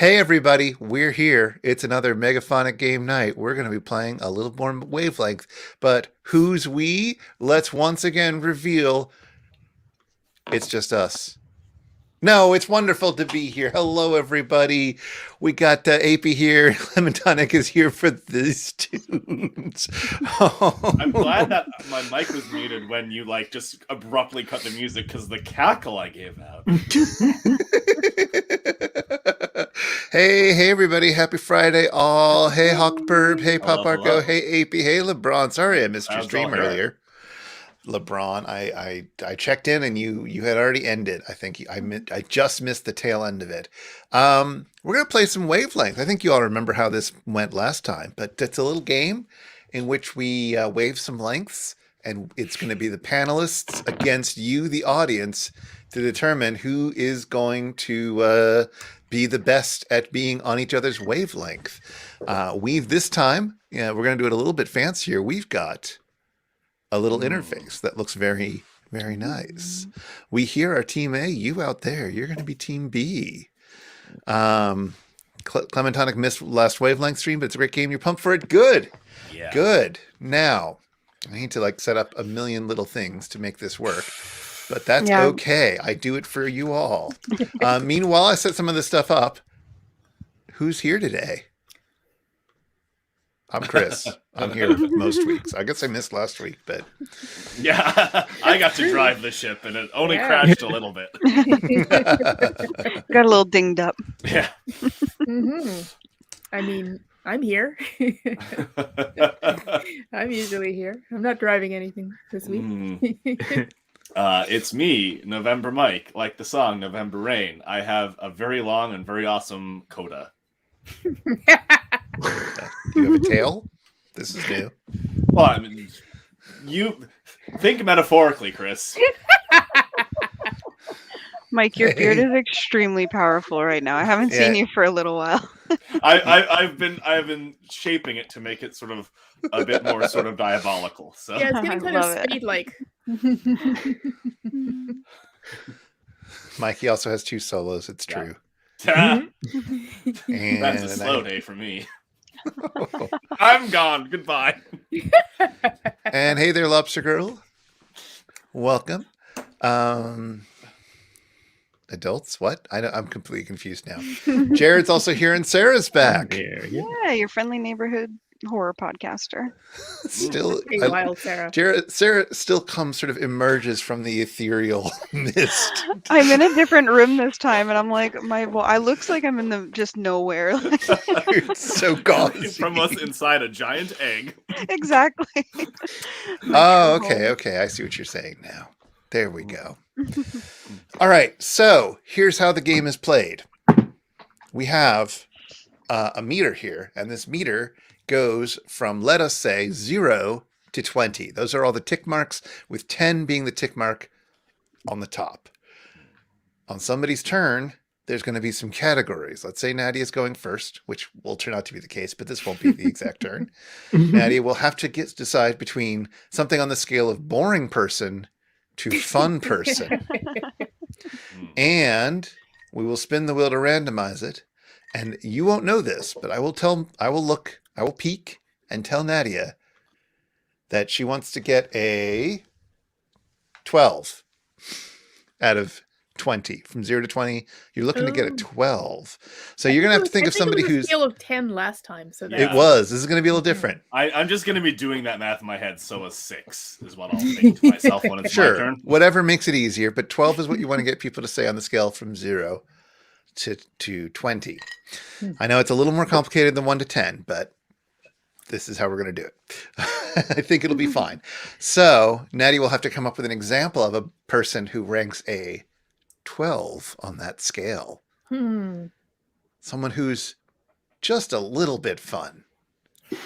Hey everybody, we're here. It's another Megaphonic Game Night. We're going to be playing a little more Wavelength. But who's we? Let's once again reveal it's just us. No, it's wonderful to be here. Hello everybody. We got Apes here. Lemon Tonic is here for these tunes. I'm glad that my mic was muted when you just abruptly cut the music because the cackle I gave out. Hey everybody, happy Friday all. Hey Hawkbird, hey Pop Arco, hey Ape, hey LeBron. Sorry I missed your stream earlier. LeBron, I checked in and you had already ended. I think I just missed the tail end of it. We're gonna play some Wavelength. I think you all remember how this went last time, but it's a little game in which we wave some lengths, and it's going to be the panelists against you, the audience, to determine who is going to be the best at being on each other's wavelength. This time, we're going to do it a little bit fancier. We've got a little interface that looks very, very nice. We here are Team A. You out there, you're going to be Team B. Clementonic missed last Wavelength stream, but it's a great game. You're pumped for it? Good. Yeah. Good. Now, I need to set up a million little things to make this work. But that's okay. I do it for you all. Meanwhile, I set some of this stuff up. Who's here today? I'm Chris. I'm here most weeks. I guess I missed last week, but... Yeah, I got to drive the ship, and it only crashed a little bit. Got a little dinged up. Yeah. I mean, I'm here. I'm usually here. I'm not driving anything this week. It's me, November Mike, like the song November Rain. I have a very long and very awesome coda. You have a tail? This is new. Well, I mean, you think metaphorically, Chris. Mike, your beard is extremely powerful right now. I haven't seen you for a little while. I've been shaping it to make it sort of a bit more sort of diabolical. So yeah, it's getting kind of speed-like. Mikey also has 2 solos. It's true. And that's a slow day for me. I'm gone. Goodbye. And hey there, Lobster Girl. Welcome. Adults? What? I'm completely confused now. Jared's also here, and Sarah's back. Yeah, your friendly neighborhood horror podcaster. Still, wild Sarah. Sarah still emerges from the ethereal mist. I'm in a different room this time, and I'm like, I looks like I'm in the just nowhere. It's so gauzy. From us inside a giant egg. Exactly. Oh, okay. I see what you're saying now. There we go. All right, so here's how the game is played. We have a meter here, and this meter goes from, let us say, 0 to 20. Those are all the tick marks, with 10 being the tick mark on the top. On somebody's turn, there's going to be some categories. Let's say Nadia's going first, which will turn out to be the case, but this won't be the exact turn. Nadia will have to decide between something on the scale of boring person to fun person. And we will spin the wheel to randomize it. And you won't know this, but I will peek and tell Nadia that she wants to get a 12 out of 20. From 0 to 20, you're looking to get a 12. So you're going to have to think of somebody who's... scale of 10 last time. So It was. This is going to be a little different. I'm just going to be doing that math in my head, so a 6 is what I'll think to myself when it's my turn. Whatever makes it easier, but 12 is what you want to get people to say on the scale from 0 to 20. I know it's a little more complicated than 1 to 10, but this is how we're going to do it. I think it'll be fine. So Nadia will have to come up with an example of a person who ranks a 12 on that scale. Someone who's just a little bit fun.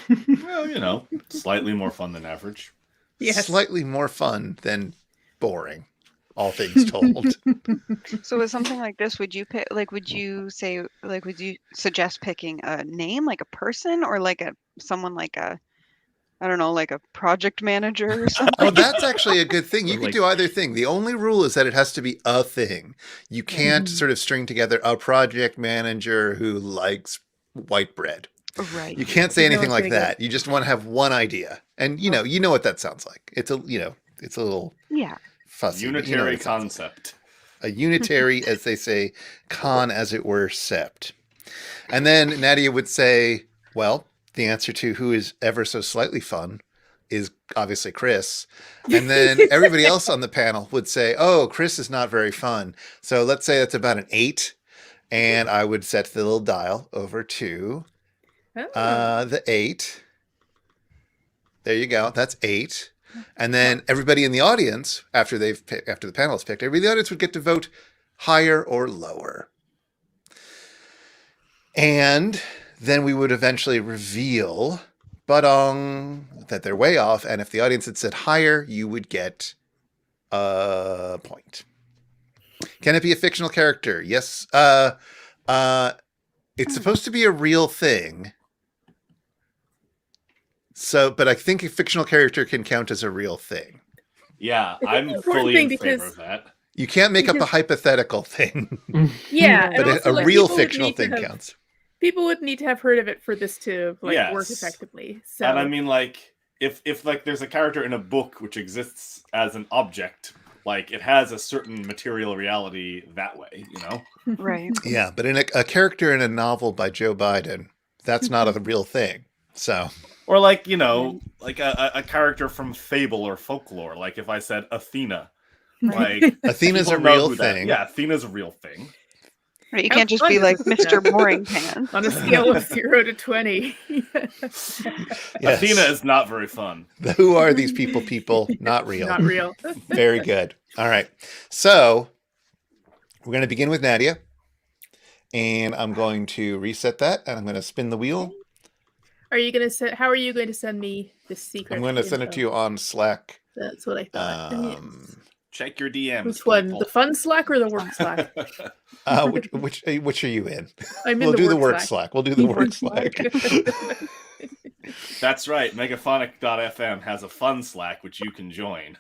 Well, slightly more fun than average. Yes. Slightly more fun than boring, all things told. So with something like this, would you suggest picking a name, like a person, or someone like a I don't know, like a project manager or something. Oh, that's actually a good thing. You Or could like- do either thing. The only rule is that it has to be a thing. You can't sort of string together a project manager who likes white bread. Right. You can't say No anything one's like gonna that. You just want to have one idea, and you know what that sounds like. It's a it's a little Yeah. fussy. but you know what Unitary it sounds like. concept. A unitary, as they say, con as it were, sept. And then Nadia would say, well, the answer to who is ever so slightly fun is obviously Chris. And then everybody else on the panel would say, oh, Chris is not very fun. So let's say that's about an 8. And I would set the little dial over to the 8. There you go. That's 8. And then everybody in the audience, after the panel is picked, everybody in the audience would get to vote higher or lower. And then we would eventually reveal, that they're way off. And if the audience had said higher, you would get a point. Can it be a fictional character? Yes. It's supposed to be a real thing. So, but I think a fictional character can count as a real thing. Yeah, It's I'm an important fully thing in favor because- of that. You can't make up a Because- hypothetical thing, Yeah, and but also, a like, real people would fictional need to thing have- counts. People would need to have heard of it for this to work Yes. effectively. So And I mean, like, if like there's a character in a book which exists as an object, like it has a certain material reality that way, you know? Right. Yeah, but in a character in a novel by Joe Biden, that's not a real thing. So, Or like, you know, like a character from fable or folklore. Like if I said Athena, like Athena's a people know real who that- thing. Yeah, Athena's a real thing. Right. You How can't just fun be is like this Mr. stuff? Boring Pants. on a scale of 0 to 20. Yes. Athena is not very fun. Who are these people? Not real. Not real. Very good. All right. So we're going to begin with Nadia. And I'm going to reset that and I'm going to spin the wheel. Are you gonna send? How are you going to send me this secret? I'm going to send it to you on Slack. That's what I thought. Check your DMs. Which one? people. The fun Slack or the work Slack? Which are you in? I'm in We'll the do the work work Slack. We'll do the work Slack. That's right. Megaphonic.fm has a fun Slack which you can join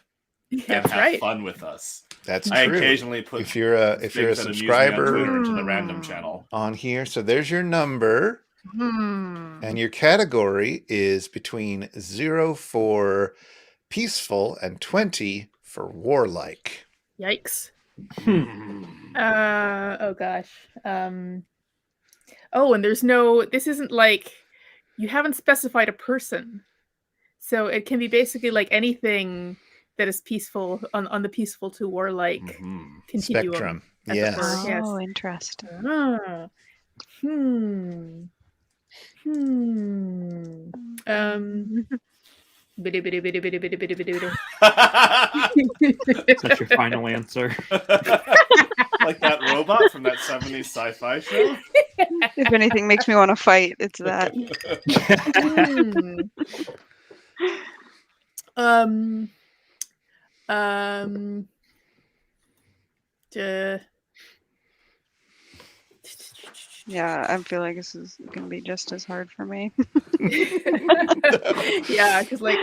and That's have right. fun with us. That's I true. occasionally put If you're a things that amuse me on subscriber Twitter into the random channel. on here, so there's your number. Hmm. And your category is between 0 for peaceful and 20 for warlike. Yikes. Hmm. Oh gosh. Oh, and there's no. This isn't like you haven't specified a person, so it can be basically like anything that is peaceful on the peaceful to warlike Mhm. continuum. Spectrum. as it Yes. were. Yes. Oh, interesting. Ah. Bitty, bitty, bitty, bitty, bitty, bitty, bitty, bitty. Is that your final answer? Like that robot from that 70s sci-fi show. If anything makes me want to fight, it's that. Hmm. Uh, Yeah, I feel like this is gonna be just as hard for me. yeah, because like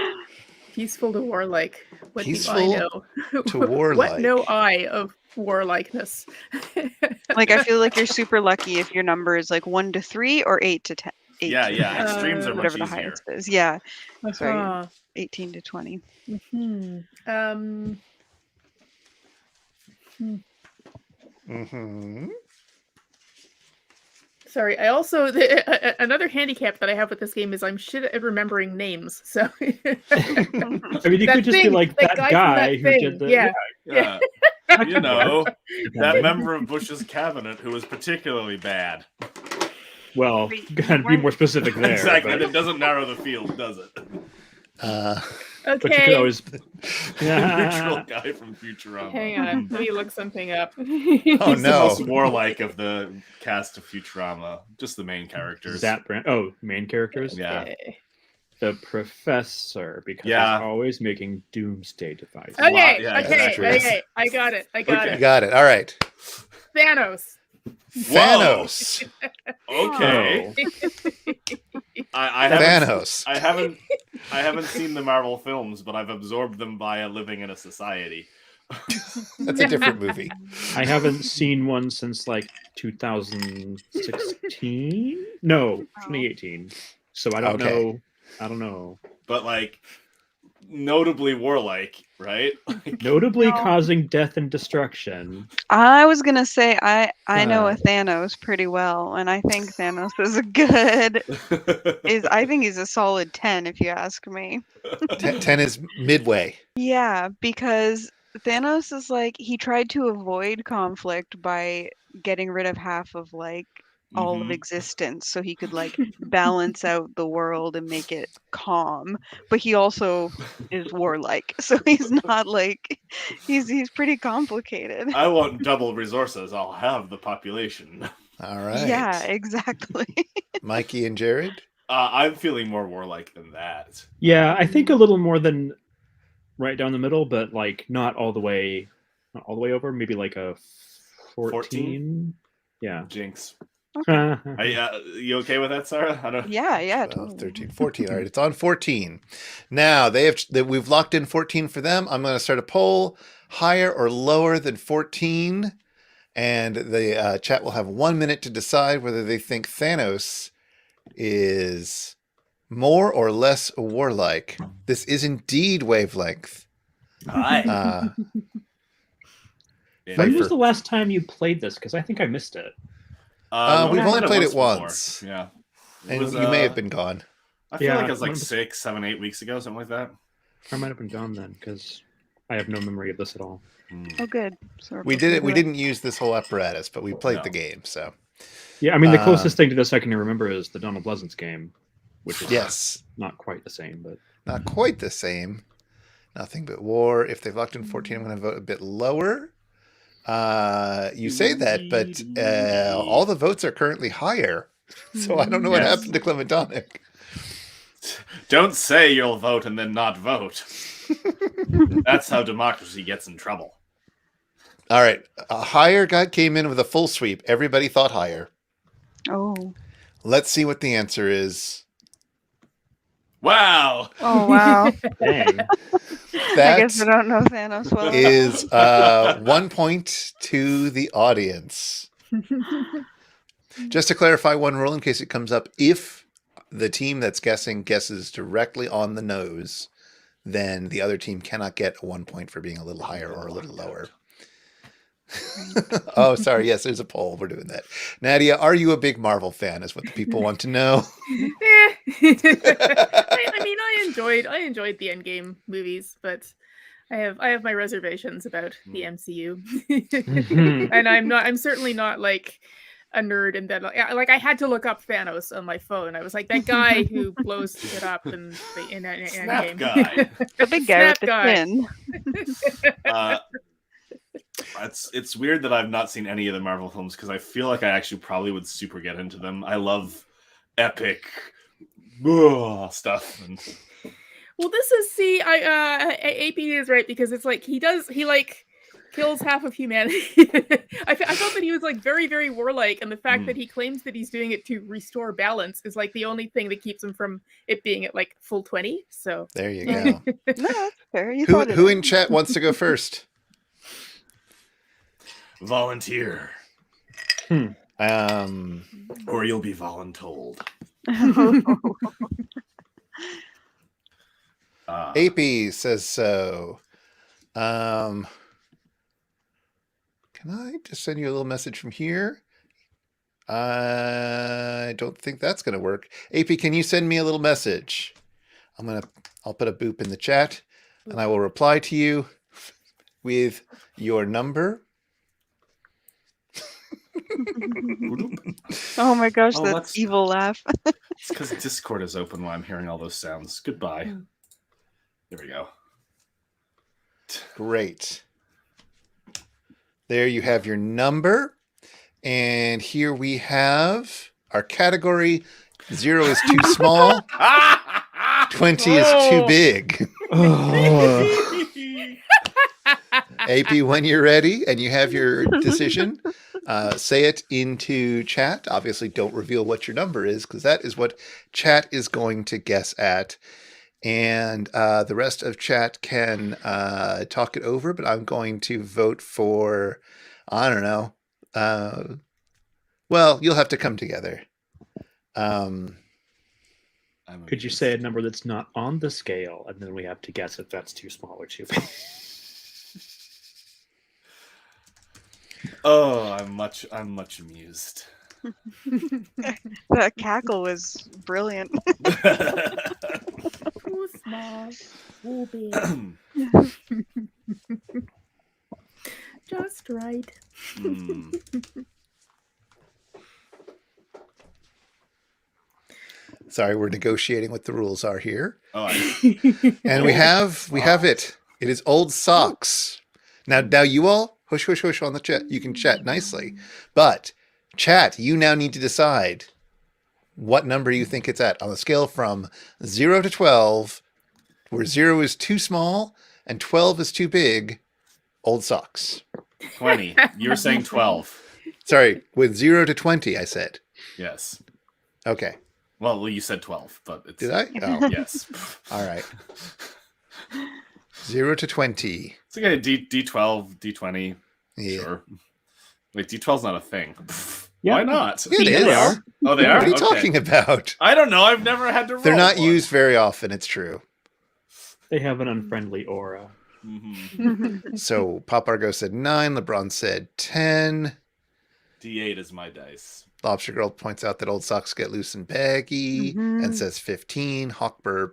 peaceful to warlike. What do I Peaceful know? to What warlike. know I of warlikeness? Like I feel like you're super lucky if your number is like 1 to 3 or 8 to 10. 8 Yeah, to yeah. Extremes are much whatever the easier. highest is. Yeah, sorry. Uh-huh. 18 to 20. Mhm. Mm-hmm. Sorry, I also another handicap that I have with this game is I'm shit at remembering names. So I mean, you That could just be thing, like that that guy guy from that who thing, did the. yeah. Yeah. You know, that member of Bush's cabinet who was particularly bad. Well, Wait, gotta be more specific there. Exactly. But, It doesn't narrow the field, does it? but you okay, could always. Neutral guy from Futurama. hang on, let me look something up. Oh He's the no. most warlike of the cast of Futurama. Just the main characters. That brand. Oh, main characters. Yeah. Okay. The professor, because Yeah. he's always making doomsday devices. Okay, Yeah, okay, exactly. okay. I got it. You Okay. got it. All right. Thanos. Thanos. Okay. Oh. I haven't Thanos. I haven't I haven't seen the Marvel films, but I've absorbed them via living in a society. That's a different movie. I haven't seen one since like 2016. No, 2018. So I don't Okay. know. I don't know. But like, notably warlike, right? Notably No. causing death and destruction. I was gonna say I know a Uh. Thanos pretty well, and I think Thanos is a good. I think he's a solid 10 if you ask me. 10 is midway. Yeah, because Thanos is like he tried to avoid conflict by getting rid of half of like all of Mhm. existence so he could like balance out the world and make it calm. But he also is warlike. So he's not like he's pretty complicated. I want double resources. I'll have the population. All right. Yeah, exactly. Mikey and Jared? I'm feeling more warlike than that. Yeah, I think a little more than right down the middle, but like not all the way over. Maybe like a 14. Yeah. Jinx. Uh, Are you okay with that, Sarah? I don't. Yeah, 12, totally. 13, 14. All right, it's on 14. Now, we've locked in 14 for them. I'm going to start a poll, higher or lower than 14. And the chat will have 1 minute to decide whether they think Thanos is more or less warlike. This is indeed Wavelength. Hi. when was the last time you played this? Because I think I missed it. We've only played it before. once. Yeah. And was, you may have been gone. I feel Yeah, like it was like when- 6, 7, 8 weeks ago, something like that. I might have been gone then, because I have no memory of this at all. Oh, good. So We did it. We didn't use this whole apparatus, but we played No. the game. So Yeah, I mean, the closest thing to this I can remember is the Donald Pleasance game, which is yes, not quite the same, but not quite the same. Nothing but war. If they've locked in 14, I'm going to vote a bit lower. You say that, but all the votes are currently higher. So I don't know what Yes. happened to Clementonic. Don't say you'll vote and then not vote. That's how democracy gets in trouble. All right. A higher guy came in with a full sweep. Everybody thought higher. Oh. Let's see what the answer is. Wow. Oh wow. dang. I That guess I don't know Thanos well. is 1 point to the audience. Just to clarify one rule in case it comes up, if the team that's guessing guesses directly on the nose, then the other team cannot get 1 point for being a little higher or a little lower. Oh, sorry. Yes, there's a poll. We're doing that. Nadia, are you a big Marvel fan? Is what the people want to know. I mean, I enjoyed the Endgame movies, but I have my reservations about the MCU. And I'm certainly not like a nerd in that. Like I had to look up Thanos on my phone. I was like that guy who blows shit up in Snap Endgame. guy. The big guy with Snap the guy. chin. It's weird that I've not seen any of the Marvel films because I feel like I actually probably would super get into them. I love epic stuff. And Well, this is AP is right because it's like he like kills half of humanity. I felt that he was like very, very warlike, and the fact that he claims that he's doing it to restore balance is like the only thing that keeps him from it being at like full 20. So There you go. No, that's fair. You Who thought it in chat wants to go first? volunteer, or you'll be voluntold. AP says so. Can I just send you a little message from here? I don't think that's going to work. AP, can you send me a little message? I'll put a boop in the chat, and I will reply to you with your number. Oh my gosh, Oh, that that's- evil laugh. It's because Discord is open while I'm hearing all those sounds. Goodbye. There we go. Great. There you have your number. And here we have our category. 0 is too small. 20 is too big. AP, when you're ready and you have your decision, say it into chat. Obviously, don't reveal what your number is because that is what chat is going to guess at. And the rest of chat can talk it over, but I'm going to vote for, I don't know. Well, you'll have to come together. Could you say a number that's not on the scale, and then we have to guess if that's too small or too big? Oh, I'm much amused. The cackle was brilliant. Too small, too big. Just right. Sorry, we're negotiating what the rules are here. Oh, And we have it. It is old socks. Now you all hush on the chat. You can chat nicely, but chat, you now need to decide what number you think it's at on the scale from 0 to 12, where 0 is too small and 12 is too big. Old socks. 20. You were saying 12. Sorry, with 0 to 20, I said. Yes. Okay. Well, you said 12, but it's... Did I? Oh, Yes. all right. 0 to 20. It's okay. D12, D20. Yeah. Sure. Wait, D12's not a thing. Yeah. Why not? Yeah, They are. Oh, they are? What are you Okay. talking about? I don't know. I've never had to roll. They're not one. used very often, it's true. They have an unfriendly aura. Mhm. So Pop Argo said 9, LeBron said 10. D8 is my dice. Lobster Girl points out that old socks get loose and baggy and Mhm. says 15. Hawkburb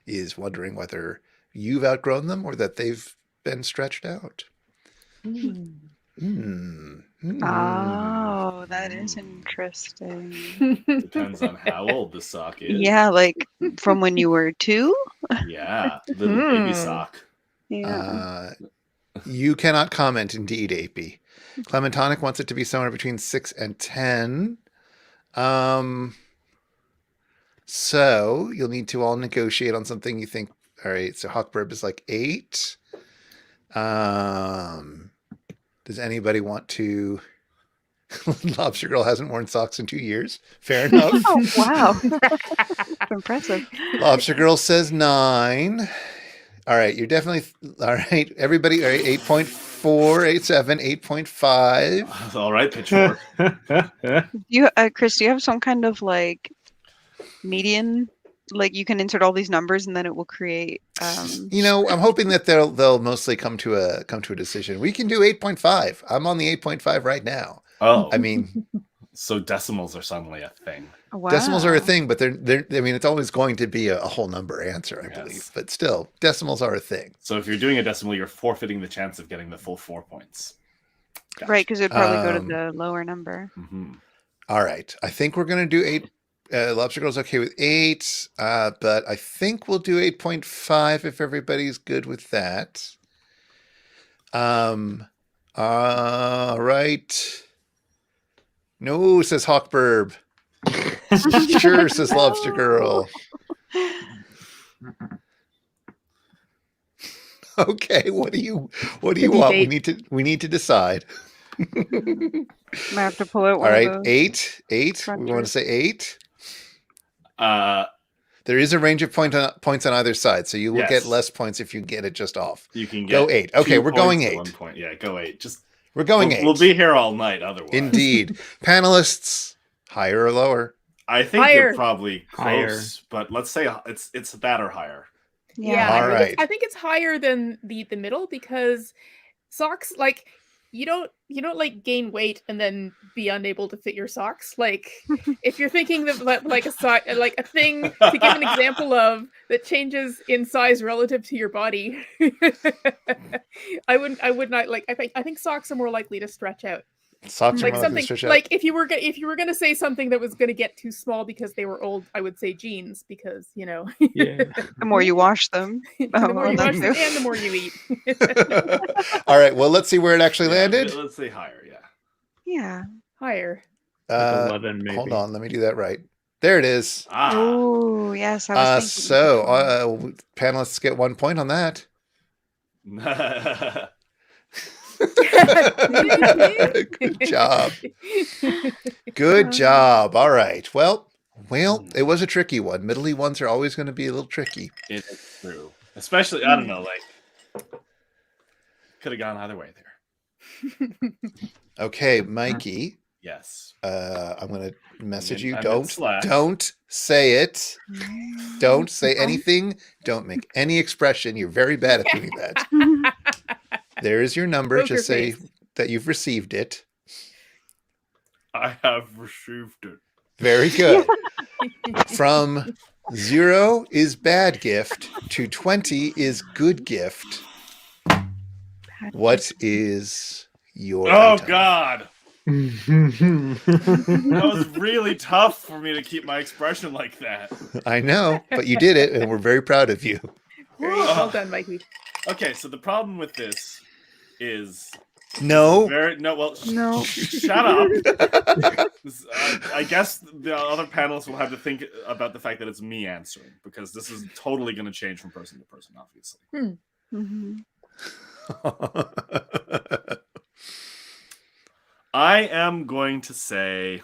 is wondering whether you've outgrown them or that they've been stretched out. Hmm. Oh, that is interesting. Depends on how old the sock is. Yeah, like from when you were 2? Yeah. Little baby sock. Yeah. You cannot comment, indeed, AP. Clementonic wants it to be somewhere between 6 and 10. So you'll need to all negotiate on something you think. All right, so Hawkburb is like 8. Does anybody want to? Lobster Girl hasn't worn socks in 2 years. Fair enough. Oh, wow. That's impressive. Lobster Girl says 9. All right, you're definitely all right. Everybody, all right, 8.4, 8.5. All right, pitchfork. Chris, do you have some kind of like median? Like you can insert all these numbers and then it will create. I'm hoping that they'll mostly come to a decision. We can do 8.5. I'm on the 8.5 right now. Oh, I mean, so decimals are suddenly a thing. Wow. decimals are a thing, but they're. I mean, it's always going to be a whole number answer, I believe. Yes. But still, decimals are a thing. So if you're doing a decimal, you're forfeiting the chance of getting the full 4 points. Gotcha. Right, because it would probably go to Um, the lower number. Mhm. All right, I think we're going to do 8. Lobster Girl's okay with 8, but I think we'll do 8.5 if everybody's good with that. All right. No, says Hawkburb. Sure, says Lobster Girl. Okay, what do you want? debate. We need to decide. I have to pull out All one right, of those. 8. We want to crunchers. say 8. Uh, There is a range of points on either side, so you will Yes. get less points if you get it just off. you can get Go 8. Okay, 2 we're going points 8. at 1 point. Yeah, go 8. Just We're going we'll, 8. We'll be here all night otherwise. Indeed. Panelists, higher or lower? I think Higher. you're probably Higher. close, but let's say it's that or higher. Yeah, All right. I think it's higher than the middle because socks like you don't like gain weight and then be unable to fit your socks. Like if you're thinking of like a sock, like a thing to give an example of that changes in size relative to your body, I would not like. I think socks are more likely to stretch out. Socks are Like more likely to something stretch out. like if you were gonna say something that was gonna get too small because they were old, I would say jeans because Yeah. The more you wash them. the Oh, more you well, wash them that's and the more you eat. All right, well, let's see where it actually Yeah, landed. let's say higher. Yeah. Yeah. Higher. Like 11 maybe. Hold on, let me do that right. There it is. Ah. Oh, yes. I was thinking. So, panelists get 1 point on that. Good job. Good job. All right. Well, Well, it was a tricky one. Middle-y ones are always going to be a little tricky. It is true. Especially, I don't know, like, could have gone either way there. Okay, Mikey. Yes. I'm going to message you. I'm in Slack. Don't say it. Don't say anything. Don't make any expression. You're very bad at doing that. There is your number. Poker Just say face. that you've received it. I have received it. Very good. From 0 is bad gift to 20 is good gift. What is your Oh, item? God. That was really tough for me to keep my expression like that. I know, but you did it, and we're very proud of you. Well done, Mikey. Okay, so the problem with this is No. No. Shut up. I guess the other panelists will have to think about the fact that it's me answering, because this is totally going to change from person to person, obviously. Mm-hmm. I am going to say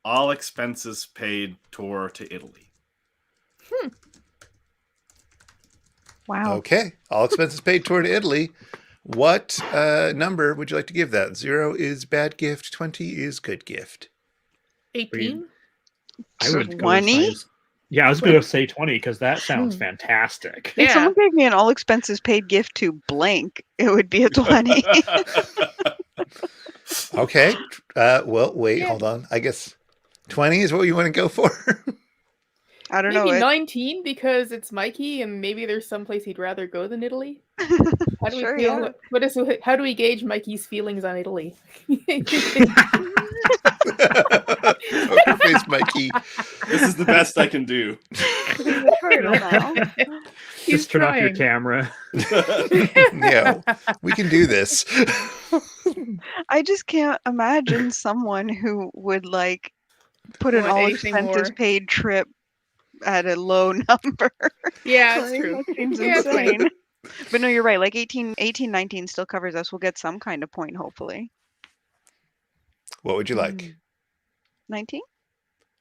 all expenses paid tour to Italy. Wow. Okay. All expenses paid toward Italy. What number would you like to give that? 0 is bad gift. 20 is good gift. 18? I would go 20? Yeah, I was going to say 20 because that sounds fantastic. If Yeah. someone gave me an all expenses paid gift to blank, it would be a 20. Okay. Well, wait, Yeah. hold on. I guess 20 is what you want to go for. I don't Maybe know. 19 because it's Mikey and maybe there's some place he'd rather go than Italy. How do we Sure, feel? yeah. How do we gauge Mikey's feelings on Italy? Poker face Mikey. This is the best I can do. He's Just turn off your trying. camera. Yeah, we can do this. I just can't imagine someone who would like put an Want all anything expenses more. paid trip at a low number. Yeah, it's Like, true. That seems Yeah, it's fine. insane. But no, you're right. Like 18, 19 still covers us. We'll get some kind of point, hopefully. What would you like? 19?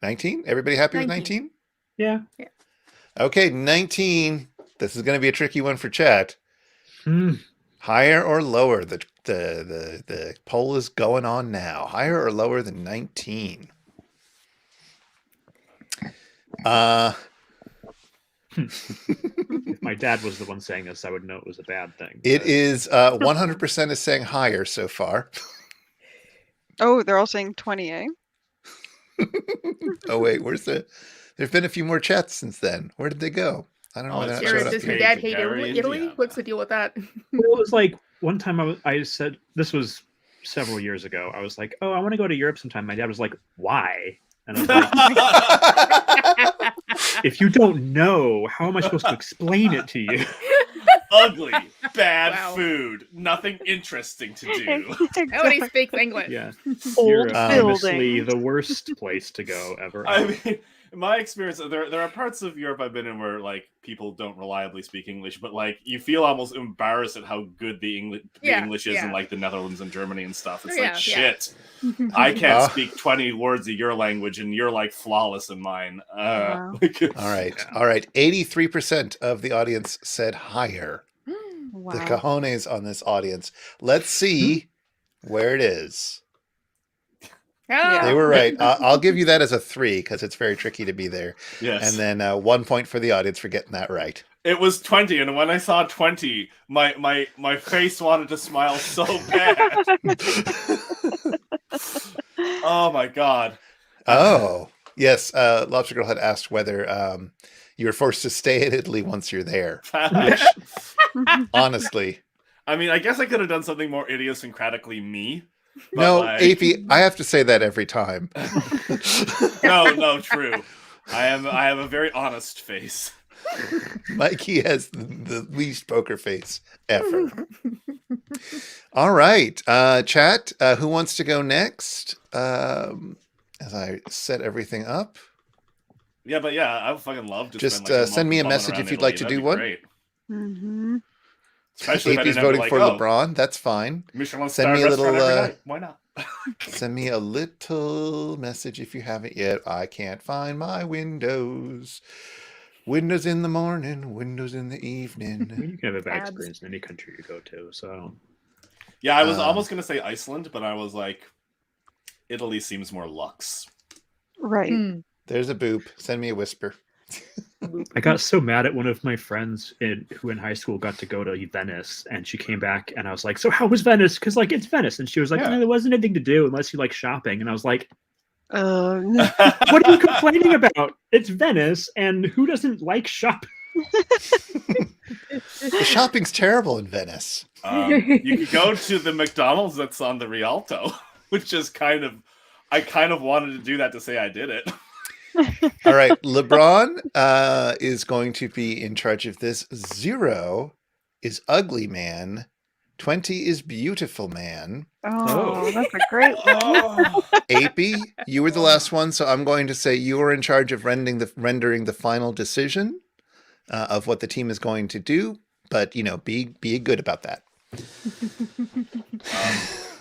19? Everybody happy with 19. 19? Yeah. Okay, 19. This is going to be a tricky one for chat. Mm. Higher or lower? The poll is going on now. Higher or lower than 19? If my dad was the one saying this, I would know it was a bad thing. It but- is 100% is saying higher so far. Oh, they're all saying 20, eh? Oh wait, there's been a few more chats since then. Where did they go? I don't know Oh, why they're not it's showing Jared, up does your here. dad hate Gary, Italy? Indiana. What's the deal with that? Well, it was like one time I said, this was several years ago. I was like, oh, I want to go to Europe sometime. My dad was like, why? And I was like, if you don't know, how am I supposed to explain it to you? Ugly, bad Wow. food, nothing interesting to do. Nobody speaks English. Yeah. Old Europe, famously building. the worst place to go ever. I mean, in my experience, there are parts of Europe I've been in where like people don't reliably speak English, but like you feel almost embarrassed at how good the English is in like the Netherlands and Germany and stuff. It's like shit. I can't speak 20 words of your language, and you're like flawless in mine. Wow. All right. 83% of the audience said higher. Wow. The cojones on this audience. Let's see where it is. Ah. They were right. I'll give you that as a 3 because it's very tricky to be there. Yes. And then 1 point for the audience for getting that right. It was 20, and when I saw 20, my face wanted to smile so bad. Oh my god. Oh, yes. Lobster Girl had asked whether you were forced to stay in Italy once you're there. Honestly. I mean, I guess I could have done something more idiosyncratically me. but, No, like- AP, I have to say that every time. No, true. I have a very honest face. Mikey has the least poker face ever. All right. Chat, who wants to go next? As I set everything up. Yeah, but yeah, I would fucking love to Just spend, like, send me a bumming message around if you'd Italy. like to That'd do be one. great. Mm-hmm. Especially if I AP's didn't have to, voting like, for oh, LeBron. That's fine. Michelin Send star me a restaurant little, every night. Why not? Send me a little message if you haven't yet. I can't find my windows. Windows in the morning, windows in the I mean, evening. you can have a bad Abs. experience in any country you go to. So Yeah, I was almost gonna say Iceland, but I was like, Italy seems more luxe. Right. Hmm. There's a boop. Send me a whisper. I got so mad at one of my friends who in high school got to go to Venice, and she came back, and I was like, "So how was Venice?" Because like it's Venice, and she was like, Yeah. "There wasn't anything to do unless you like shopping." And I was like, No. "What are you complaining about? It's Venice, and who doesn't like shopping?" The shopping's terrible in Venice. You could go to the McDonald's that's on the Rialto, which is I kind of wanted to do that to say I did it. All right, LeBron is going to be in charge of this. 0 is ugly man. 20 is beautiful man. Oh, that's a great one. Oh. AP, you were the last one, so I'm going to say you are in charge of rendering the final decision of what the team is going to do. But be good about that.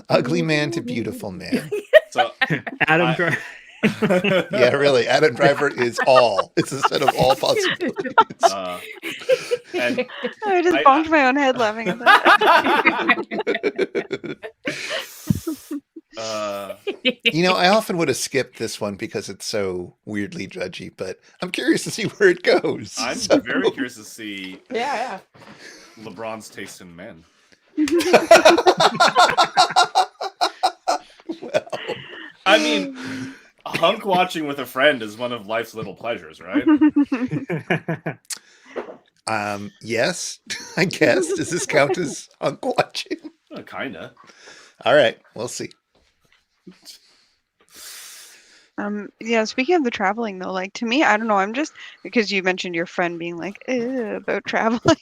Ugly man to beautiful man. So Adam Driver. Yeah, really. Adam Driver is all. It's a set of all possibilities. And I just bonked my own head laughing at that. I often would have skipped this one because it's so weirdly judgy, but I'm curious to see where it goes. I'm So- very curious to see Yeah. LeBron's taste in men. Well, I mean, hunk watching with a friend is one of life's little pleasures, right? yes, I guess. Does this count as hunk watching? Kinda. All right, we'll see. Yeah, speaking of the traveling though, like to me, I don't know, I'm just because you mentioned your friend being like about traveling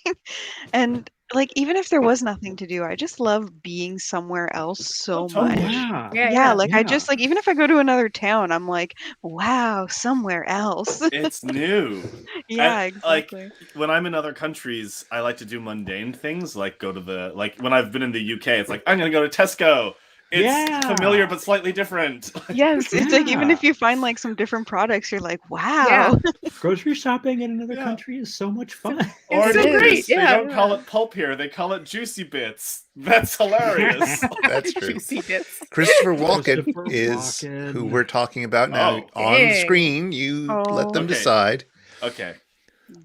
and like even if there was nothing to do, I just love being somewhere else so totally. much. Yeah. Yeah, like I Yeah. just like even if I go to another town, I'm like, wow, somewhere else. It's new. Yeah, And, like, exactly. when I'm in other countries, I like to do mundane things, like go to when I've been in the UK, it's like, I'm going to go to Tesco. It's Yeah. familiar but slightly different. Yes, it's like even Yeah. if you find like some different products, you're like, wow. Yeah. Grocery shopping in another Yeah. country is so much fun. Or so they great, They yeah. don't call it pulp here, they call it juicy bits. That's hilarious. That's true. Juicy bits. Christopher Walken Christopher is Walken. who we're talking about now. Oh. On Dang. screen, you let them Okay. decide. Okay.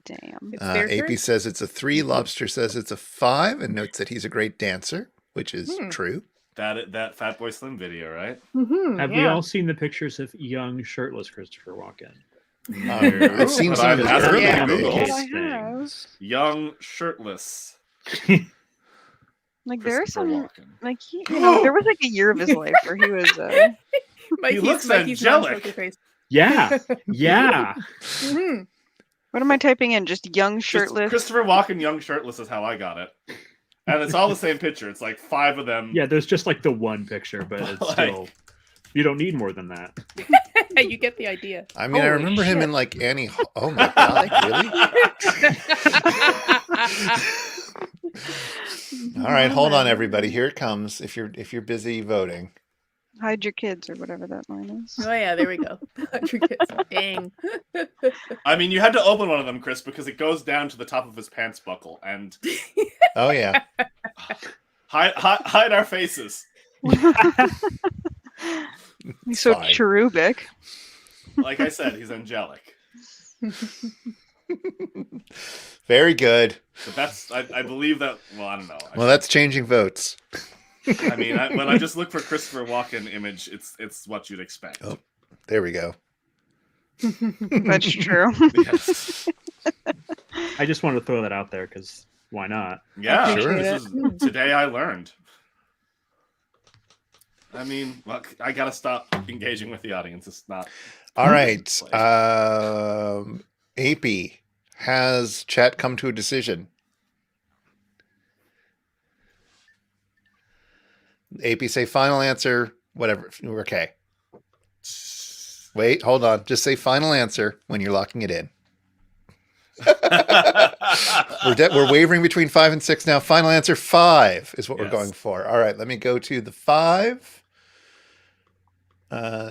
Damn. It's their AP turn? says it's a 3, Lobster says it's a 5, and notes that he's a great dancer, which is true. That Fat Boy Slim video, right? Mhm, Have we yeah. all seen the pictures of young shirtless Christopher Walken? I've seen But some I've of his asked early Yeah. videos. Kids I thing. have. Young shirtless. Like there are Christopher some Walken. like there was like a year of his life where he was Mikey's, looks Mikey's angelic. non-poker face. Yeah, yeah. Mhm. what am I typing in? Just young Just shirtless. Christopher Walken young shirtless is how I got it. And it's all the same picture. It's like 5 of them. Yeah, there's just like the one picture, but it's Like- still you don't need more than that. You get the idea. I mean, I Holy remember him shit. in like Annie. Oh my god, really? All right, hold on, everybody. Here it comes. If you're busy voting, Hide your kids or whatever that line is. Oh yeah, there we go. 100 kids. Dang. I mean, you had to open one of them, Chris, because it goes down to the top of his pants buckle. And oh yeah, hide our faces. He's so fine. cherubic. Like I said, he's angelic. very good. But that's, I believe that, well, I don't know. Well, that's changing votes. I mean, when I just look for Christopher Walken image, it's what you'd expect. Oh. There we go. That's true. Yes. I just wanted to throw that out there because why not? Yeah, Sure. this is, today I learned. I mean, look, I gotta stop engaging with the audience. It's not. All right. AP, has chat come to a decision? AP say final answer, whatever. Okay. Wait, hold on. Just say final answer when you're locking it in. We're wavering between 5 and 6 now. Final answer 5 is what we're going for. All right, let me go to the 5.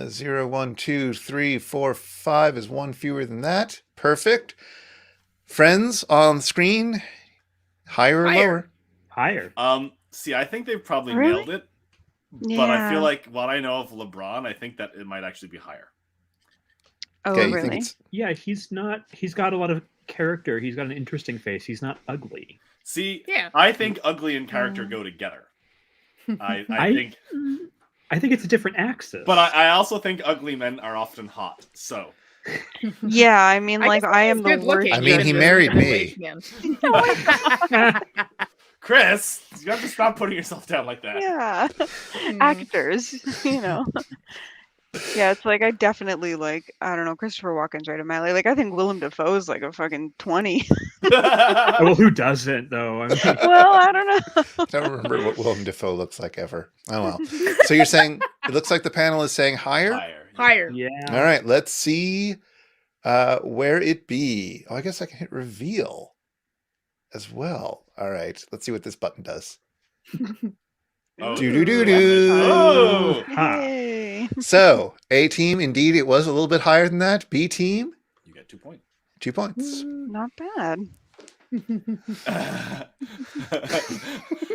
0, 1, 2, 3, 4, 5 is one fewer than that. Perfect. Friends on screen, higher or lower? Higher. See, I think they've probably nailed it. Yeah. But I feel like what I know of LeBron, I think that it might actually be higher. Oh, Okay, you really? think it's... Yeah, he's got a lot of character. He's got an interesting face. He's not ugly. See, I think ugly and character go together. I think it's a different axis. But I also think ugly men are often hot. So. Yeah, I mean, like, I am the worst. I mean, he married me. Chris, you have to stop putting yourself down like that. Yeah. Actors, you know. Yeah, it's like I definitely like, I don't know, Christopher Walken's right in my alley. Like, I think Willem Dafoe's like a fucking 20. Well, who doesn't though? I mean... Well, I don't know. I don't remember what Willem Dafoe looks like ever. Oh well. So you're saying it looks like the panel is saying higher? Higher. Yeah. All right, let's see where it be. Oh, I guess I can hit reveal as well. All right, let's see what this button does. Oh. Do-do-do-do. Oh. Yay. So, A team, indeed, it was a little bit higher than that. B team, You get 2 points. 2 points. Not bad.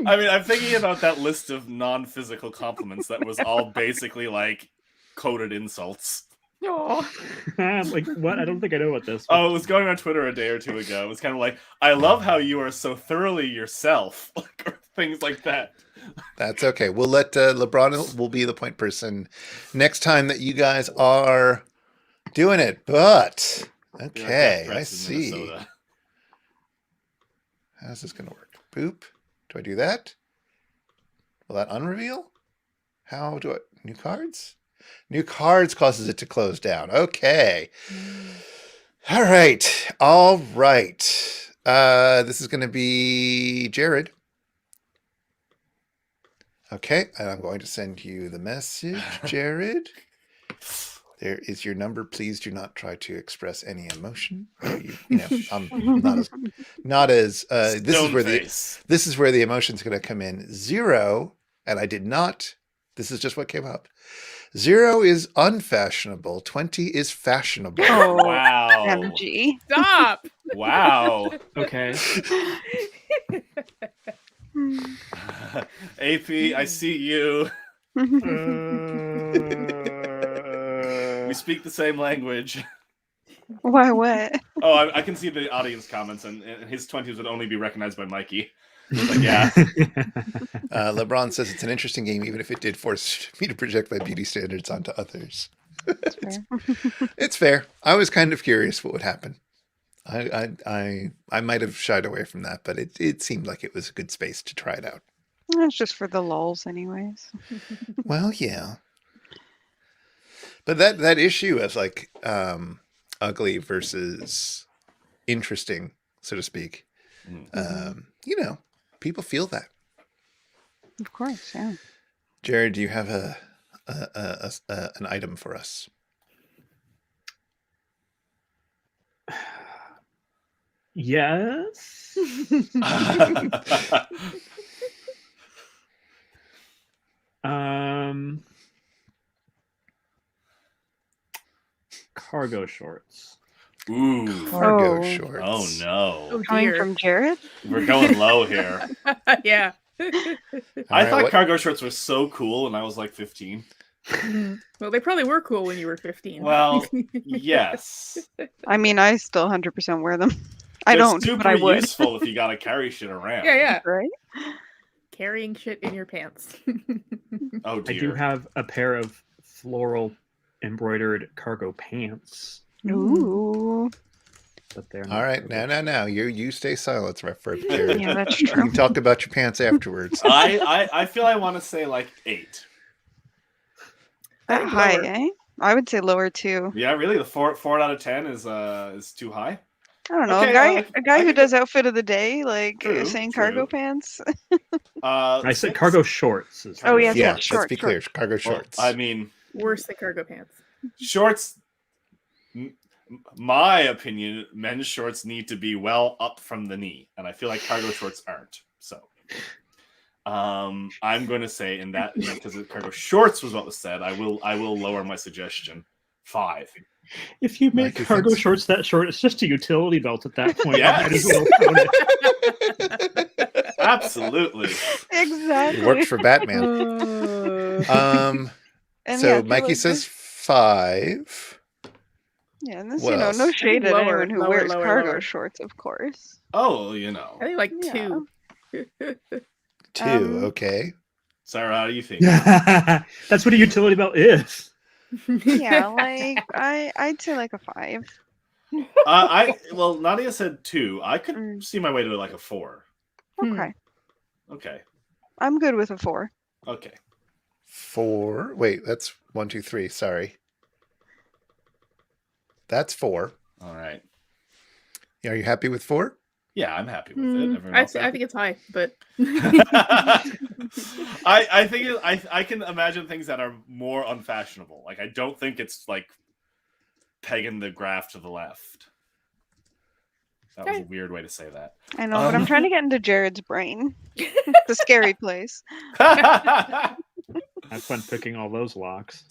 I mean, I'm thinking about that list of non-physical compliments that was all basically like coded insults. Oh. Like what? I don't think I know what this. Oh, it was going on Twitter a day or two ago. It was kind of like, I love how you are so thoroughly yourself, or things like that. That's okay. We'll let LeBron will be the point person next time that you guys are doing it. But okay, I see. Minnesota. How's this going to work? Boop. Do I do that? Will that unreveal? How do I... New cards? New cards causes it to close down. Okay. All right. All right. This is going to be Jared. Okay. And I'm going to send you the message, Jared. There is your number. Please do not try to express any emotion. You know, I'm not as this is where the emotion's going to come in. 0, and I did not. This is just what came up. 0 is unfashionable. 20 is fashionable. Oh, Wow. MG. Stop. Wow. Okay. AP, I see you. We speak the same language. Why, what? Oh, I can see the audience comments, and his 20s would only be recognized by Mikey. Like, yeah. LeBron says it's an interesting game, even if it did force me to project my beauty standards onto others. It's fair. I was kind of curious what would happen. I might have shied away from that, but it seemed like it was a good space to try it out. It's just for the lulz, anyways. Well, yeah. But that issue of like ugly versus interesting, so to speak, you know, people feel that. Of course, yeah. Jared, do you have an item for us? Yes. Cargo shorts. Ooh. Cargo Oh. shorts. Oh no. Oh, Coming dear. from Jared? We're going low here. Yeah. I thought cargo shorts were so cool when I was like 15. Well, they probably were cool when you were 15. Well, yes. I mean, I still 100% wear them. I They're don't, super but I would. useful if you gotta carry shit around. Yeah. Right? Carrying shit in your pants. Oh I dear. do have a pair of floral embroidered cargo pants, Ooh. but they're All right, now. You stay silent, for Jared. Yeah, that's You true. can talk about your pants afterwards. I feel I want to say like 8. That high, eh? I would say lower too. Yeah, really. The 4 out of 10 is too high. I don't know. Okay, a guy I who could does outfit of the day, like True, saying true. cargo pants. I said 6? cargo shorts. Oh, yeah, Yeah, short, let's be clear. Cargo shorts. I mean, Worse than cargo pants. Shorts. My opinion, men's shorts need to be well up from the knee, and I feel like cargo shorts aren't. So, I'm going to say in that because cargo shorts was what was said. I will lower my suggestion 5. If you make cargo shorts that short, it's just a utility belt at that point. Yes. Absolutely. Exactly. It works for Batman. So Mikey says 5. Yeah, and this, no shade at anyone who wears cargo shorts, of course. Oh, I think like 2. 2, okay. Sarah, how do you think? That's what a utility belt is. Yeah, like I'd say like a 5. Well, Nadia said 2. I could see my way to like a 4. Okay. I'm good with a 4. Okay. 4. Wait, that's 1, 2, 3. Sorry. That's 4. All right. Are you happy with 4? Yeah, I'm happy with it. I think it's high, but I think I can imagine things that are more unfashionable. Like I don't think it's like pegging the graph to the left. That was a weird way to say that. I know, but I'm trying to get into Jared's brain. It's a scary place. Have fun picking all those locks.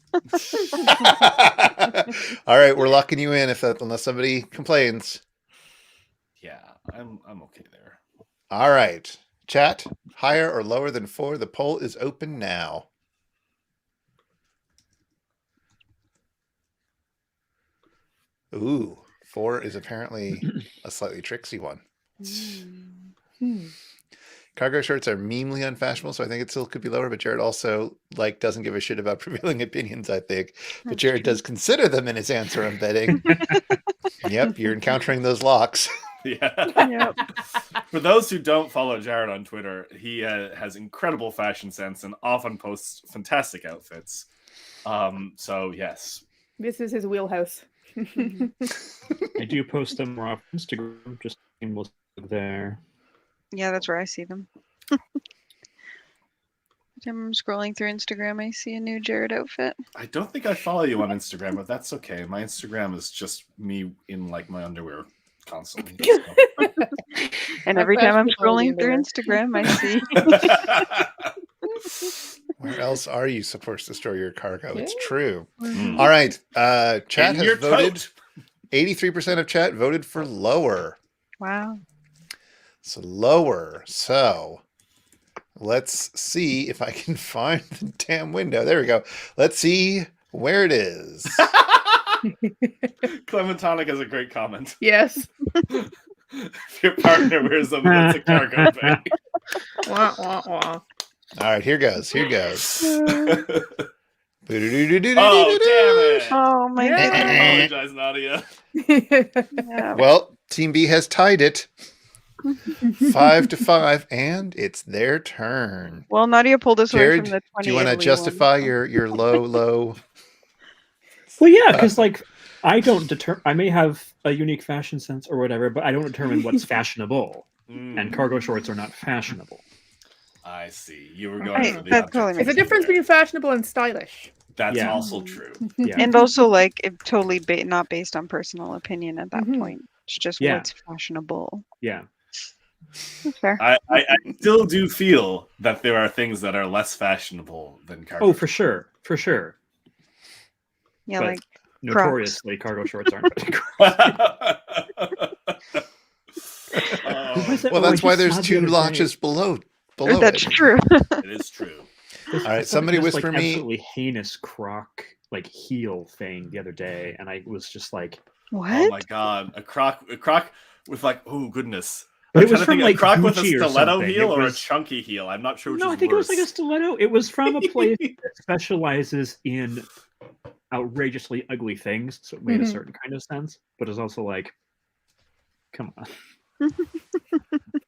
All right, we're locking you in unless somebody complains. Yeah, I'm okay there. All right. Chat, higher or lower than 4? The poll is open now. Ooh, 4 is apparently a slightly tricksy one. Cargo shorts are memely unfashionable, so I think it still could be lower, but Jared also doesn't give a shit about prevailing opinions, I think. But Jared does consider them in his answer, I'm betting. Yep, you're encountering those locks. Yeah. Yep. For those who don't follow Jared on Twitter, he has incredible fashion sense and often posts fantastic outfits. So yes, this is his wheelhouse. I do post them more off Instagram, just there. Yeah, that's where I see them. I'm scrolling through Instagram, I see a new Jared outfit. I don't think I follow you on Instagram, but that's okay. My Instagram is just me in my underwear constantly. So. And every time I'm scrolling through Instagram, I see. Where else are you supposed to store your cargo? It's true. All right. Chat has voted. 83% of chat voted for lower. Wow. So lower. So let's see if I can find the damn window. There we go. Let's see where it is. Clementonic has a great comment. Yes. If your partner wears them, that's a cargo bag. Wah, wah, wah. All right, here goes. Oh, damn it. Oh, my I goodness. apologize, Nadia. Yeah. Well, Team B has tied it 5-5, and it's their turn. Well, Nadia pulled us away Jared, from the 20. do you want to justify your low? Well, yeah, because I don't I may have a unique fashion sense or whatever, but I don't determine what's fashionable, and cargo shorts are not fashionable. I see. You were going for the that totally There's a difference between fashionable and stylish. That's also true. Yeah. And also, totally not based on personal opinion at that point. It's just what's fashionable. Yeah. That's fair. I still do feel that there are things that are less fashionable than cargo. Oh, for sure. For sure. Yeah, But like notoriously, cargo shorts aren't. Well, that's why there's 2 notches below that's it. true. It is true. All right, somebody whisper me. Absolutely heinous croc heel thing the other day, and I was just like, What? Oh my god, a croc with oh goodness. It was from a croc with a Gucci or stiletto something. heel It or a was- chunky heel. I'm not sure which no, is I think worse. it was like a stiletto. It was from a place that specializes in outrageously ugly things, so it made a certain kind of sense. But it's also like, come on.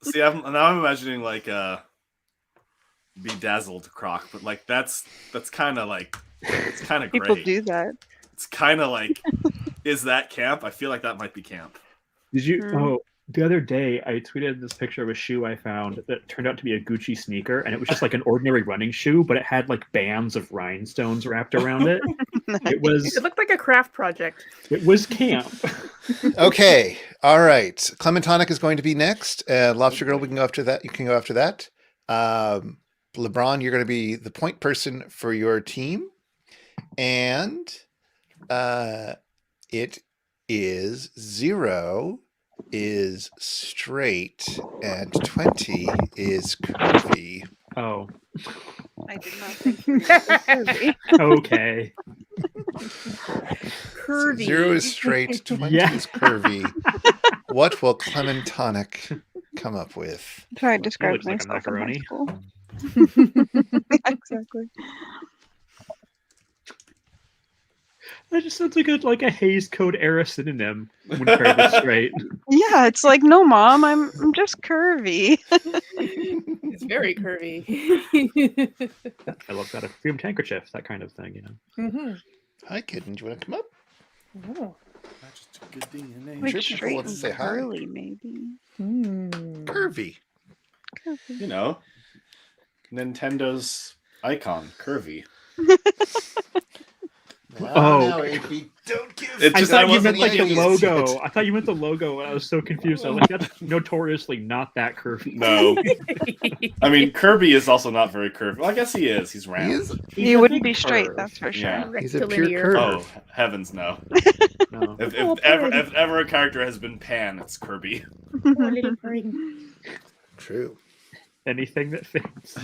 See, now I'm imagining bedazzled croc, but that's kind of it's kind of great. People do that. It's kind of is that camp? I feel like that might be camp. Did you? Oh, the other day I tweeted this picture of a shoe I found that turned out to be a Gucci sneaker, and it was just like an ordinary running shoe, but it had bands of rhinestones wrapped around it. It was. It looked like a craft project. It was camp. Okay. All right. Clementonic is going to be next. Lobster Girl, we can go after that. You can go after that. LeBron, you're going to be the point person for your team. And it is 0 is straight and 20 is curvy. Oh, I did not think you were curvy. okay. Curvy. 0 is straight, 20 Yeah. is curvy. What will Clementonic come up with? That's how I described looks like a myself in high macaroni. school. Yeah, exactly. That just sounds like a Hays Code era synonym when paired with straight. Yeah, it's like, no, Mom, I'm just curvy. It's very curvy. I love that. A fumed handkerchief, that kind of thing, you know. Mm-hmm. Hi, kitten. Do you want to come up? Oh. That's just a good DNA. Like sure people straight want to and say hi. curly, maybe. Curvy. Curvy. You know, Nintendo's icon, curvy. Oh. AP, don't give. It's I just thought I you meant wasn't like the eating it. logo. I thought you meant the logo, and I was so confused. I was like, that's notoriously not that curvy. No. I mean, Kirby is also not very curvy. Well, I guess he is. He's round. He is. He's He a wouldn't big be straight, curve. that's for sure. Yeah. He's a pure Rectilinear. curve. Oh, heavens no. No. If, Oh, if ever a character has been Pan, it's Kirby. Oh, little brain. True. Anything that fits.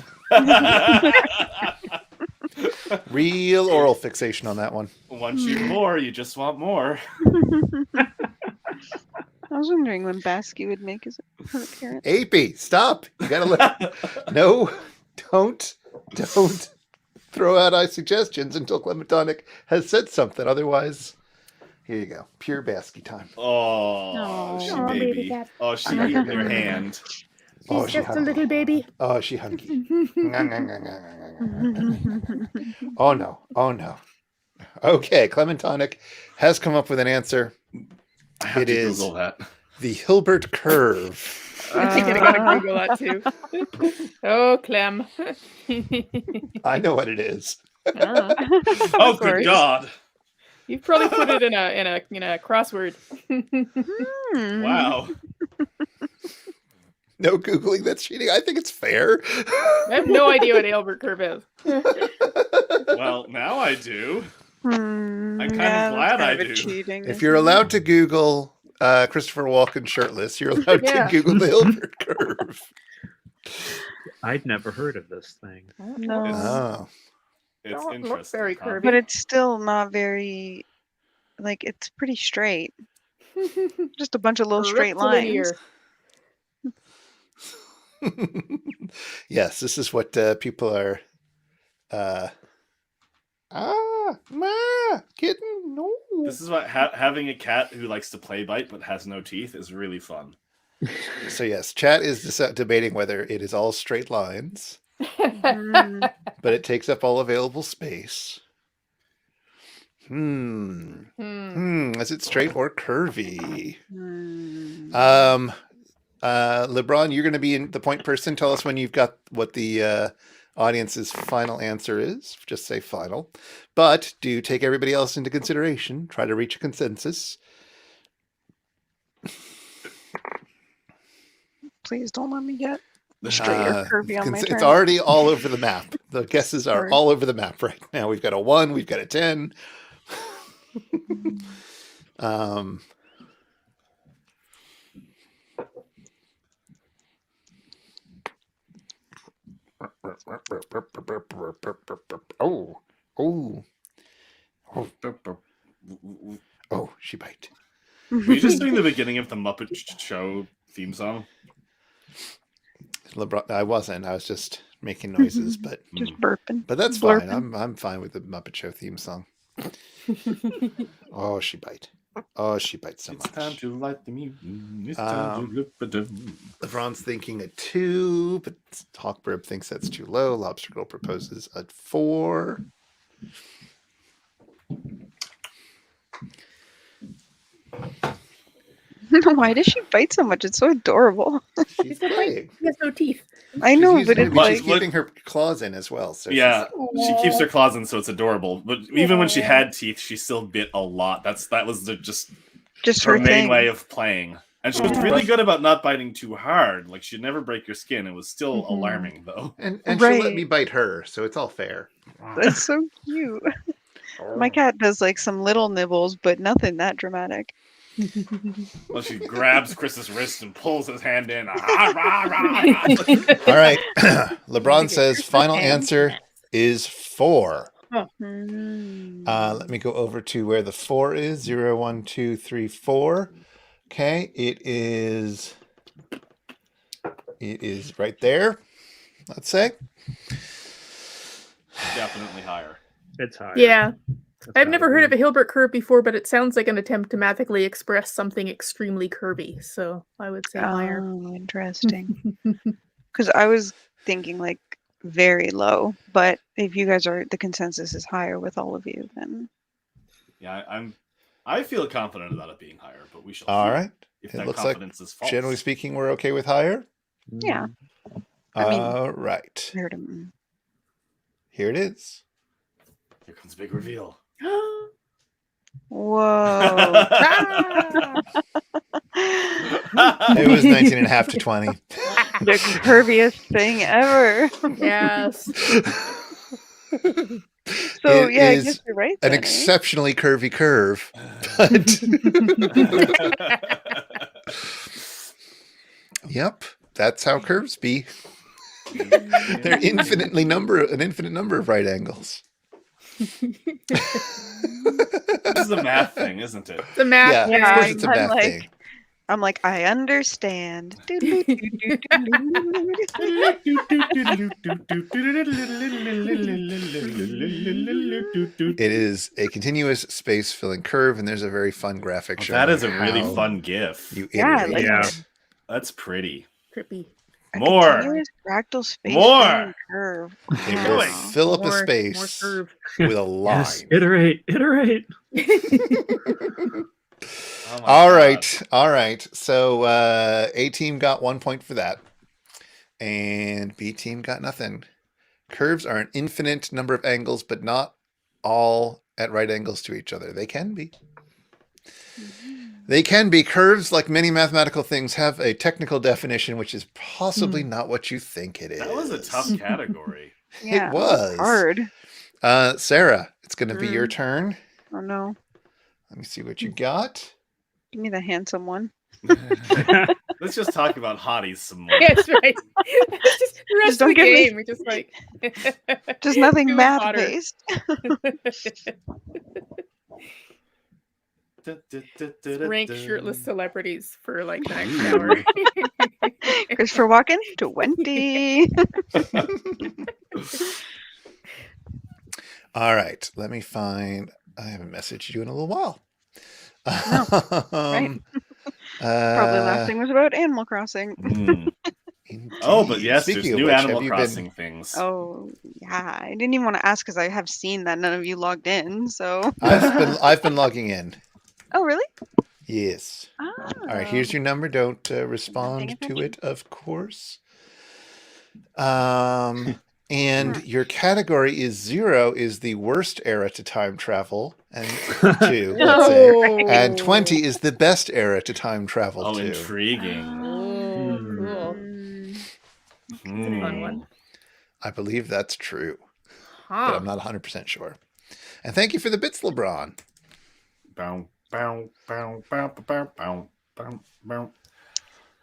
Real oral fixation on that one. Once you more, you just want more. I was wondering when Basky would make his appearance. AP, stop. You gotta let. No, don't throw out suggestions until Clementonic has said something. Otherwise, here you go. Pure Basky time. Oh, No. she Aw, baby. baby cat. Oh, she in your hand. Oh, She's just a little baby. Oh, she hunky. Oh no. Oh no. Okay, Clementonic has come up with an answer. I have It to is. Google that. The Hilbert curve. I think I gotta Google that too. Oh, Clem. I know what it is. Oh, Of good course. God. You've probably put it in a crossword. Hmm. Wow. No Googling, that's cheating. I think it's fair. I have no idea what Albert curve is. Well, now I do. I'm kinda glad I do. Cheating, If you're allowed to Google Christopher Walken shirtless, you're allowed Yeah. to Google the Hilbert curve. I'd never heard of this thing. No. Oh. It's Don't look interesting. very huh? curvy. But it's still not very, like, it's pretty straight. Just a bunch of little straight lines. Yes, this is what people are. Ma, kitten, no. This is what having a cat who likes to play bite but has no teeth is really fun. So yes, chat is debating whether it is all straight lines, Mm. but it takes up all available space. Is it straight or curvy? Mm. LeBron, you're going to be the point person. Tell us when you've got what the audience's final answer is. Just say final. But do take everybody else into consideration. Try to reach a consensus. Please don't let me get The straight or curvy on my It's turn. already all over the map. The guesses are Sorry. all over the map right now. We've got a 1, we've got a 10. Oh, she bite. Were you just doing the beginning of the Muppet Show theme song? LeBron, I wasn't. I was just making noises, but Just burping. that's fine. Blurping. I'm fine with the Muppet Show theme song. Oh, she bite. Oh, she bites so It's much. time to light the music. It's time to look at LeBron's thinking a 2, but Hawkbird thinks that's too low. Lobster Girl proposes a 4. Why does she bite so much? It's so adorable. She's playing. She has no teeth. I know, She's but using it's it, but like she's keeping her claws in as well. So Yeah, she keeps her claws in, so it's adorable. But even when she had teeth, she still bit a lot. That was just her her main thing. way of playing. And she was really good about not biting too hard. Like, she'd never break your skin. It was still alarming, though. And she'll let me bite her, so it's all fair. That's so cute. My cat does like some little nibbles, but nothing that dramatic. Well, she grabs Chris's wrist and pulls his hand in. All right. LeBron says final answer is 4. Let me go over to where the 4 is. 0, 1, 2, 3, 4. Okay, it is right there, let's say. Definitely higher. It's higher. Yeah. I've never heard of a Hilbert curve before, but it sounds like an attempt to mathematically express something extremely curvy. So I would say higher. Oh, interesting. Because I was thinking like very low, but if you guys are, the consensus is higher with all of you, then Yeah, I feel confident about it being higher, but we shall see. All right. If It that looks like, confidence is false. generally speaking, we're okay with higher. yeah. I mean, All right. I heard him. Here it is. Here comes the big reveal. Whoa. It was 19.5 to 20. The curviest thing ever. Yes. So It yeah, I is guess you're right. An Then, exceptionally curvy curve. But yep, that's how curves be. They're an infinite number of right angles. This is a math thing, isn't it? The math. Yeah, Yeah, of course it's a I'm math like- thing. I'm like, I understand. It is a continuous space-filling curve, and there's a very fun graphic showing That is a really how fun GIF. You Yeah, I iterate. like Yeah. it. That's pretty. Trippy. A More. continuous fractal space More. filling curve. It Wow. will Going. fill up a More space curve. with a line. Yes, iterate. Oh my All God. right. So A team got 1 point for that, and B team got nothing. Curves are an infinite number of angles, but not all at right angles to each other. They can be. They can be. Curves, like many mathematical things, have a technical definition, which is possibly not what you think it is. That was a tough category. Yeah, It was hard. Sarah, it's going to be your turn. Oh no. Let me see what you got. Give me the handsome one. Let's just talk about hotties some more. Yes, right. Just the rest don't of the give me- game. We're just like Just nothing Who's math hotter? based. rank shirtless celebrities for like the next hour. Christopher Walken, 20. All right, let me find. I haven't messaged you in a little while. right. Probably last thing was about Animal Crossing. Oh, but yes, Speaking there's of new which, Animal have you Crossing things. Oh yeah, I didn't even want to ask because I have seen that none of you logged in. So. I've been logging in. Oh really? Yes. Oh. All right, here's your number. Don't respond to attention. it, of course. And your category is 0 is the worst era to time travel, and 2, let's say, and 20 is the best era to time travel Oh, to. intriguing. Oh, cool. That's a fun one. I believe that's true, but Huh. I'm not 100% sure. And thank you for the bits, LeBron. Bow, bow, bow, bow, bow, bow, bow, bow.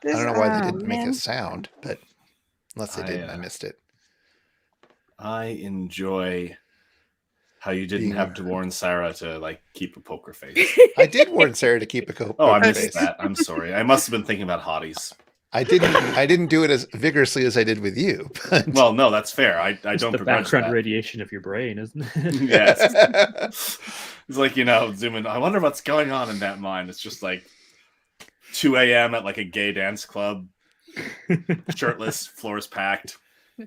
I don't know why they didn't make a sound, but unless they didn't, I I missed it. I enjoy how you didn't have to warn Sarah to like keep a poker face. I did warn Sarah to keep a poker Oh, I face. missed that. I'm sorry. I must have been thinking about hotties. I didn't do it as vigorously as I did with you. But... Well, no, that's fair. I It's don't the begrudge background that. radiation of your brain, isn't it? Yes. It's like, zoom in. I wonder what's going on in that mind. It's just like 2 a.m. at like a gay dance club, shirtless, floors packed.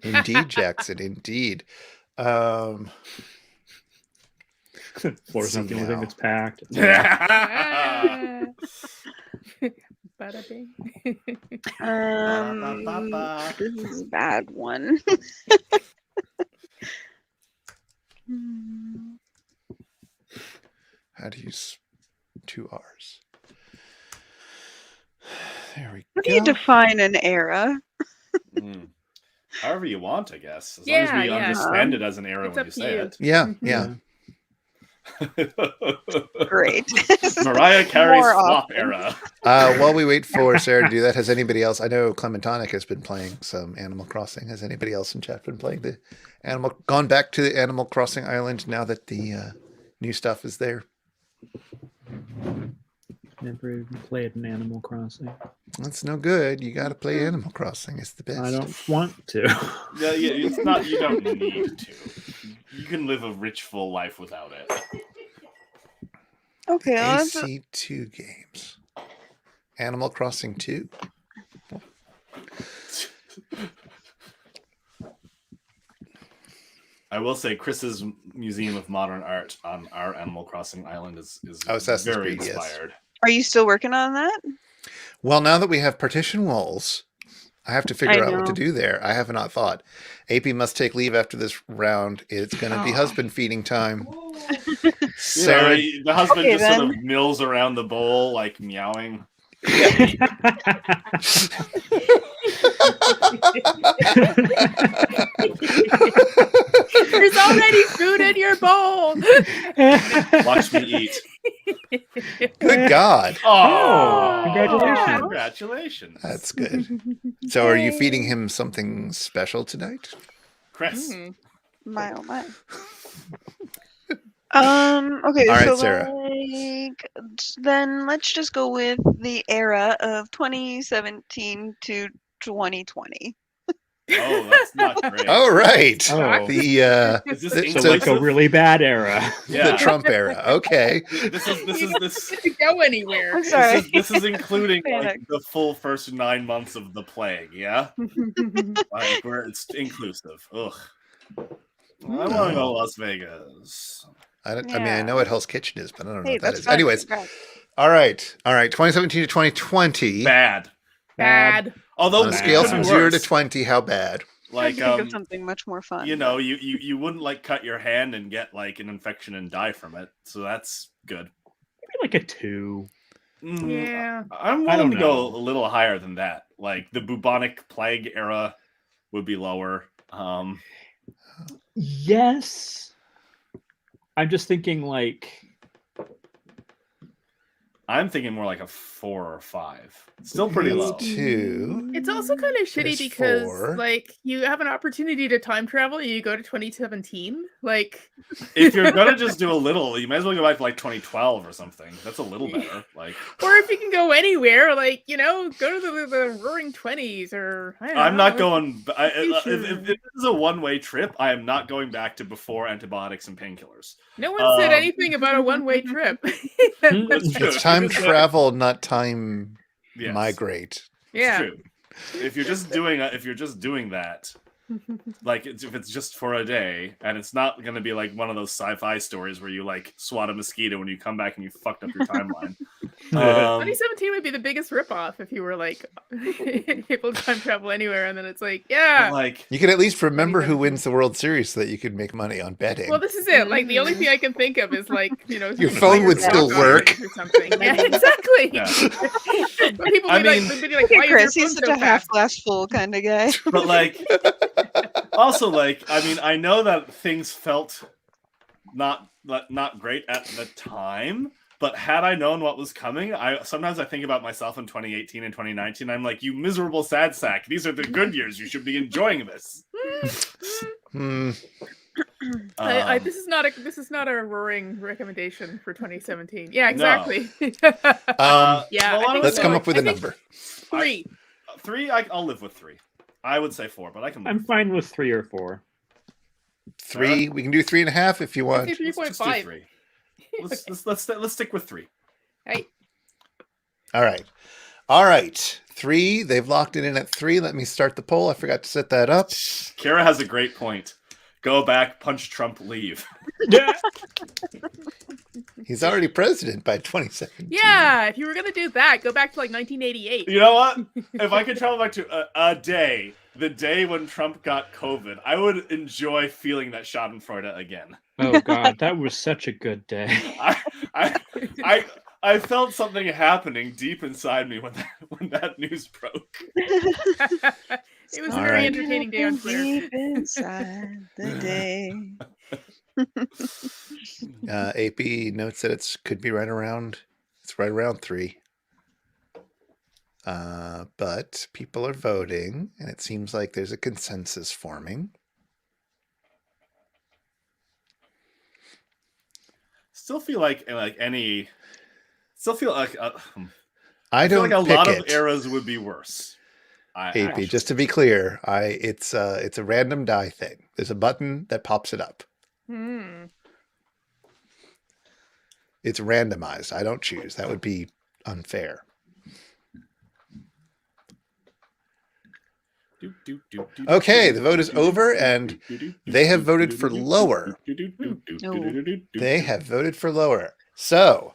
Indeed, Jackson. Indeed. Floor's not See the only thing now. that's packed. Bada bing. This is a bad one. How to use 2 R's. There we How go. do you define an era? However you want, I guess. As long as we understand it as an era It's when up you to say you. it. Yeah. Great. Mariah Carey's More flop often. era. While we wait for Sarah to do that, has anybody else? I know Clementonic has been playing some Animal Crossing. Has anybody else in chat been playing gone back to the Animal Crossing island now that the new stuff is there? Never even played an Animal Crossing. That's no good. You got to play Animal Crossing. It's the best. I don't want to. Yeah, it's not. You don't need to. You can live a rich, full life without it. Okay, AC2 games. Animal Crossing 2. I will say Chris's Museum of Modern Art on our Animal Crossing island is Assassin's very Creed, yes. inspired. Are you still working on that? Well, now that we have partition walls, I have to figure out what to know. do there. I have not thought. AP must take leave after this round. It's going to be husband feeding time. Sarah, You know, the husband Okay, just sort of mills around the bowl, like meowing. There's already food in your bowl. Watch me eat. good God. Oh, Congratulations. Congratulations. That's good. So are you feeding him something special tonight? Chris. My oh my. Okay, All right, so Sarah. then let's just go with the era of 2017 to 2020. Oh, that's not great. All right. Oh. The Is this So So inclusive? like a really bad era. Yeah. the Trump era. Okay. This To go anywhere. I'm sorry. this is including like Panic. the full first 9 months of the plague, yeah? Like where it's inclusive. Ugh. Well, I want to go to Las Vegas. I mean, I know what Hell's Kitchen is, but I don't know Hey, what that that's is. fine. Anyways, Congrats. all right. 2017 to 2020. Bad. Bad. Although On a it scale could from be 0 to worse. 20, how bad? Like Think of something much more fun. you know, you wouldn't like cut your hand and get like an infection and die from it. So that's good. Maybe like a 2. Yeah. I'm I willing don't to go know. a little higher than that. Like the bubonic plague era would be lower. Yes. I'm just thinking like I'm thinking more like a 4 or 5. Still pretty low. 2. It's also kind of shitty There's because 4. like you have an opportunity to time travel and you go to 2017. Like If you're gonna just do a little, you might as well go back to like 2012 or something. That's a little better. Like or if you can go anywhere, like, you know, go to the roaring 20s or I don't I'm know. not going. If Future. this is a one-way trip, I am not going back to before antibiotics and painkillers. No one said anything about a one-way trip. That's true. It's time Because, travel, not time yes, migrate. it's Yeah. true. If you're just doing that, like if it's just for a day, and it's not going to be like one of those sci-fi stories where you like swat a mosquito when you come back and you fucked up your timeline. 2017 would be the biggest ripoff if you were like able to time travel anywhere, and then it's like, yeah. Like You could at least remember who wins the World Series so that you could make money on betting. Well, this is it. Like the only thing I can think of is like, you know, Your phone would still work. or something. Yeah, exactly. Yeah. But people I would like, mean- they'd be like, Okay, why Chris, is your he's phone such so a half fast? glass full kind of guy. but like also like I mean I know that things felt not great at the time, but had I known what was coming, sometimes I think about myself in 2018 and 2019. I'm like, you miserable sad sack, these are the good years, you should be enjoying this. This is not a roaring recommendation for 2017. Yeah, exactly. Yeah, I think Let's so. come up with a I think number. 3. 3 I'll live with 3. I would say 4, but I can live I'm with fine with 3 or 4. 3. We can do 3.5 if you want. I'd say Let's just do 3.5. 3. Let's stick with 3. Hey. All right. 3. They've locked it in at 3. Let me start the poll. I forgot to set that up. Kara has a great point. go back, punch Trump, leave. Yeah. He's already president by 2017. Yeah, if you were gonna do that, go back to like 1988. You know what? If I could travel back to a day, the day when Trump got COVID, I would enjoy feeling that Schadenfreude again. Oh God, that was such a good day. I felt something happening deep inside me when that news broke. It was a All very right. entertaining day on Twitter. Deep inside the day. AP notes that it's right around 3. But people are voting, and it seems like there's a consensus forming. Still feel like any. Still feel like I feel don't like a pick lot it. of eras would be worse. AP, just to be clear, it's a random die thing. There's a button that pops it up. It's randomized. I don't choose. That would be unfair. Okay, the vote is over, and they have voted for lower. They have voted for lower. So,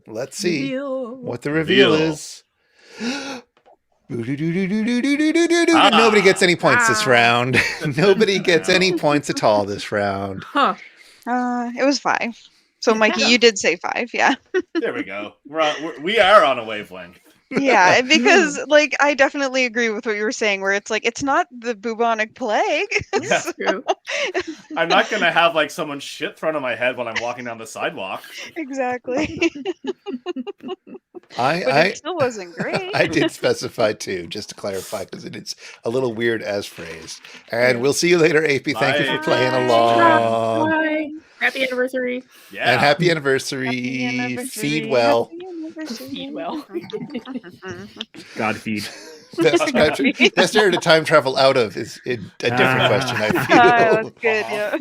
let's see what the reveal is. Nobody gets any points this round. Nobody gets any points at all this round. Huh. It was 5. So, Mikey, you did say 5, yeah. There we go. We are on a wavelength. Yeah, because like I definitely agree with what you were saying, where it's like it's not the bubonic plague. Yeah. True. I'm not gonna have like someone shit thrown on my head when I'm walking down the sidewalk. Exactly. But it still wasn't great. I did specify 2, just to clarify, because it's a little weird as phrased. And we'll see you later, AP. Thank you for playing along. Bye. Happy anniversary. Yeah. And happy anniversary. Happy anniversary. Feed well. Happy anniversary. Feed well. Godspeed. Best area to time travel out of is a different question, I feel. That's good, yeah.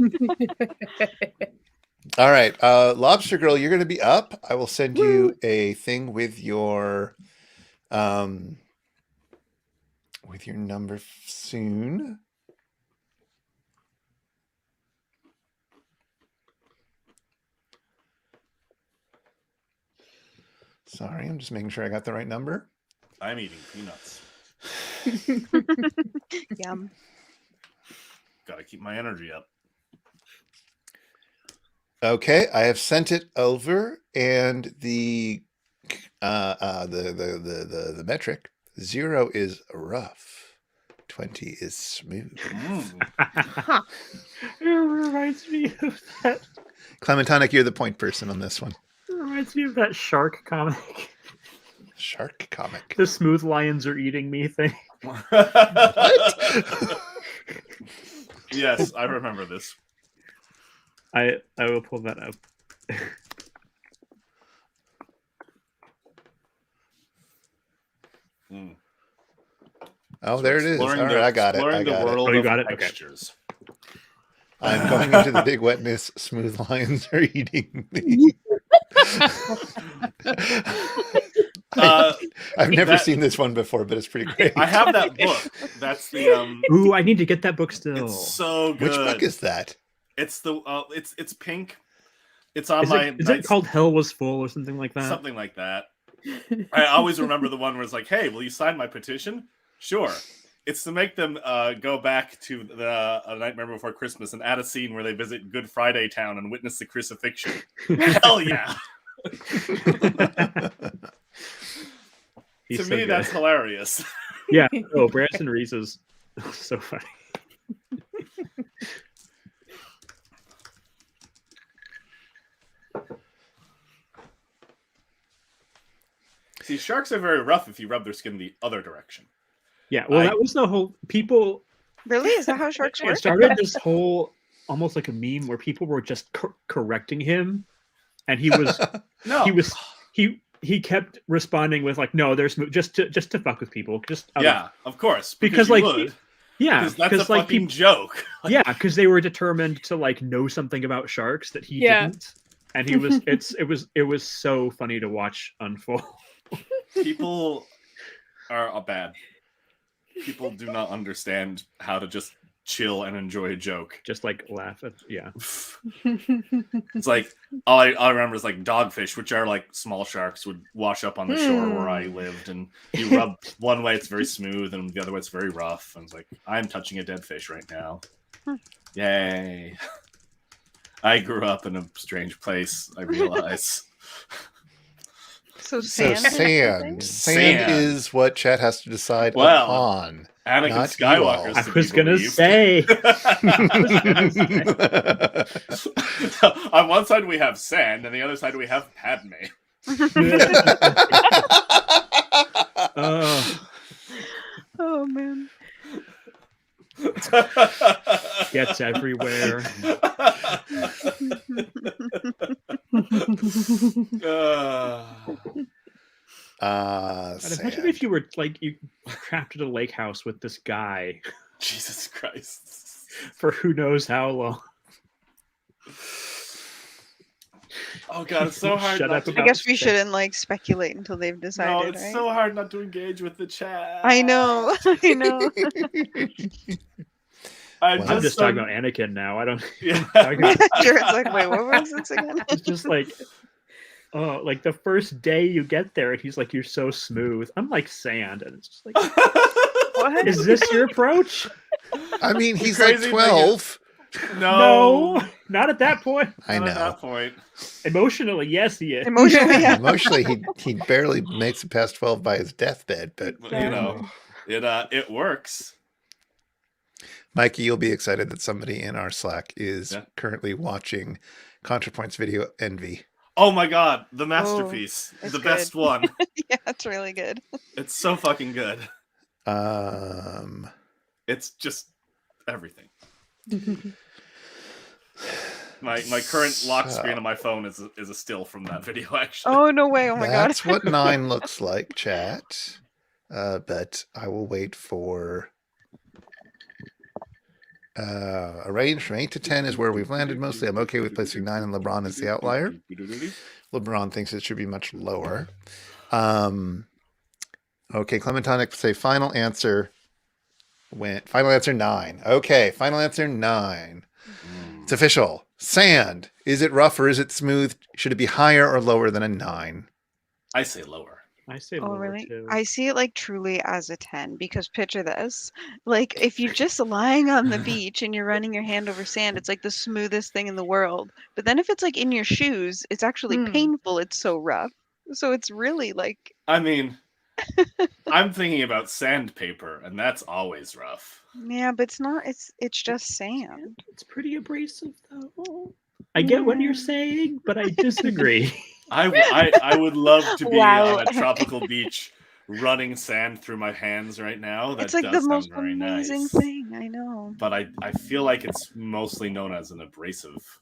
All right. Lobster Girl, you're going to be up. I will send you a thing with your number soon. Sorry, I'm just making sure I got the right number. I'm eating peanuts. Yum. Gotta keep my energy up. Okay, I have sent it over, and the metric 0 is rough, 20 is smooth. Huh. It reminds me of that. Clementonic, you're the point person on this one. It reminds me of that shark comic. Shark comic. The smooth lions are eating me thing. What? Yes, I remember this. I will pull that up. Oh, there it is. All right, I got it. I got it. Oh, you got it? Okay. Textures. I'm going into the big wetness. Smooth lions are eating me. I've never seen this one before, but it's pretty great. I have that book. That's the Ooh, I need to get that book still. It's so good. Which book is that? It's the it's pink. It's on my. Is it called Hell Was Full or something like that? Something like that. I always remember the one where it's like, "Hey, will you sign my petition?" Sure. It's to make them go back to the A Nightmare Before Christmas and add a scene where they visit Good Friday Town and witness the crucifixion. Hell yeah! He's To so me, good. that's hilarious. Yeah. Oh, Branson Reese is so funny. See, sharks are very rough if you rub their skin the other direction. Yeah. Well, that was the whole people. Really? Is that how sharks work? It started this whole almost like a meme where people were just correcting him, and he was No, he kept responding with like, "No, there's just to fuck with people." Just of course, because you like would. yeah, Because that's a like fucking joke. yeah, because they were determined to like know something about sharks that he didn't, and he was it was so funny to watch unfold. People are bad. People do not understand how to just chill and enjoy a joke. Just like laugh at, yeah. It's like all I remember is like dogfish, which are like small sharks, would wash up on the shore where I lived, and you rub one way it's very smooth and the other way it's very rough, and it's like, I'm touching a dead fish right now. Yay. I grew up in a strange place, I realize. So sand is what chat has to decide upon. Anakin Skywalker. I was gonna say. On one side we have sand, and the other side we have Padme. Oh man. Gets everywhere. Imagine if you were like you trapped at a lake house with this guy. Jesus Christ. For who knows how long. Oh god, it's so hard. I guess we shouldn't like speculate until they've decided. No, it's right? so hard not to engage with the chat. I know. I know. I'm just talking about Anakin now. I don't. Yeah. Jared's like, wait, what was this again? It's just like, oh, like the first day you get there, and he's like, "You're so smooth." I'm like sand, and it's just like, what? Is this your approach? I mean, he's like 12. No, not at that point. I know. At that point. Emotionally, yes, he is. Emotionally, yeah. Emotionally, he barely makes it past 12 by his deathbed, but you know, it works. Mikey, you'll be excited that somebody in our Slack is currently watching ContraPoint's video Envy. Oh my god, the masterpiece. The best one. Yeah, it's really good. It's so fucking good. It's just everything. My current lock screen on my phone is a still from that video, actually. Oh, no way. Oh my god. That's what 9 looks like, chat. But I will wait for... a range from 8 to 10 is where we've landed mostly. I'm okay with placing 9, and LeBron is the outlier. LeBron thinks it should be much lower. Okay, Clementonic say final answer. Final answer 9. Okay, final answer 9. It's official. Sand. Is it rough or is it smooth? Should it be higher or lower than a 9? I say lower. I say lower really? too. I see it like truly as a 10 because picture this. Like if you're just lying on the beach and you're running your hand over sand, it's like the smoothest thing in the world. But then if it's like in your shoes, it's actually painful. It's so rough. So it's really like... I mean, I'm thinking about sandpaper, and that's always rough. Yeah, but it's not. It's just sand. It's pretty abrasive, though. I get what you're saying, but I disagree. I would love to be on a tropical beach running sand through my hands right now. That it's like does the sound most very amazing nice. thing. I know. But I feel like it's mostly known as an abrasive.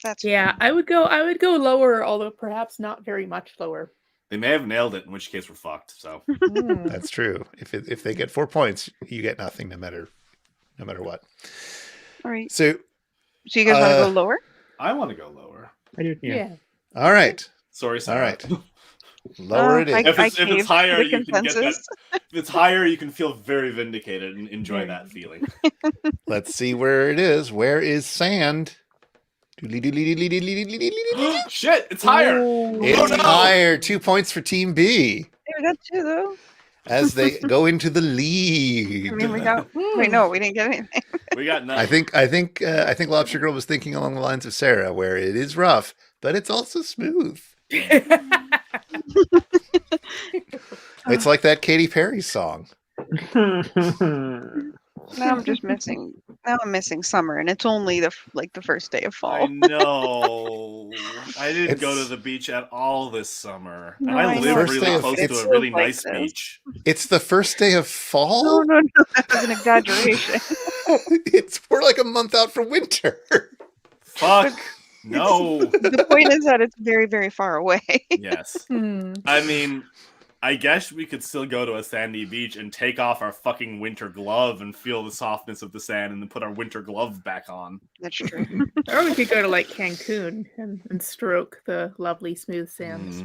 That's I would go lower, although perhaps not very much lower. They may have nailed it, in which case we're fucked. So That's true. If they get 4 points, you get nothing, no matter what. All right. So you guys want to go lower? I want to go lower. I do. Yeah. All right. Sorry, Sarah. All right. Lower it is. If it's higher, you can get that. If it's higher, you can feel very vindicated and enjoy that feeling. Let's see where it is. Where is sand? Shit, it's higher. It's higher. 2 points for Team B. We got 2 though. As they go into the lead. I mean, we got. Wait, no, we didn't get anything. We got 9. I think Lobster Girl was thinking along the lines of Sarah, where it is rough, but it's also smooth. It's like that Katy Perry song. Now I'm missing summer, and it's only the first day of fall. I know. I didn't go to the beach at all this summer. No, and I live First really day of- close it's to a really like nice this. beach. It's the first day of fall? No, that was an exaggeration. We're like a month out from winter. Fuck. No. The point is that it's very, very far away. Yes. I mean, I guess we could still go to a sandy beach and take off our fucking winter glove and feel the softness of the sand and then put our winter glove back on. That's true. Or we could go to like Cancun and stroke the lovely smooth sands.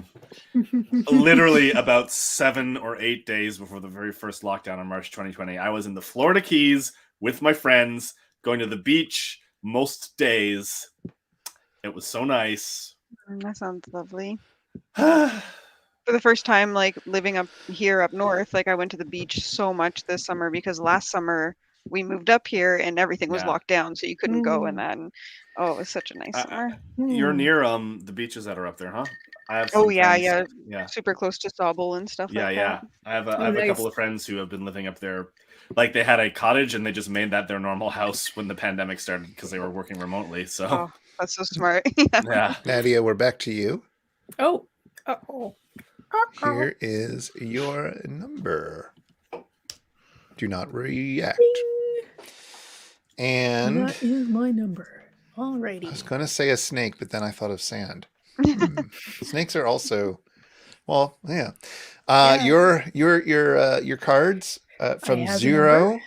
Literally about 7 or 8 days before the very first lockdown in March 2020, I was in the Florida Keys with my friends, going to the beach most days. It was so nice. That sounds lovely. For the first time, like living up north, like I went to the beach so much this summer because last summer we moved up here and everything was locked down, so you couldn't go in that. And it was such a nice summer. You're near the beaches that are up there, huh? I have yeah, super close to Sobel and stuff. I have a couple of friends who have been living up there. Like they had a cottage and they just made that their normal house when the pandemic started because they were working remotely. So that's so smart. Yeah, Nadia, we're back to you. Oh. Here is your number. Do not react. And that is my number. Alrighty. I was going to say a snake, but then I thought of sand. Snakes are also, well, yeah. Your cards from 0.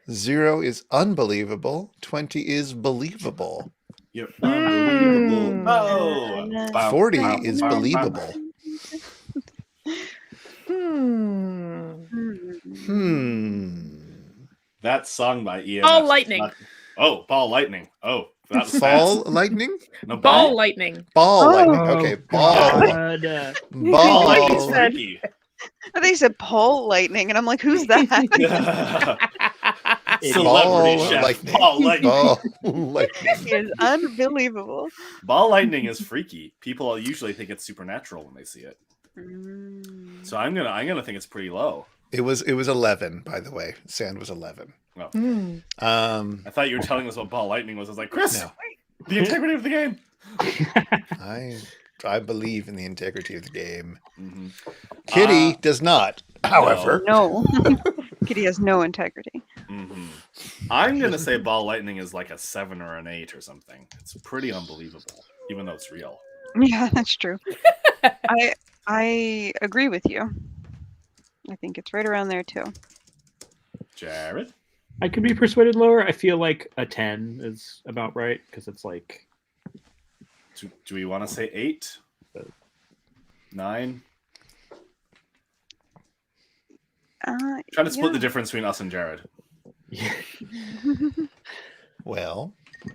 0 is unbelievable. 20 is believable. You're unbelievable. 40 is believable. That song by EMF. Ball lightning. Ball lightning. Oh, that was Ball lightning? No, ball lightning. Ball lightning. Okay, ball. Ball lightning. I think he said Paul Lightning, and I'm like, who's that? Celebrity chef. Lightning. Ball lightning. Ball lightning. He is unbelievable. Ball lightning is freaky. People usually think it's supernatural when they see it. So I'm gonna think it's pretty low. It was 11, by the way. Sand was 11. Oh. I thought you were telling us what ball lightning was. I was like, Chris, the integrity of the game. I believe in the integrity of the game. Kitty does not, however. No. Kitty has no integrity. I'm gonna say ball lightning is like a 7 or an 8 or something. It's pretty unbelievable, even though it's real. Yeah, that's true. I agree with you. I think it's right around there too. Jared? I could be persuaded lower. I feel like a 10 is about right because it's like. Do we want to say 8? 9? Trying to split the difference between us and Jared. Well,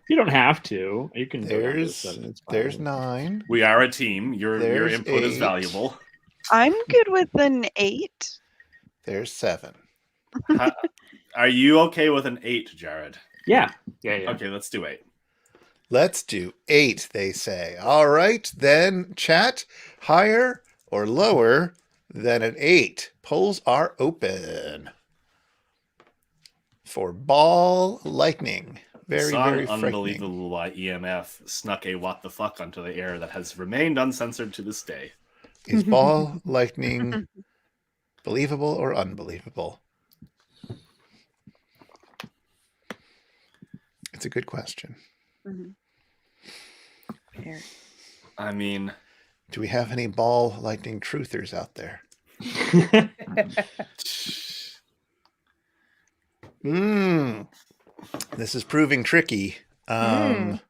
you don't have to. You can. There's 9. We are a team. Your input is valuable. I'm good with an 8. There's 7. Are you okay with an 8, Jared? Yeah. Okay, let's do 8. Let's do 8, they say. All right, then chat, higher or lower than an 8. Polls are open. For ball lightning. Very, very frightening. Unbelievable by EMF snuck a what the fuck onto the air that has remained uncensored to this day. Is ball lightning believable or unbelievable? It's a good question. I mean, do we have any ball lightning truthers out there? This is proving tricky. If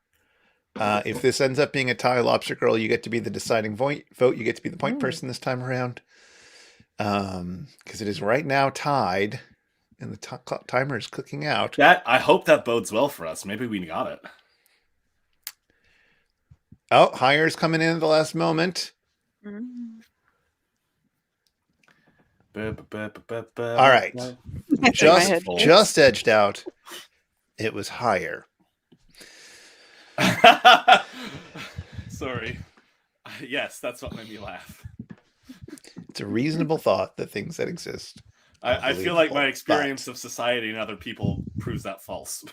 this ends up being a tie, Lobster Girl, you get to be the deciding vote. You get to be the point person this time around. Because it is right now tied, and the timer is clicking out. I hope that bodes well for us. Maybe we got it. Oh, Hire's coming in at the last moment. All right. Just edged out. It was Higher. Sorry. Yes, that's what made me laugh. It's a reasonable thought that things that exist. I feel like my experience of society and other people proves that false.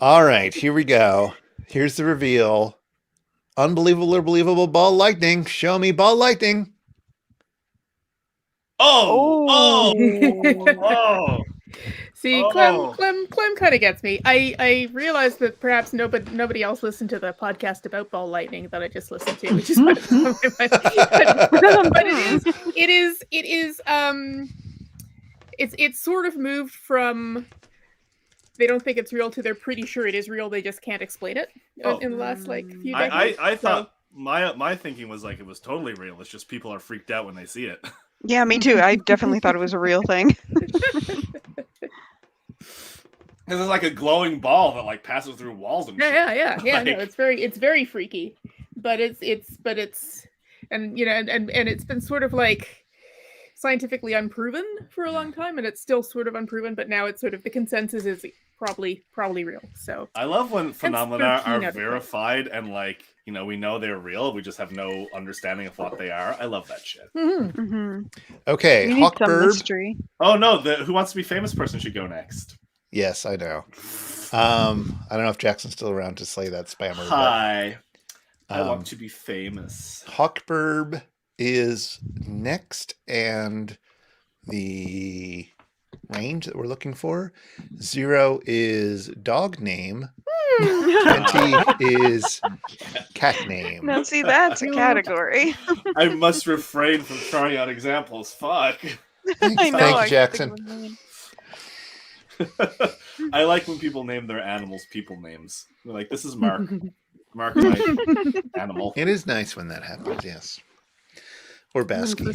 All right, here we go. Here's the reveal. Unbelievable or believable ball lightning. Show me ball lightning. Oh! See, Clem kind of gets me. I realized that perhaps nobody else listened to the podcast about ball lightning that I just listened to, which is what but it's sort of moved from they don't think it's real to they're pretty sure it is real, they just can't explain it in the last few decades. I thought my thinking was like it was totally real. It's just people are freaked out when they see it. Yeah, me too. I definitely thought it was a real thing. Because it's like a glowing ball that like passes through walls and shit. Yeah. Like... No, it's very freaky, but it's and you know and it's been sort of like scientifically unproven for a long time, and it's still sort of unproven, but now it's sort of the consensus is probably real. So I love when phenomena are verified and like, you know, we know they're real, we just have no understanding of what they are. I love that shit. Okay, Hawkbird. Oh no, the Who Wants to Be Famous person should go next. Yes, I know. I don't know if Jackson's still around to slay that spammer. Hi. I want to be famous. Hawkbird is next, and the range that we're looking for: 0 is dog name, 20 is cat name. Now see, that's a category. I must refrain from throwing out examples. Fuck. Thank you, Jackson. I like when people name their animals people names. They're like, this is Mark. Mark is my animal. It is nice when that happens, yes. Or Basky.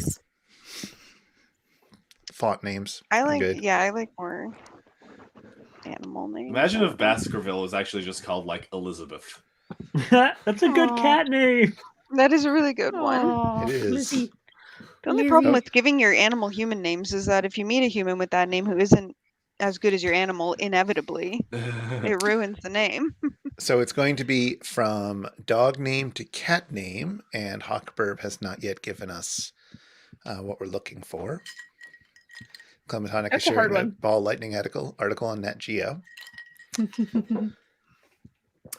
Font names. I like more animal names. Imagine if Baskerville was actually just called like Elizabeth. That's a good cat name. That is a really good one. It is. Lizzie. The only problem with giving your animal human names is that if you meet a human with that name who isn't as good as your animal, inevitably, it ruins the name. So it's going to be from dog name to cat name, and Hawkbird has not yet given us what we're looking for. Clementonic is sharing a ball lightning article on Nat Geo.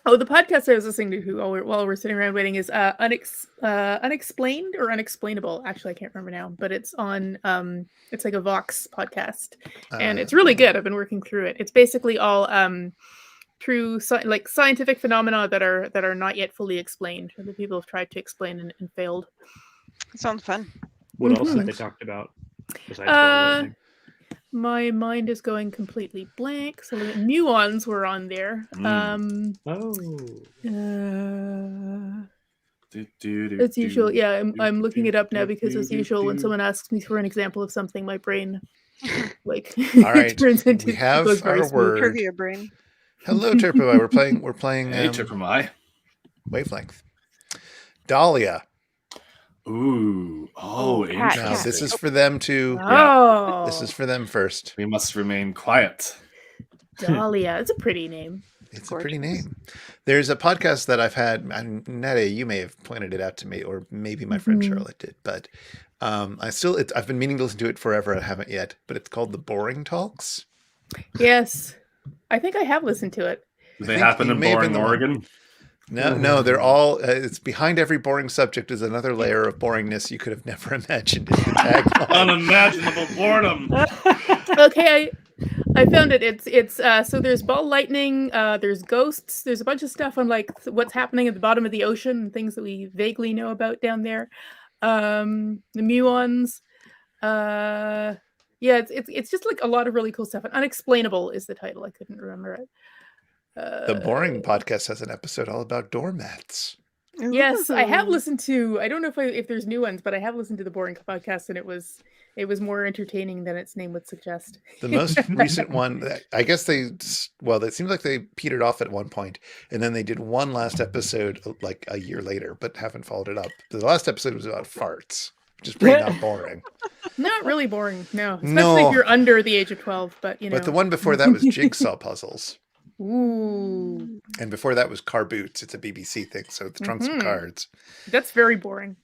Oh, the podcast I was listening to while we're sitting around waiting is Unexplained or Unexplainable. Actually, I can't remember now, but it's on it's like a Vox podcast, and it's really good. I've been working through it. It's basically all true like scientific phenomena that are not yet fully explained, or that people have tried to explain and failed. Sounds fun. What else have they talked about besides ball lightning? My mind is going completely blank. So the new ones were on there. As usual, yeah, I'm looking it up now because as usual, when someone asks me for an example of something, my brain like all right, turns into we have our word. Trivia brain. Hello, Turpamai. We're playing. Hey, Turpamai. Wavelength. Dahlia. Ooh. Oh, interesting. Now, this is for them to. Oh. This is for them first. We must remain quiet. Dahlia. It's a pretty name. It's a pretty name. There's a podcast that I've had, and Nadia, you may have pointed it out to me, or maybe my friend Charlotte did, but I've been meaning to listen to it forever. I haven't yet, but it's called The Boring Talks. Yes. I think I have listened to it. Do they happen in Boring, Oregon? No, they're all. It's behind every boring subject is another layer of boringness you could have never imagined. Is the tagline. Unimaginable boredom. Okay, I found it. It's so there's ball lightning. There's ghosts. There's a bunch of stuff on like what's happening at the bottom of the ocean and things that we vaguely know about down there. The muons. Yeah, it's just like a lot of really cool stuff. And Unexplainable is the title. I couldn't remember it. The Boring podcast has an episode all about doormats. Yes, I have listened to. I don't know if there's new ones, but I have listened to the Boring podcast, and it was more entertaining than its name would suggest. The most recent one, I guess it seems like they petered off at one point, and then they did one last episode like a year later, but haven't followed it up. The last episode was about farts, which is pretty not boring. Not really boring, no. Especially if you're under the age of 12, but you know. But the one before that was jigsaw puzzles. Ooh. And before that was Car Boots. It's a BBC thing, so the trunks of cards. That's very boring.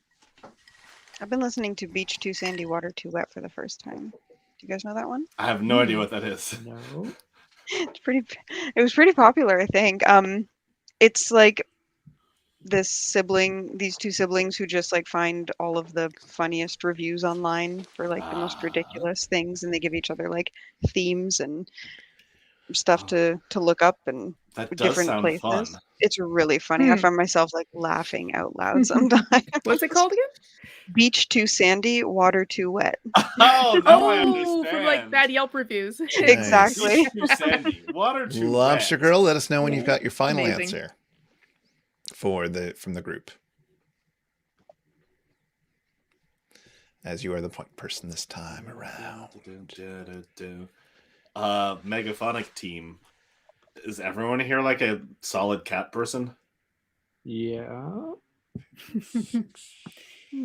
I've been listening to Beach Too Sandy, Water Too Wet for the first time. Do you guys know that one? I have no idea what that is. No. It was pretty popular, I think. It's like these two siblings who just like find all of the funniest reviews online for like the most ridiculous things, and they give each other like themes and stuff to look up and that different places. Fun. It's really funny. I find myself like laughing out loud sometimes. What's it called again? Beach Too Sandy, Water Too Wet. Oh, now I understand. From like bad Yelp reviews. Nice. Exactly. Beach Too Sandy, Water Too Lobster Wet. Girl, let us know when you've got your final Amazing. answer from the group. As you are the point person this time around. Megaphonic team. Is everyone here like a solid cat person? Yeah.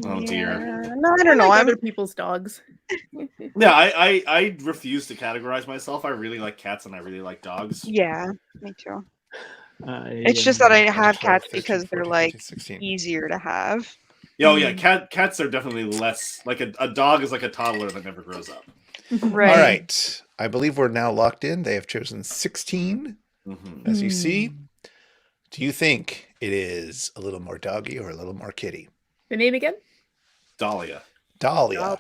Oh dear. No, I don't know. like I'm other people's dogs. Yeah, I refuse to categorize myself. I really like cats and I really like dogs. yeah, me too. It's just that I have 12, cats 13, because they're 14, like 15, 16. easier to have. Oh yeah, cats are definitely less like a dog is like a toddler that never grows up. Right. All right. I believe we're now locked in. They have chosen 16. As you see, do you think it is a little more doggy or a little more kitty? The name again? Dahlia. Dahlia.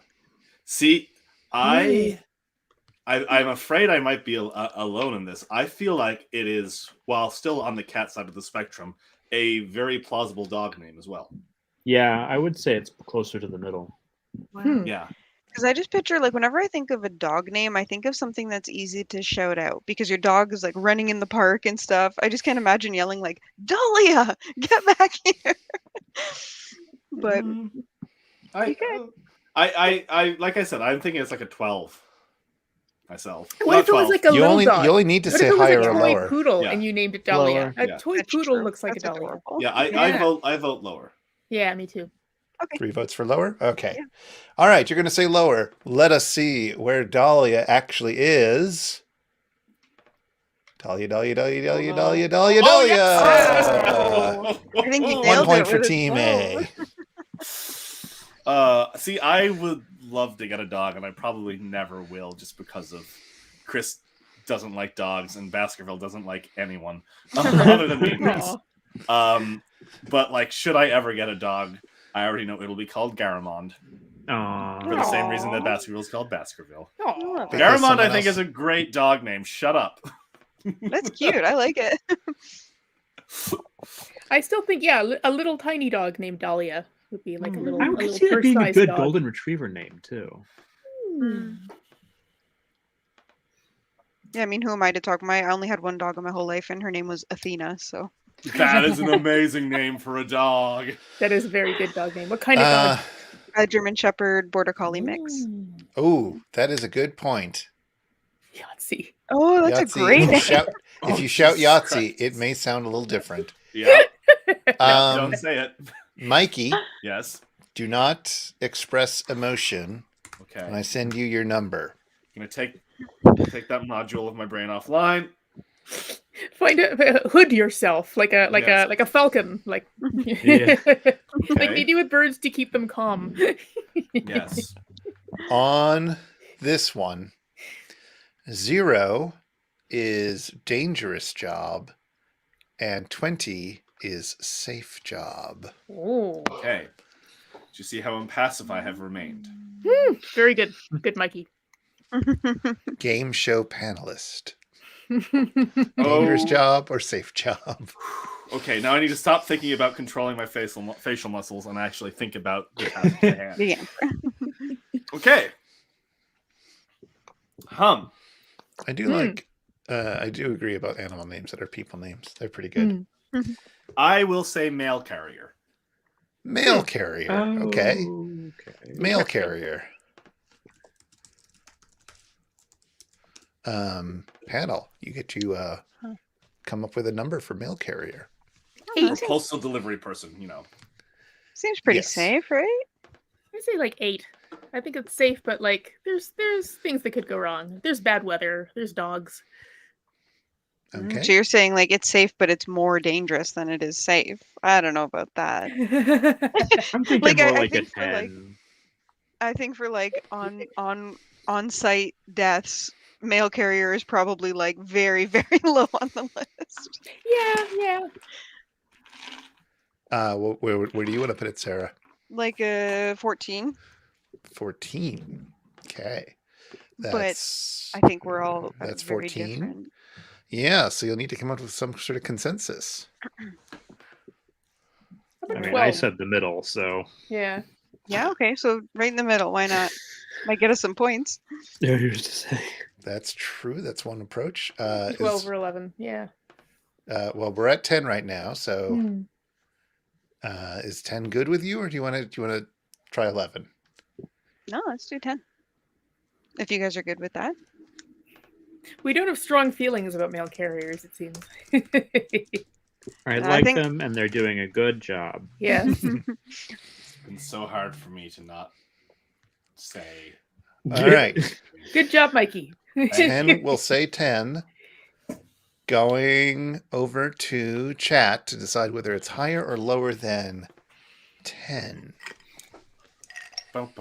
See, I'm afraid I might be alone in this. I feel like it is, while still on the cat side of the spectrum, a very plausible dog name as well. Yeah, I would say it's closer to the middle. Wow. Yeah. Because I just picture, like, whenever I think of a dog name, I think of something that's easy to shout out because your dog is like running in the park and stuff. I just can't imagine yelling like, Dahlia, get back here. But I like I said, I'm thinking it's like a 12 myself. What if it was like a You little only, dog? you only need to What say if it was higher a or toy lower. poodle Yeah. and you named it Dahlia? Lower. A Yeah. toy That's poodle true. looks like That's a Dahlia. adorable. Yeah, I Yeah. vote lower. Yeah, me too. 3 votes for lower? Okay. Yeah. All right, you're going to say lower. Let us see where Dahlia actually is. Dahlia, Dahlia, Dahlia, Dahlia, Dahlia, Dahlia, Oh, Dahlia. yes! I think you 1 nailed point it for with a Team 12. A. See, I would love to get a dog, and I probably never will, just because of Chris doesn't like dogs, and Baskerville doesn't like anyone other than me and Chris. But like, should I ever get a dog, I already know it'll be called Garamond for the same reason that Baskerville is called Baskerville. Aw. Because Garamond, someone I think, else- is a great dog name. Shut up. That's cute. I like it. I still think, a little tiny dog named Dahlia would be like a little. I a could little see that being a purse-sized good dog. golden retriever name too. Yeah, I mean, who am I to talk? I only had one dog in my whole life, and her name was Athena. So That is an amazing name for a dog. That is a very good dog name. What kind of dog? a German Shepherd Border Collie mix. Oh, that is a good point. Yahtzee. Oh, that's a Yahtzee. great If you name. shout, if you shout Jesus Yahtzee, Christ. it may sound a little different. Yeah. Um, Don't say it. Mikey, Yes. do not express emotion Okay. when I send you your number. I'm gonna take that module of my brain offline. Find hood yourself like a Yes. like a falcon, like Yeah. like they do with birds to keep them calm. Yes. On this one, 0 is dangerous job, and 20 is safe job. Oh, Okay. Do you see how impassive I have remained? very good, good, Mikey. Game show panelist. Oh. Dangerous job or safe job? Okay, now I need to stop thinking about controlling my facial muscles and actually think about the task at hand. The answer. Okay. I do like. I do agree about animal names that are people names. They're pretty good. I will say mail carrier. Mail carrier. Okay. Okay. Mail carrier. Panel, you get to come up with a number for mail carrier. Or postal delivery person, you know. Seems pretty Yes. safe, right? I say like 8. I think it's safe, but like there's things that could go wrong. There's bad weather. There's dogs. Okay. So you're saying like it's safe, but it's more dangerous than it is safe. I don't know about that. I'm thinking Like, more I like a think for, like, 10. I think for like on-site deaths, mail carrier is probably like very, very low on the list. yeah. Where do you want to put it, Sarah? Like a 14. 14. Okay. But I think we're all that's very 14. different. Yeah, so you'll need to come up with some sort of consensus. I mean, I 12. said the middle, so Yeah. Yeah, okay, so right in the middle. Why not? Might get us some points. yeah, who's to say? That's true. That's one approach. 12 or 11. Yeah. Well, we're at 10 right now. So Hmm. is 10 good with you, or do you want to try 11? No, let's do 10. If you guys are good with that. We don't have strong feelings about mail carriers, it seems. I like them, and they're doing a good job. Yeah. It's been so hard for me to not say. All right. Good job, Mikey. 10, we'll say 10. Going over to chat to decide whether it's higher or lower than 10. 10.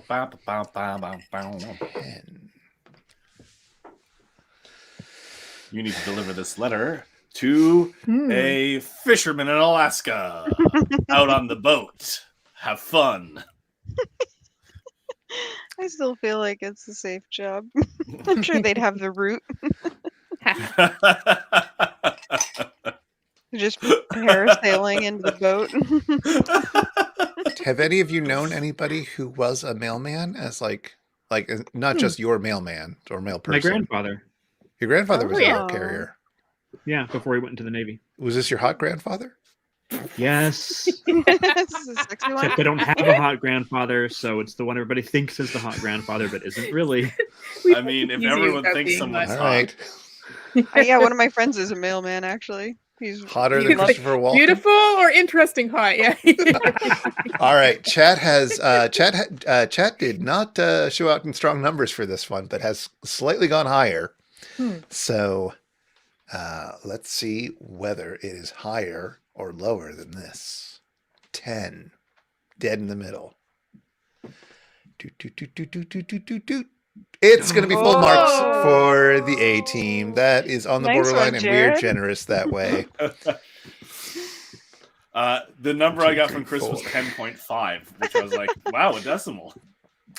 You need to deliver this letter to a fisherman in Alaska out on the boat. Have fun. I still feel like it's a safe job. I'm sure they'd have the route. Just parasailing into the boat. Have any of you known anybody who was a mailman as like not just your mailman or mail person? My grandfather. Your grandfather was a mail Oh. carrier. Yeah, before he went into the Navy. Was this your hot grandfather? Yes. This is a sexy one. Except I don't have a hot grandfather, so it's the one everybody thinks is the hot grandfather, but isn't really. I mean, if everyone thinks someone's All hot, right. Yeah, one of my friends is a mailman, actually. He's Hotter than Beautiful. Christopher Walken. Beautiful or interesting hot, yeah. All right. Chat has chat did not show out in strong numbers for this one, but has slightly gone higher. So let's see whether it is higher or lower than this. 10. Dead in the middle. Doot, doot, doot, doot, doot, doot, doot, doot, doot. It's going to be full marks for the A team. That is on the Nice borderline, one, and we're Jared. generous that way. the number I got from Chris was 10.5, which I was like, wow, a decimal.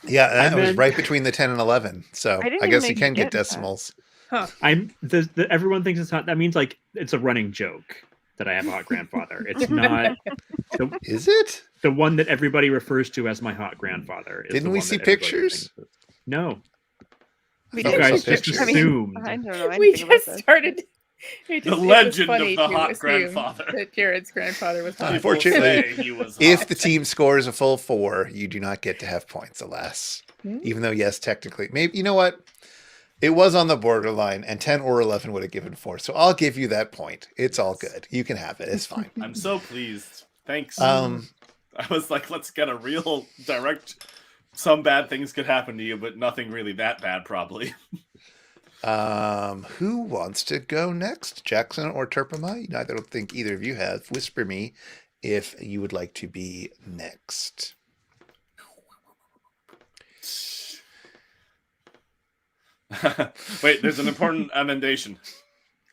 Yeah, that And was then- right between the 10 and 11. So I didn't I even guess know you you can get get that. decimals. Everyone thinks it's hot. That means like it's a running joke that I have a hot grandfather. It's not Is it? the one that everybody refers to as my hot grandfather. Is Didn't the we one see that everybody pictures? thinks is. No. We Oh, You did guys saw just pictures. assumed. I don't know we anything about just this. started. It The was legend of funny the to hot assume grandfather. That Jared's grandfather was hot. People Unfortunately, say he was If hot. the team scores a full 4, you do not get to have points, alas. Even though, yes, technically. Maybe, you know what? It was on the borderline, and 10 or 11 would have given 4. So I'll give you that point. It's all good. You can have it. It's fine. I'm so pleased. Thanks. I Um, was like, let's get a real direct. Some bad things could happen to you, but nothing really that bad, probably. Who wants to go next? Jackson or Terpema? I don't think either of you have. Whisper me if you would like to be next. Wait, there's an important amendation.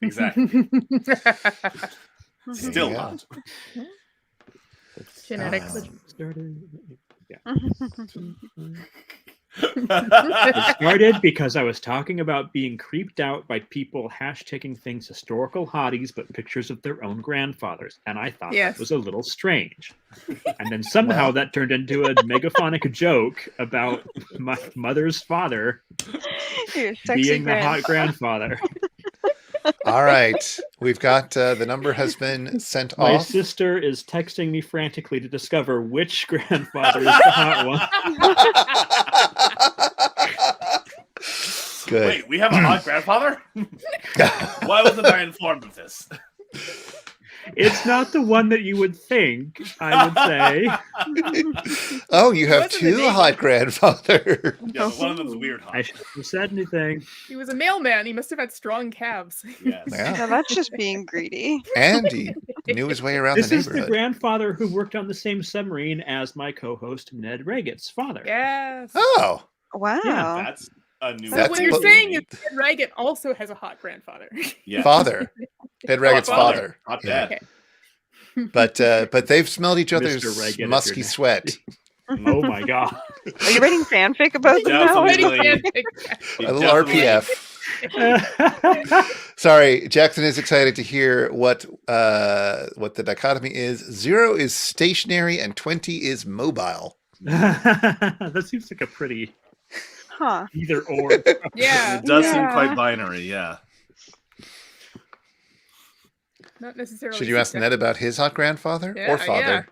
Exactly. Still Yeah. not. Genetics. It started because I was talking about being creeped out by people hashtagging things historical hotties, but pictures of their own grandfathers, and I thought Yes. that was a little strange. And then somehow that turned into a megaphonic joke about my mother's father Your sexy being the grand. hot grandfather. All right. We've got the number has been sent My off. sister is texting me frantically to discover which grandfather is the hot one. Good. Wait, we have a hot grandfather? Why wasn't I informed of this? It's not the one that you would think, I would say. Oh, you have Wasn't the two name. hot grandfather. Yeah, but one of them's weird hot. I shouldn't have said anything. He was a mailman. He must have had strong calves. Yes. Yeah. Now that's just being greedy. And he knew his way around This the is the neighborhood. grandfather who worked on the same submarine as my co-host Ned Reagan's father. Yes. Oh, Wow. Yeah, That's a new So That's what you're what- saying is Ed Reagan also has a hot grandfather. yeah. father. Ed Ragged's Hot father. Hot Yeah. dad. Okay. But they've smelled each other's Mr. Reagan, if musky you're sweat. Oh my god. Are you writing fanfic about them now? Definitely. A little RPF. Sorry, Jackson is excited to hear what the dichotomy is. 0 is stationary and 20 is mobile. That seems like a pretty Huh. either or. Yeah. It does seem Yeah. quite binary, yeah. Not necessarily. Should you ask Ned about his hot grandfather Yeah, or father?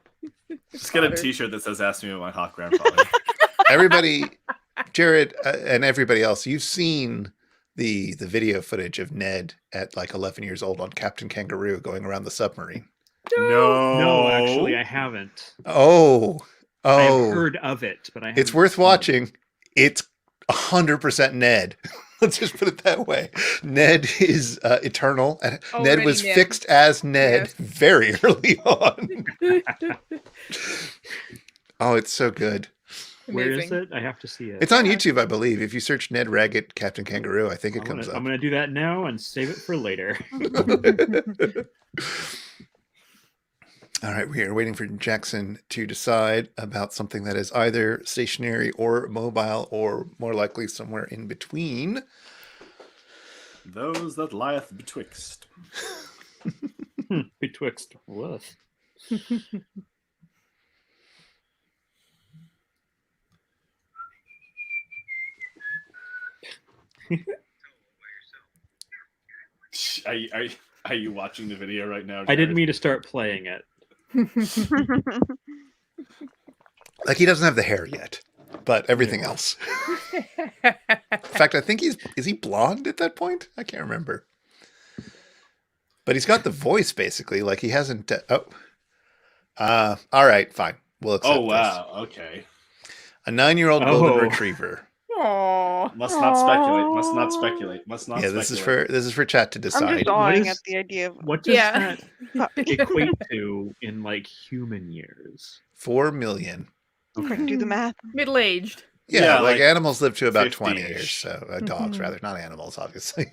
Just get a Father. t-shirt that says ask me about my hot grandfather. Everybody, Jared, and everybody else, you've seen the video footage of Ned at like 11 years old on Captain Kangaroo going around the submarine? No, actually, I haven't. Oh, I've heard of it, but I haven't. It's worth watching. It's 100% Ned. Let's just put it that way. Ned is eternal, and Ned was fixed as Ned very early on. Oh, it's so good. Amazing. Where is it? I have to see it. It's on YouTube, I believe. If you search Ned Raggett Captain Kangaroo, I think it comes up. I'm going to do that now and save it for later. All right, we are waiting for Jackson to decide about something that is either stationary or mobile, or more likely somewhere in between. Those that lieth betwixt. Betwixt what? Are you watching the video right now, Jared? I didn't mean to start playing it. Like, he doesn't have the hair yet, but everything else. In fact, I think is he blonde at that point? I can't remember. But he's got the voice, basically. Like, he hasn't... all right, fine. We'll accept this. Oh, wow. Okay. A 9-year-old golden retriever. Aww. Must not speculate. Must not speculate. Must not speculate. This is for chat to decide. I'm just awing at the idea of what does that equate to in like human years? 4 million. Okay, do the math. Middle-aged. Yeah, like animals live to about 20 50-ish. years. So dogs, rather, not animals, obviously.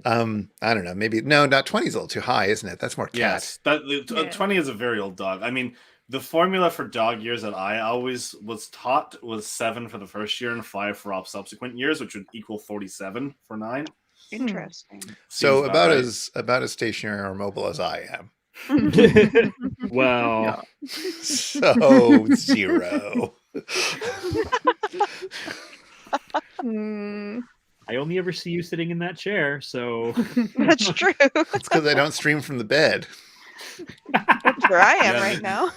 I don't know. Maybe not 20 is a little too high, isn't it? That's more cat. Yes, 20 is a very old dog. I mean, the formula for dog years that I always was taught was 7 for the first year and 5 for all subsequent years, which would equal 47 for 9. Interesting. So about as stationary or mobile as I am. Well, so 0. I only ever see you sitting in that chair, so That's true. It's because I don't stream from the bed. That's where I am right now.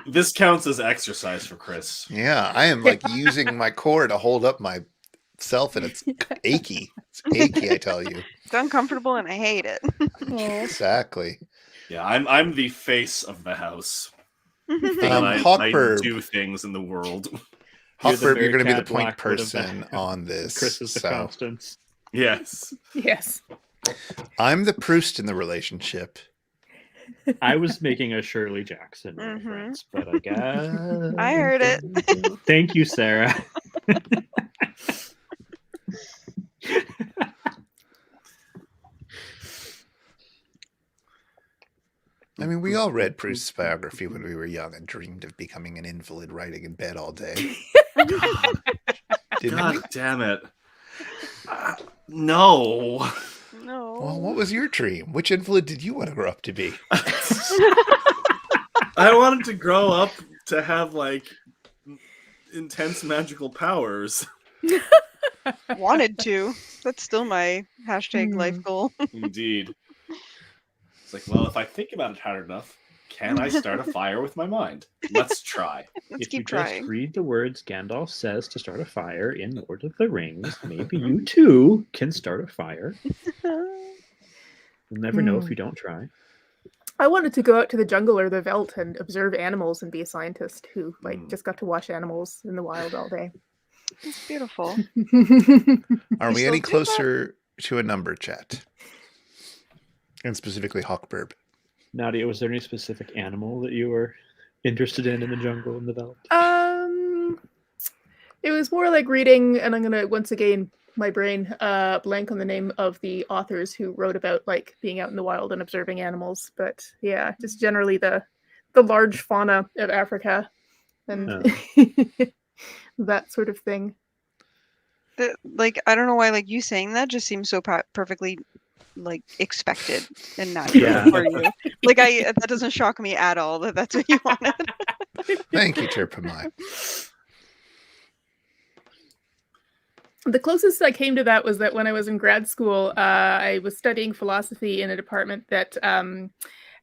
This counts as exercise for Chris. Yeah, I am like using my core to hold up myself, and it's achy. It's achy, I tell you. It's uncomfortable, and I hate it. Exactly. Yeah, I'm the face of the house. I Hawkbird. do things in the world. Hawkbird, you're going to be the Meerkat point Blackbird of person on this. Chris is the Constance. Yes. Yes. I'm the Proust in the relationship. I was making a Shirley Jackson reference, but I guess I heard it. Thank you, Sarah. I mean, we all read Proust's biography when we were young and dreamed of becoming an invalid writing in bed all day. God damn it. No. No. Well, what was your dream? Which invalid did you want to grow up to be? I wanted to grow up to have, like, intense magical powers. Wanted to. That's still my #life goal. Indeed. It's like, well, if I think about it hard enough, can I start a fire with my mind? Let's try. Let's If you keep trying. just read the words Gandalf says to start a fire in Lord of the Rings, maybe you too can start a fire. You'll never know if you don't try. I wanted to go out to the jungle or the veldt and observe animals and be a scientist who just got to watch animals in the wild all day. It's beautiful. Are we any closer to a number, chat? And specifically Hawkbird. Nadia, was there any specific animal that you were interested in the jungle and the veldt? It was more like reading, and I'm gonna once again my brain blank on the name of the authors who wrote about like being out in the wild and observing animals. But yeah, just generally the large fauna of Africa and that sort of thing. Like, I don't know why, like, you saying that just seems so perfectly like expected and natural for you. Like, that doesn't shock me at all that that's what you wanted. Thank you, Tirpamai. The closest I came to that was that when I was in grad school, I was studying philosophy in a department that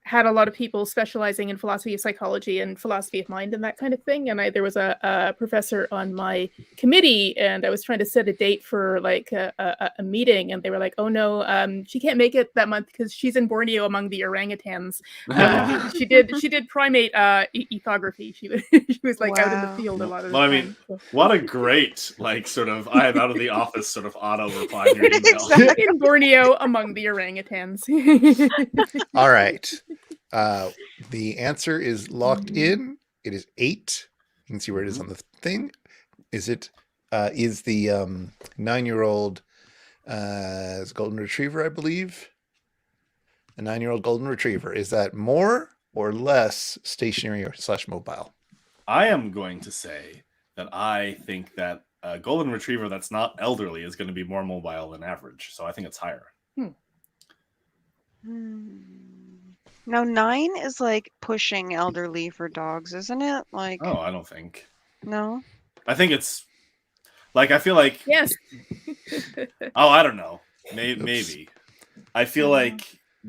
had a lot of people specializing in philosophy of psychology and philosophy of mind and that kind of thing. And there was a professor on my committee, and I was trying to set a date for like a meeting, and they were like, "Oh no, she can't make it that month because she's in Borneo among the orangutans." She did primate ethography. She was like out in the field a lot of the time. I mean, what a great like sort of I am out of the office sort of auto reply to your email. Exactly. In Borneo among the orangutans. All right. The answer is locked in. It is 8. You can see where it is on the thing. Is it? Is the 9-year-old golden retriever? I believe. A 9-year-old golden retriever. Is that more or less stationary or / mobile? I am going to say that I think that a golden retriever that's not elderly is going to be more mobile than average. So I think it's higher. Now 9 is like pushing elderly for dogs, isn't it? Like, Oh, I don't think. no. I think it's like I feel like Yes. oh, I don't know. Maybe. I feel like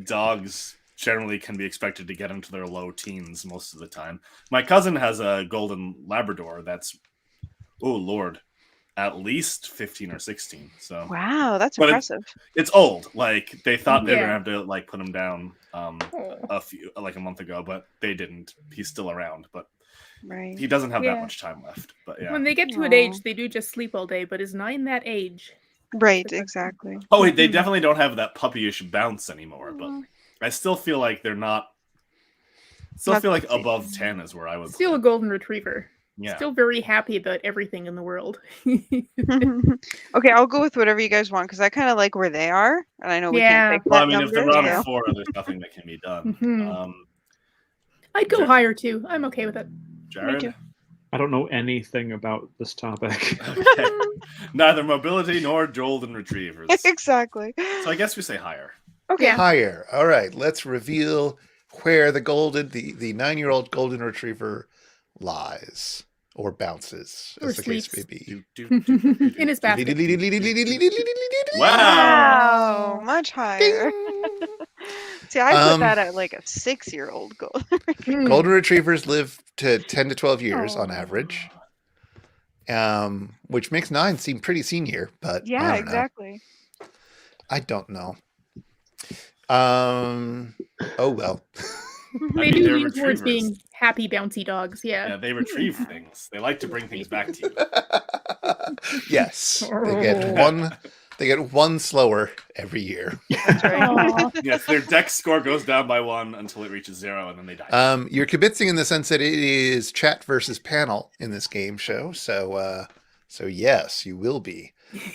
dogs generally can be expected to get into their low teens most of the time. My cousin has a golden Labrador that's, oh Lord, at least 15 or 16. So Wow, that's But impressive. it's old. Like they thought they were Yeah. gonna have to like put him down a month ago, but they didn't. He's still around, but Right. he doesn't have Yeah. that much time left. But yeah. When they get to an age, they do just sleep all day. But is 9 that age? Right, exactly. Oh, wait, they definitely don't have that puppyish bounce anymore, but I still feel like they're not. Still Not feel like sexy. above 10 is where I would. Still a golden retriever. Yeah. Still very happy about everything in the world. Okay, I'll go with whatever you guys want because I kind of like where they are, and I know we Yeah. can't pick Well, I that mean, if they're number. around So. 4, there's nothing that can be done. Mhm. I'd go Sure. higher too. I'm okay with it. Jared? too. I don't know anything about this topic. Okay. Neither mobility nor golden retrievers. Exactly. So I guess we say higher. Okay. Yeah. Higher. All right. Let's reveal where the 9-year-old golden retriever lies or bounces, Or as the case may sleeps. be. In his basket. Wow, much higher. See, I put that at like a 6-year-old golden. Golden retrievers live to 10 to 12 years on Aw. average, which makes 9 seem pretty senior, but Yeah, I don't know. exactly. I don't know. Oh well. They mean, do they're lean towards retrievers. being happy, bouncy dogs. Yeah, Yeah. they retrieve things. They like to bring things back to you. Yes, they get one slower every year. That's right. Aw. Yes, their dex score goes down by 1 until it reaches 0, and then they die. You're kibitzing in the sense that it is chat versus panel in this game show, so yes, you will be.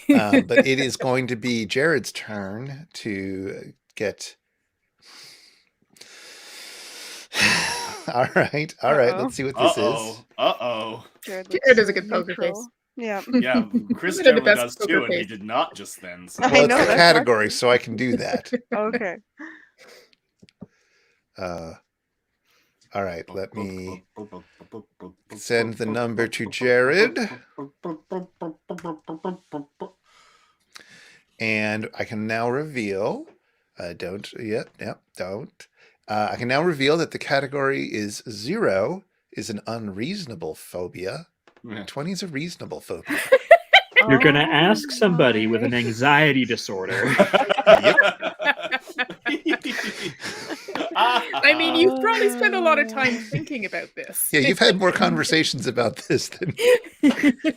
But it is going to be Jared's turn to get. All right. Uh-oh. Let's see what this is. Uh-oh. Jared Jared has a good poker neutral. face. Yeah. Yeah, Chris He's got the generally best does poker too, and he face. did not just then. So. I Well, know, it's a that's category, so I can do that. Okay. All right, let me send the number to Jared. And I can now reveal, don't. I can now reveal that the category is 0 is an unreasonable phobia. Yeah. 20 is a reasonable phobia. You're going to Oh ask somebody with my. an anxiety disorder. I mean, you've probably spent a lot of time thinking about this. Yeah, you've had more conversations about this than.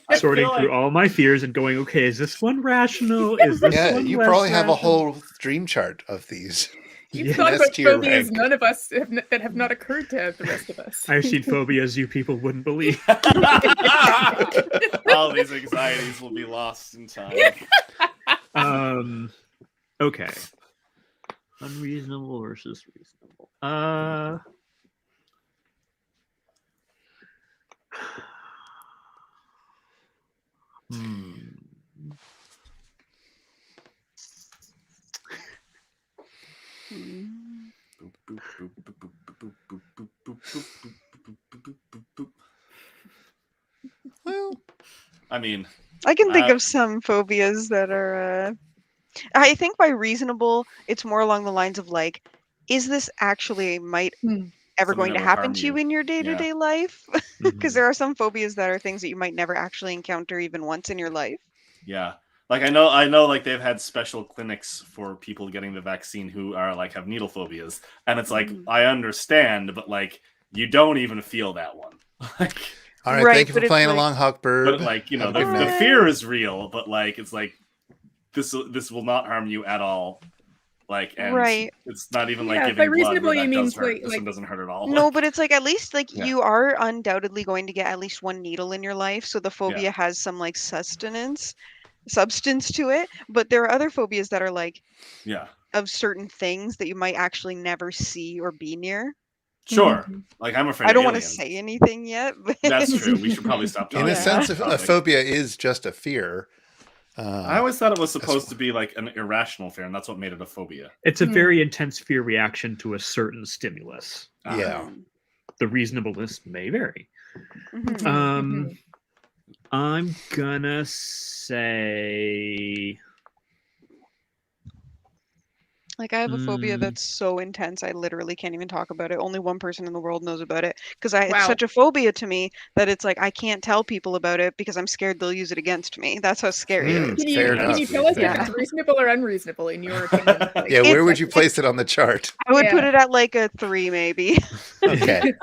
I sorting feel through like- all my fears and going, okay, is this one rational? Is this Yeah, one you less probably have a rational? whole dream chart of these. You've Yeah. thought about S tier phobias rank. none of us that have not occurred to the rest of us. I've seen phobias you people wouldn't believe. All these anxieties will be lost in time. Okay. Unreasonable versus reasonable. Well, I mean, I can think Uh, of some phobias that are. I think by reasonable, it's more along the lines of like, is this actually ever Something going to that will happen harm to you you. in your day-to-day life? Because there are some phobias that are things that you might never actually encounter even once in your life. Yeah. Like I know like they've had special clinics for people getting the vaccine who are like have needle phobias. And it's like, I understand, but like you don't even feel that one. Like All right, thank you for playing along, Hawkbird. But like, you know, the fear is real, but like it's like this will not harm you at all. Like, and it's not even like giving blood where that does hurt. This one doesn't hurt at all. No, but it's like at least like you are undoubtedly going to get at least one needle in your life, so the phobia has some like substance to it. But there are other phobias that are like of certain things that you might actually never see or be near. Sure. Like I'm afraid I don't of want to say anything yet. But that's true. We should probably stop talking. In a sense, a phobia is just a fear. I always thought it was supposed to be like an irrational fear, and that's what made it a phobia. It's a very intense fear reaction to a certain stimulus. Yeah. The reasonableness may vary. I'm gonna say... Like I have a phobia that's so intense, I literally can't even talk about it. Only one person in the world knows about it. Because it's such a phobia to me that it's like I can't tell people about it because I'm scared they'll use it against me. That's how scary it is. Can you tell us if it's reasonable or unreasonable in your opinion? Like, where would you place it on the chart? I would put it at like a 3 maybe. Okay.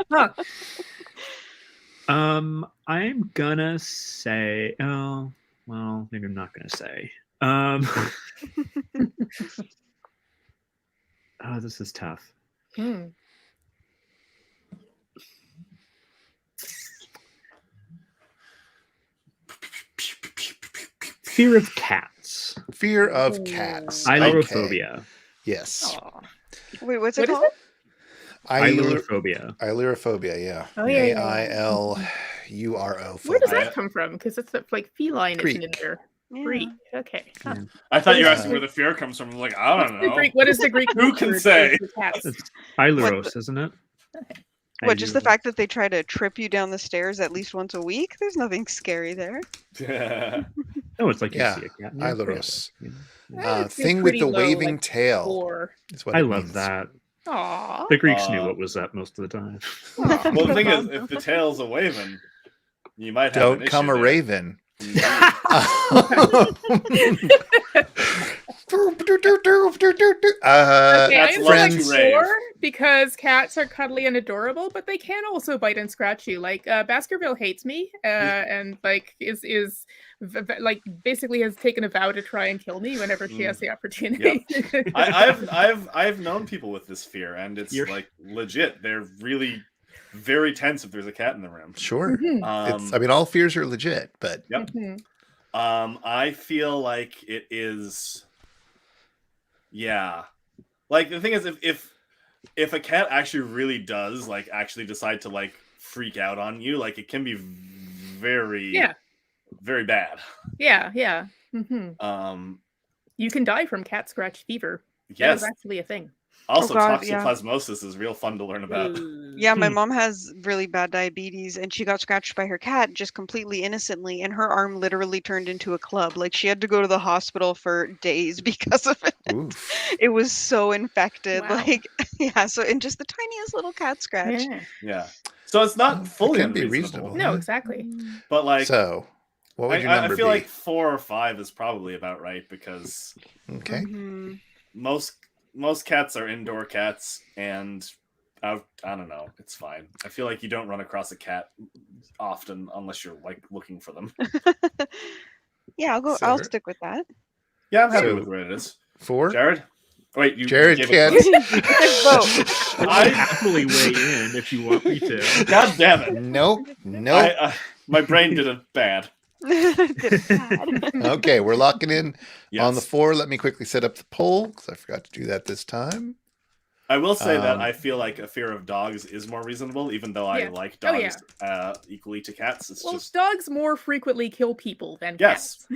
I'm gonna say... Oh, well, maybe I'm not gonna say. Oh, this is tough. Fear of cats. Fear of cats. Ailurophobia. Okay. Yes. Aww. Wait, what's it called? Ailurophobia. Ailurophobia, yeah. Oh, yeah. AILURO. Where does that come from? Because it's like feline isn't in there. Greek. Okay. Huh. I thought you were asking where the fear comes from. I'm like, I don't know. What is the Greek? Who can say? It's Ailuros, isn't it? Okay. What, just the fact that they try to trip you down the stairs at least once a week? There's nothing scary there. Yeah. Oh, it's like you see a cat. Ailuros. Thing with the waving tail. Is what I love that. Aww. The Greeks knew what was that most of the time. Well, the thing is, if the tail's a waving, you might have Don't come a raven. I'm like sure because cats are cuddly and adorable, but they can also bite and scratch you. Like Baskerville hates me, and like is like basically has taken a vow to try and kill me whenever she has the opportunity. Yep. I've known people with this fear, and it's like legit. They're really very tense if there's a cat in the room. Sure. I mean, all fears are legit, but I feel like it is. Yeah, like the thing is, if a cat actually really does like actually decide to like freak out on you, like it can be very very bad. Yeah. You can die from cat scratch fever. Yes, that is actually a thing. Also, toxoplasmosis is real fun to learn about. Yeah, my mom has really bad diabetes, and she got scratched by her cat just completely innocently, and her arm literally turned into a club. Like, she had to go to the hospital for days because of it. Oof. It was so infected. Wow. Like, so and just the tiniest little cat scratch. Yeah. So it's not fully reasonable. No, exactly. But like, so what would your number I feel be? like 4 or 5 is probably about right because most cats are indoor cats, and I don't know. It's fine. I feel like you don't run across a cat often unless you're like looking for them. Yeah, I'll stick with that. Yeah, I'm happy with where it is. 4? Jared? Wait, Jared can't. I happily weigh in if you want me to. God damn it! Nope. My brain did it bad. Okay, we're locking in on the 4. Let me quickly set up the poll because I forgot to do that this time. I will say that I feel like a fear of dogs is more reasonable, even though I like dogs equally to cats. It's just dogs more frequently kill people than cats.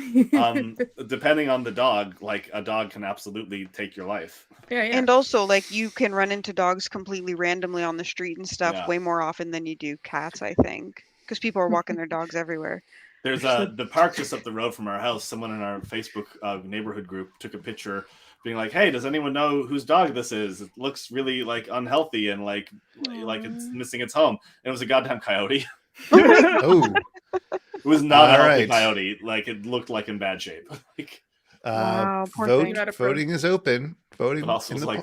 Depending on the dog, like a dog can absolutely take your life. Yeah. And also, like, you can run into dogs completely randomly on the street and stuff way more often than you do cats, I think, because people are walking their dogs everywhere. There's the park just up the road from our house. Someone in our Facebook neighborhood group took a picture being like, hey, does anyone know whose dog this is? It looks really like unhealthy and like it's missing its home. And it was a goddamn coyote. Oh. It was not a healthy coyote. Like it looked like in bad shape. Wow, poor thing. Voting is open. Voting.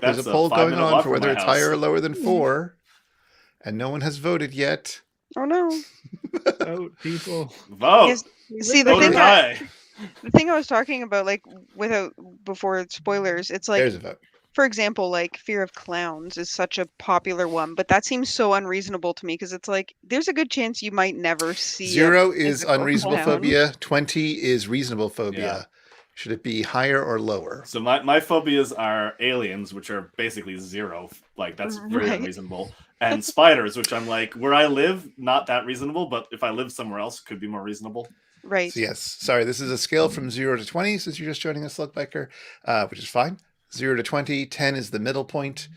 There's a poll 5 going minute on walk for from whether my it's house. higher or lower than 4. And no one has voted yet. Oh no. Vote, people. Vote. Yes. See, the Vote or thing die. the thing I was talking about, like before spoilers, it's like, There's a vote. for example, like fear of clowns is such a popular one, but that seems so unreasonable to me because it's like there's a good chance you might never see. 0 is physical unreasonable clown. phobia. 20 is reasonable phobia. Yeah. Should it be higher or lower? So my phobias are aliens, which are basically 0. Like that's very Right. unreasonable. And spiders, which I'm like, where I live, not that reasonable, but if I live somewhere else, could be more reasonable. Right. So yes, sorry, this is a scale from 0 to 20, since you're just joining us, Slugbiker, which is fine. 0 to 20, 10 is the middle point,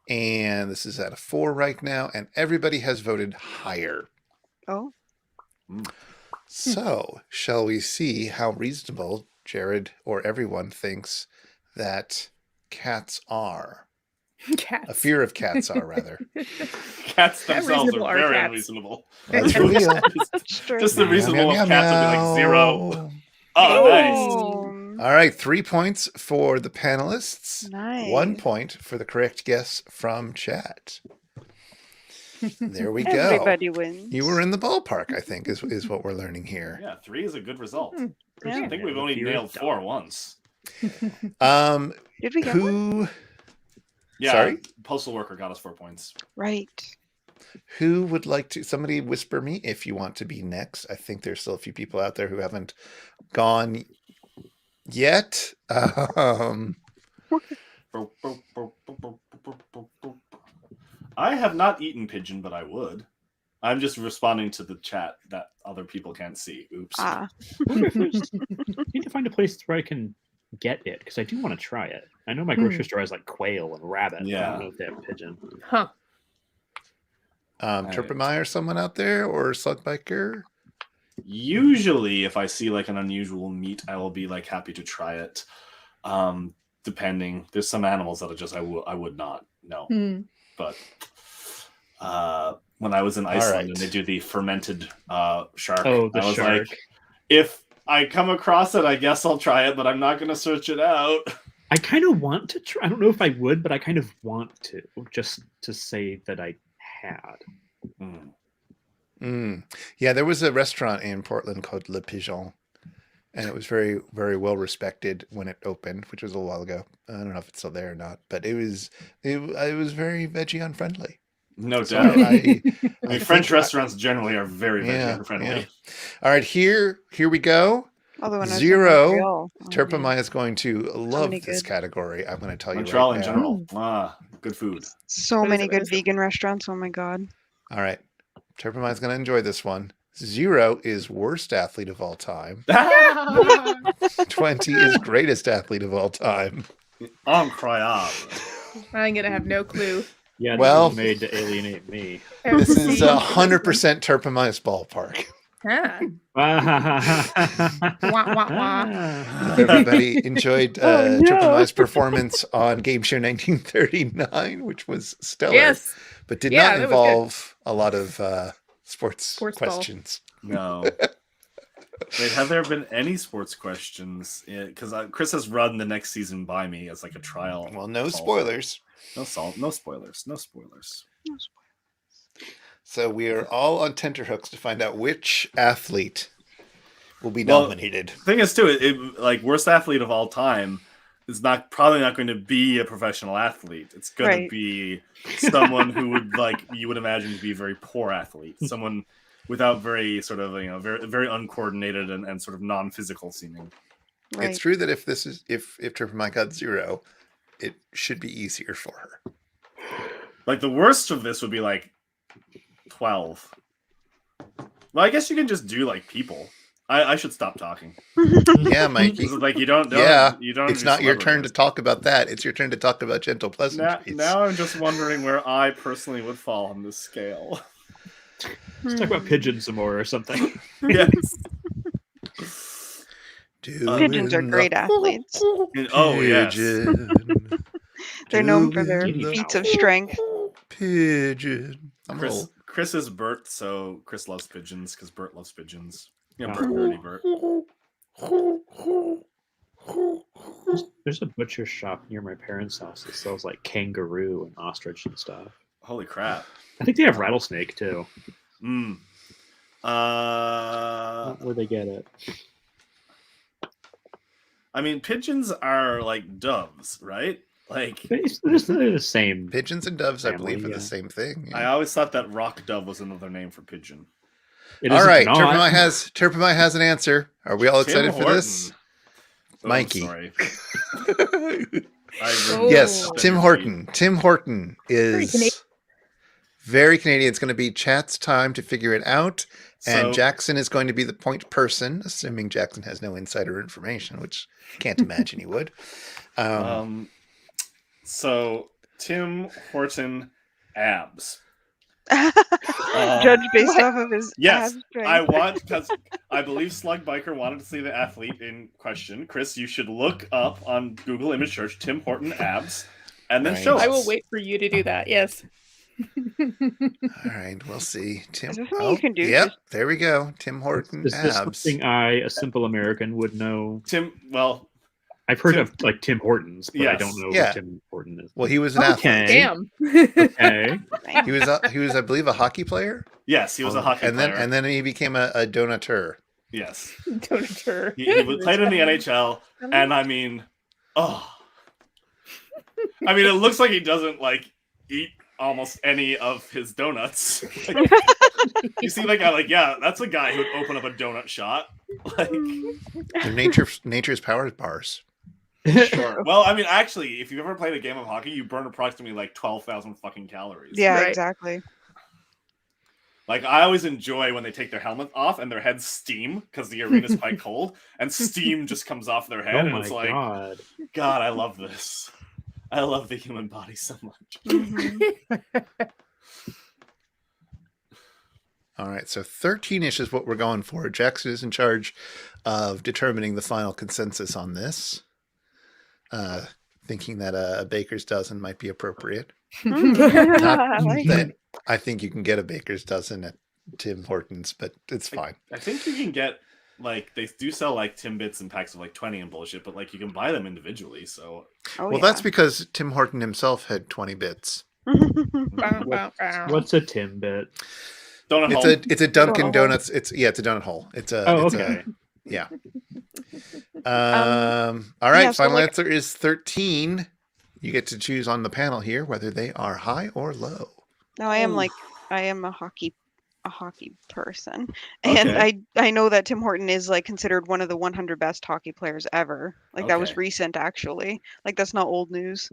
and this is at a 4 right now, and everybody has voted higher. Oh. So, shall we see how reasonable Jared or everyone thinks that cats are? Cats. A fear of cats are, rather. Cats themselves Unreasonable are are very cats. unreasonable. Let's reveal. Just the reasonable Meow, of meow, cats would be like 0. meow. Oh, nice. Oh, All right, 3 points for the panelists. nice. 1 point for the correct guess from chat. There we go. Everybody wins. You were in the ballpark, I think, is what we're learning here. Yeah, 3 is a good result. Yeah. I think we've only nailed 4 once. Did we get one? Who Yeah, Sorry? Postal Worker got us 4 points. Right. who would like to? Somebody whisper me if you want to be next. I think there's still a few people out there who haven't gone yet. I have not eaten pigeon, but I would. I'm just responding to the chat that other people can't see. Oops. Ah. I need to find a place where I can get it because I do want to try it. I know my grocery store has like quail and rabbit. But I Yeah. don't know if they have pigeon. Huh. Terpemeyer, someone out there, or Slugbiker? Usually, if I see like an unusual meat, I will be like happy to try it. Depending, there's some animals that are just I would not know. Hmm. But when I was in Iceland right. and they do the fermented shark, Oh, the I was shark. like, if I come across it, I guess I'll try it, but I'm not going to search it out. I kind of want to try. I don't know if I would, but I kind of want to, just to say that I had. Yeah, there was a restaurant in Portland called Le Pigeon, and it was very, very well respected when it opened, which was a while ago. I don't know if it's still there or not, but it was very veggie unfriendly. No So doubt. I I mean, French restaurants generally are very Yeah, friendly. yeah. All right, here we go. Although when I was in Zero. Montreal, oh, man. Terpemai is going to love many this good. category. I'm going to tell you Montreal right in now. general, good food. So What is many it? What good is it? vegan restaurants. Oh my god. All right, Terpemai is going to enjoy this one. 0 is worst athlete of all time. 20 is greatest athlete of all time. Incroyable. I'm gonna have no clue. Yeah, this Well- was made to alienate me. This is 100% Terpemai's ballpark. Ah. Wah, wah, wah. Everybody enjoyed Oh, no. Terpemai's performance on Game Show 1939, which was stellar, Yes. but did Yeah, not that was good. involve a lot of sports Sports ball. questions. No. Wait, have there been any sports questions? Because Chris has run the next season by me as like a trial. Well, no call. spoilers. No salt. No spoilers. No spoilers. So we are all on tenterhooks to find out which athlete will be Well, nominated. Thing is, too, it like worst athlete of all time is probably not going to be a professional athlete. It's going Right. to be someone who would you would imagine to be a very poor athlete, someone without very sort of very very uncoordinated and sort of non-physical seeming. Right. It's true that if Terpemai got 0, it should be easier for her. Like the worst of this would be like 12. Well, I guess you can just do like people. I should stop talking. Yeah, Mikey. This is like you don't Yeah, you don't It's do not your turn to celebrities. talk about that. It's your turn to talk about gentle Now, pleasantries. now I'm just wondering where I personally would fall on this scale. Let's talk about pigeons some more or something. Yes. Pigeons are great athletes. Oh, yes. They're known for their feats of strength. Pigeon. Chris is Bert, so Chris loves pigeons because Bert loves pigeons. Yeah, Oh. Bert, nerdy Bert. There's a butcher shop near my parents' house that sells like kangaroo and ostrich and stuff. Holy crap. I think they have rattlesnake too. Where they get it? I mean, pigeons are like doves, right? Like they're the same. Pigeons and doves, family, I believe, are the same thing. I always thought that rock dove was another name for pigeon. All right, Turpemai has an answer. Are we all excited for this? Oh, Mikey. Sorry. Yes, Tim Horton. Tim Horton is very Canadian. It's going to be chat's time to figure it out. And Jackson is going to be the point person, assuming Jackson has no insider information, which I can't imagine he would. So Tim Horton abs. Judge based off of his yes, abs. I want, because I believe Slug Biker wanted to see the athlete in question. Chris, you should look up on Google image search Tim Horton abs and then show us. I will wait for you to do that. Yes. All right, we'll see. Tim. Is this something you can do? Yep, there we go. Tim Horton Is this abs. something a simple American, would know? Well, I've heard of like Tim Hortons, but I Yes. don't know Yeah. what Tim Horton is. Well, he was an athlete. Damn. Okay. He was, I believe, a hockey player. Yes, he was a hockey player. And then he became a donateur. Yes. Donateur. He played in the NHL, and I mean, it looks like he doesn't like eat almost any of his donuts. Like, you see that guy, like, yeah, that's a guy who would open up a donut shop. Like, nature's power bars. Sure. Well, I mean, actually, if you've ever played a game of hockey, you burn approximately like 12,000 fucking calories. Yeah, Right. exactly. Like, I always enjoy when they take their helmet off and their heads steam because the arena's quite cold, and steam just comes off their head, Oh and my it's like, god! I love this. I love the human body so much. All right, so 13-ish is what we're going for. Jackson is in charge of determining the final consensus on this. Thinking that a baker's dozen might be appropriate. I think you can get a baker's dozen at Tim Hortons, but it's fine. I think you can get, like, they do sell like Timbits in packs of like 20 and bullshit, but like you can buy them individually. So That's because Tim Horton himself had 20 bits. What's a Timbit? Donut hole. It's a Dunkin' Donuts. It's a donut hole. Okay. Yeah. All right. so Final answer is 13. You get to choose on the panel here whether they are high or low. No, I am a hockey person, and I know that Tim Horton is like considered one of the 100 best hockey players ever. Like that was recent, actually. Like that's not old news.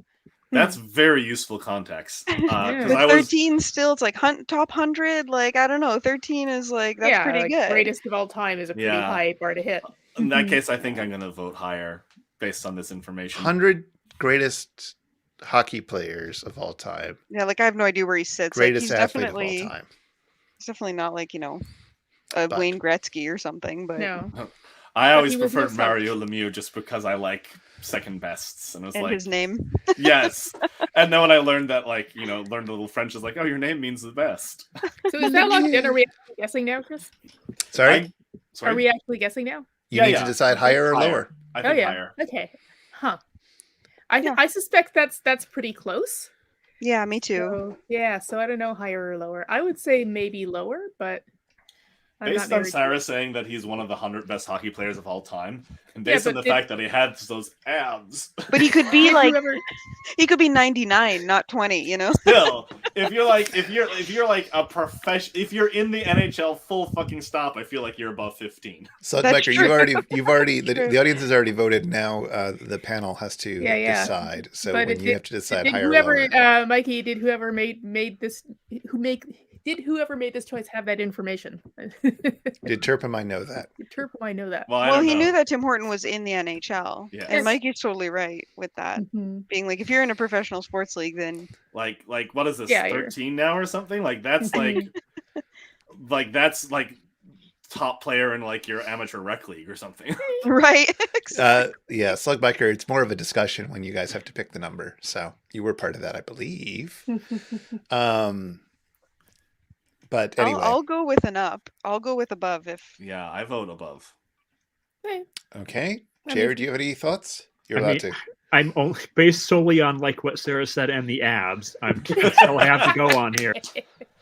That's very useful context. But 13 still, it's like top 100. Like I don't know, 13 is like that's pretty good. Greatest of all time is a pretty high bar to hit. In that case, I think I'm going to vote higher based on this information. 100 greatest hockey players of all time. Yeah, like I have no idea where he sits. Greatest like, athlete of all time. He's definitely not like Wayne Gretzky or something. But no, I always preferred Mario Lemieux just because I like second bests, and it was and like his name. Yes, and then when I learned that, like, learned a little French, is like, oh, your name means the best. So is that locked in? Are we actually guessing now, Chris? Sorry? Are we actually guessing now? You need to decide higher or lower. I think higher. Okay. Huh. I suspect that's pretty close. Yeah, me too. So I don't know, higher or lower. I would say maybe lower, but based on Sarah saying that he's one of the 100 best hockey players of all time, and based on the fact that he had those abs. But he could be like, he could be 99, not 20. Still, if you're like a professional, if you're in the NHL full fucking stop, I feel like you're above 15. Slugbiker, you've already the audience has already voted. Now the panel has to decide. So when you have to decide higher or lower. Mikey, did whoever made this choice have that information? Did Turpemai know that? Did Turpemai know that? Well, he knew that Tim Horton was in the NHL. Yes. And Mikey's totally right with that. Being like, if you're in a professional sports league, then like what is this, 13 now or something? Like that's like that's like top player in like your amateur rec league or something. Right. Yeah, Slugbiker, it's more of a discussion when you guys have to pick the number. So you were part of that, I believe. But anyway. I'll go with an up. I'll go with above if. Yeah, I vote above. Okay. Jared, do you have any thoughts? You're allowed to. I'm only based solely on like what Sarah said and the abs. That's all I have to go on here.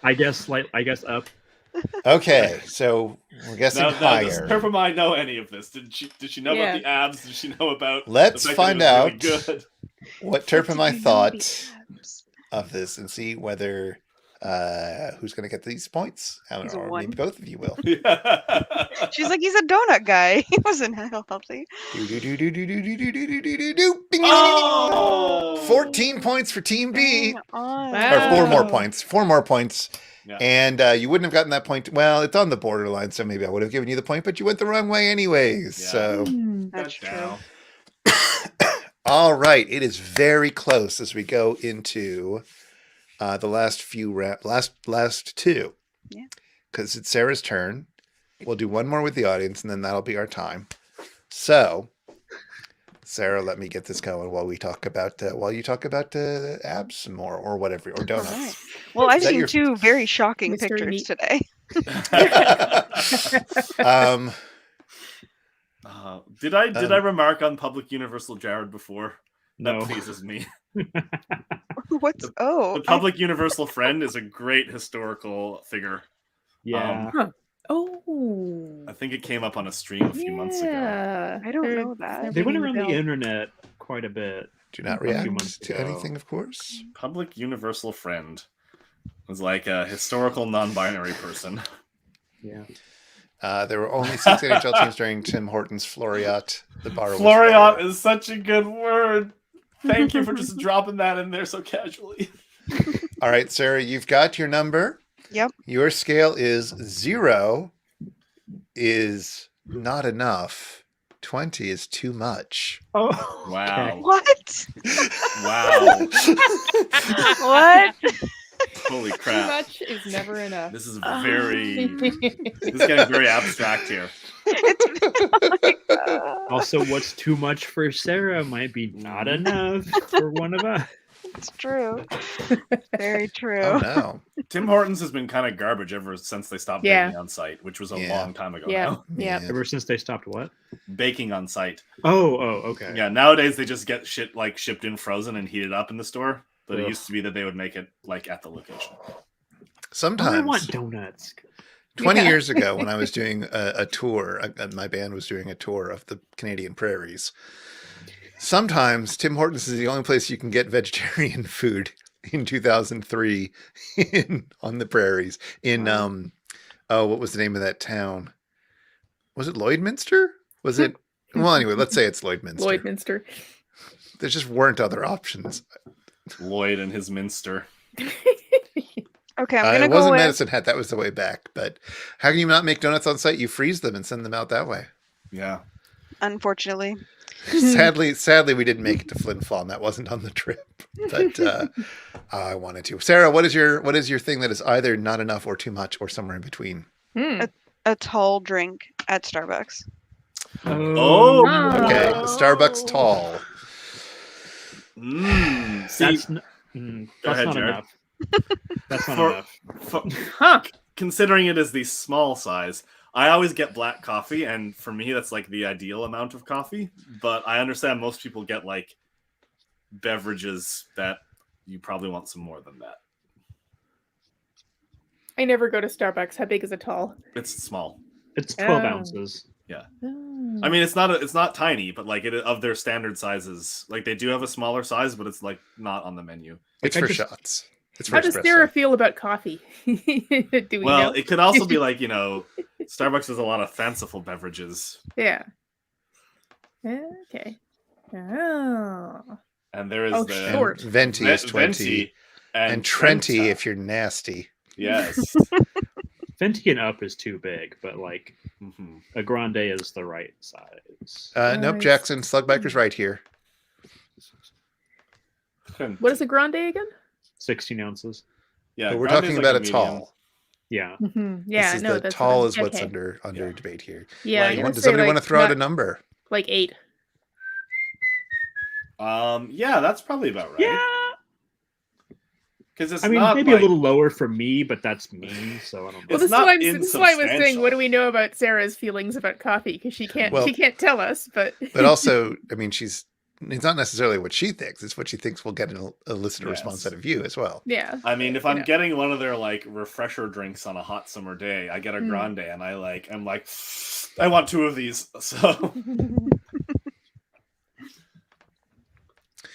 I guess up. Okay, so we're guessing higher. Does Turpamine know any of this? Did she know about the abs? Did she know about? Let's find out really what Turpamine thought of this and see whether who's going to get these points, or maybe both of you will. She's like, he's a donut guy. He wasn't healthy. 14 points for Team B. Wow. Or 4 more points. 4 more points. Yeah. And you wouldn't have gotten that point. Well, it's on the borderline, so maybe I would have given you the point, but you went the wrong way anyways. Yeah. So that's true. All right, it is very close as we go into the last few last two. Yeah. Because it's Sarah's turn. We'll do one more with the audience, and then that'll be our time. So, Sarah, let me get this going while you talk about abs some more, or whatever, or donuts. Right. Well, I've seen 2 very shocking pictures today. Did I remark on Public Universal Jared before? No. That pleases me. The Public Universal Friend is a great historical figure. Yeah. I think it came up on a stream a few months ago. I don't know that. They went around the internet quite a bit. Do not react to anything, of course. Public Universal Friend was like a historical non-binary person. Yeah. There were only 6 NHL teams during Tim Hortons Floriat. The bar Floriat is such a good word. Thank you for just dropping that in there so casually. All right, Sarah, you've got your number. Yep. Your scale is 0 is not enough. 20 is too much. Oh, wow. Okay. What? Wow. What? Holy crap. Too much is never enough. This is getting very abstract here. Also, what's too much for Sarah might be not enough for one of us. It's true. Very true. Oh, no. Tim Hortons has been kind of garbage ever since they stopped baking on site, which was a long time ago now. Yeah. Ever since they stopped what? Baking on site. Oh, okay. Yeah, nowadays they just get shit like shipped in frozen and heated up in the store. But it used to be that they would make it like at the location. Sometimes. I want donuts. 20 years ago when I was doing a tour, my band was doing a tour of the Canadian prairies. Sometimes Tim Hortons is the only place you can get vegetarian food in 2003 on the prairies in, what was the name of that town? Was it Lloydminster? Was it? Well, anyway, let's say it's Lloydminster. Lloydminster. There just weren't other options. Lloyd and his minster. Okay, I'm gonna it go wasn't with... Medicine Hat. That was the way back. But how can you not make donuts on site? You freeze them and send them out that way. Yeah. Unfortunately. Sadly, we didn't make it to Flin Flon. That wasn't on the trip. But I wanted to. Sarah, what is your thing that is either not enough or too much or somewhere in between? A tall drink at Starbucks. Oh. Okay. Starbucks tall. See, that's not enough. That's not enough. Considering it is the small size, I always get black coffee, and for me, that's like the ideal amount of coffee. But I understand most people get like beverages that you probably want some more than that. I never go to Starbucks. How big is it tall? It's small. It's 12 ounces. Yeah. I mean, it's not tiny, but like of their standard sizes, like they do have a smaller size, but it's like not on the menu. It's for shots. It's for How does Sarah feel about coffee? Do we know? It could also be like, Starbucks has a lot of fanciful beverages. Yeah. Okay. Oh. And there is the short. Venti is 20. Venti and Trenti if you're nasty. Yes. Venti and up is too big, but like a grande is the right size. Nope, Jackson. Slugbiker's right here. What is a grande again? 16 ounces. Yeah, but we're talking about a tall. Yeah. Yeah, this is no, the that's tall what is what's okay. under debate here. Yeah, Like, Does anybody want to throw out a number? Like 8. Yeah, that's probably about right. Yeah. Because it's maybe not a little lower for me, but that's me, so I don't know. Well, this is why I was saying, what do we know about Sarah's feelings about coffee? Because she can't tell us, but also, I mean, it's not necessarily what she thinks; it's what she thinks will get an elicit a response out of you as well. Yeah. I mean, if I'm getting one of their like refresher drinks on a hot summer day, I get a grande, and I'm like, I want 2 of these. So.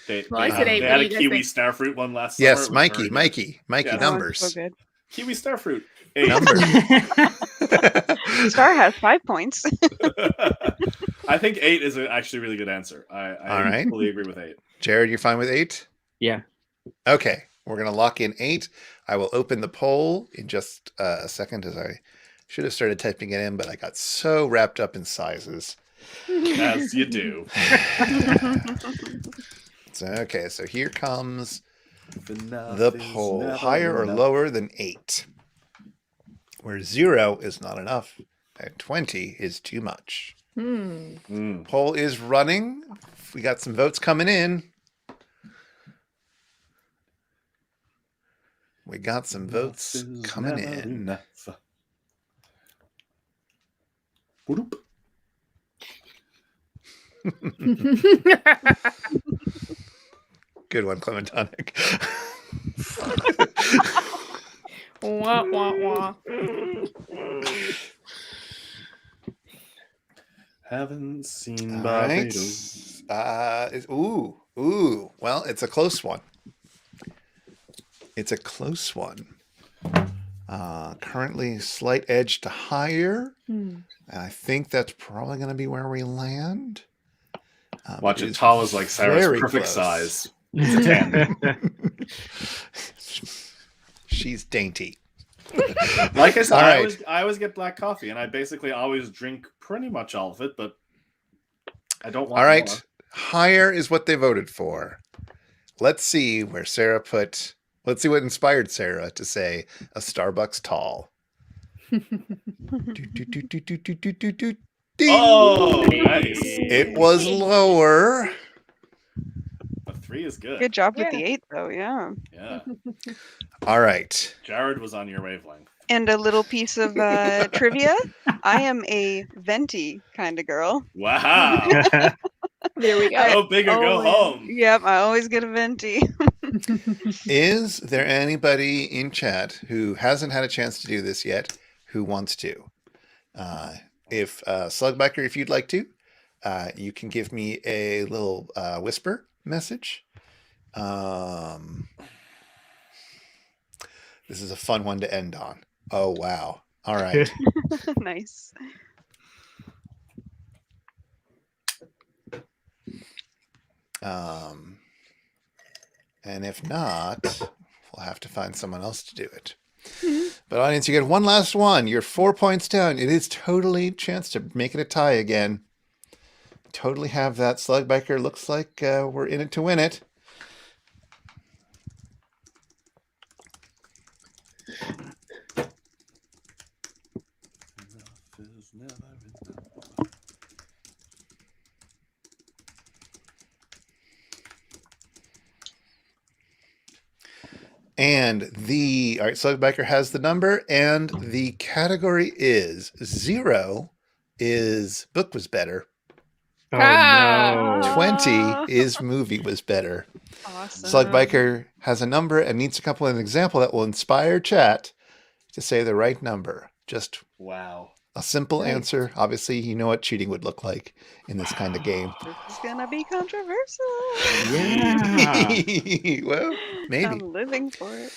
They said 8. They had a kiwi starfruit one last summer. Yes, Mikey, numbers. So good. Kiwi starfruit. 8. Numbers. Star has 5 points. I think 8 is actually a really good answer. I fully agree with 8. Jared, you're fine with 8? Yeah. Okay, we're going to lock in 8. I will open the poll in just a second, as I should have started typing it in, but I got so wrapped up in sizes. As you do. Okay, so here comes the poll. Higher or lower than 8? Where 0 is not enough and 20 is too much. Poll is running. We got some votes coming in. We got some votes coming in. Good one, Clementonic. Wah, wah, wah. Haven't seen Barbados. Well, it's a close one. Currently slight edge to higher. And I think that's probably going to be where we land. Watch it. Tall is like Sarah's perfect size. It's a 10. She's dainty. Like I said, I always get black coffee, and I basically always drink pretty much all of it, but I don't want more. Higher is what they voted for. Let's see where Sarah put... Let's see what inspired Sarah to say a Starbucks tall. Oh, nice. It was lower. A 3 is good. Good job with the 8, though. Yeah. Yeah. All right. Jared was on your wavelength. And a little piece of trivia. I am a venti kind of girl. Wow. There we go. Go big or go home. Yep, I always get a venti. Is there anybody in chat who hasn't had a chance to do this yet who wants to? If Slugbiker, if you'd like to, you can give me a little whisper message. This is a fun one to end on. Oh, wow. All right. Nice. And if not, we'll have to find someone else to do it. But audience, you get one last one. You're 4 points down. It is totally a chance to make it a tie again. Totally have that. Slugbiker looks like we're in it to win it. And all right, Slugbiker has the number, and the category is 0 is book was better. Oh, no. 20 is movie was better. Awesome. Slugbiker has a number and needs to come up with an example that will inspire chat to say the right number. Just wow. A simple answer. Obviously, you know what cheating would look like in this kind of game. This is gonna be controversial. Yeah. Well, maybe. I'm living for it.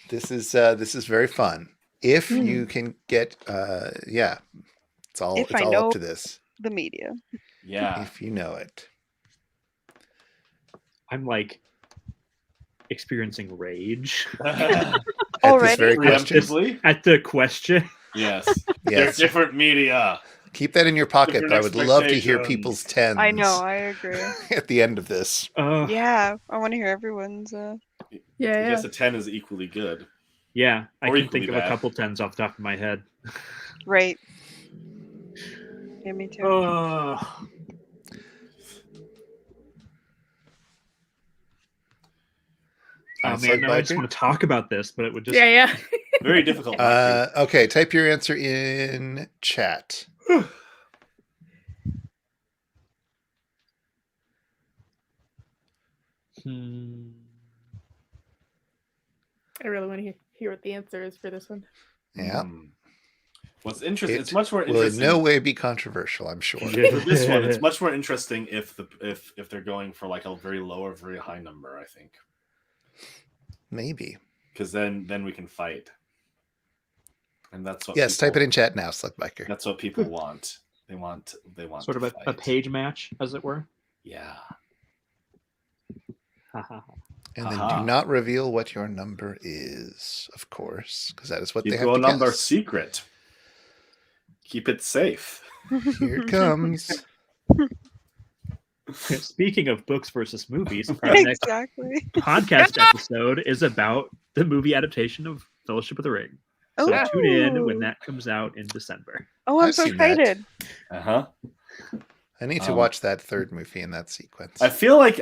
This is very fun. If you can get it's all up to this. The media. Yeah. If you know it. I'm like experiencing rage. Already? At the question. Yes. They're different media. Keep that in your pocket, but I would love to hear people's 10s. I know, I agree. At the end of this. Yeah, I want to hear everyone's. I guess a 10 is equally good. Yeah, I Or can equally think of a bad. couple 10s off the top of my head. Right. Yeah, me too. Oh man, now I just want to talk about this, but it would just Yeah. Very difficult. Not to. Okay, type your answer in chat. I really want to hear what the answer is for this one. Yeah. What's interesting? It's much more will interesting. in no way be controversial, I'm sure. For this one, it's much more interesting if they're going for like a very low or very high number. I think maybe because then we can fight, and that's what. Yes, type it in chat now, Slickbiker. That's what people want. They want sort of a page match, as it were. Yeah. And then do not reveal what your number is, of course, because that is what they have Keep to your number guess. secret. Keep it safe. Here it comes. Speaking of books versus movies, our next podcast episode is about the movie adaptation of Fellowship of the Ring. So tune in when that comes out in December. Oh, I'm so excited. I need to watch that third movie in that sequence. I feel like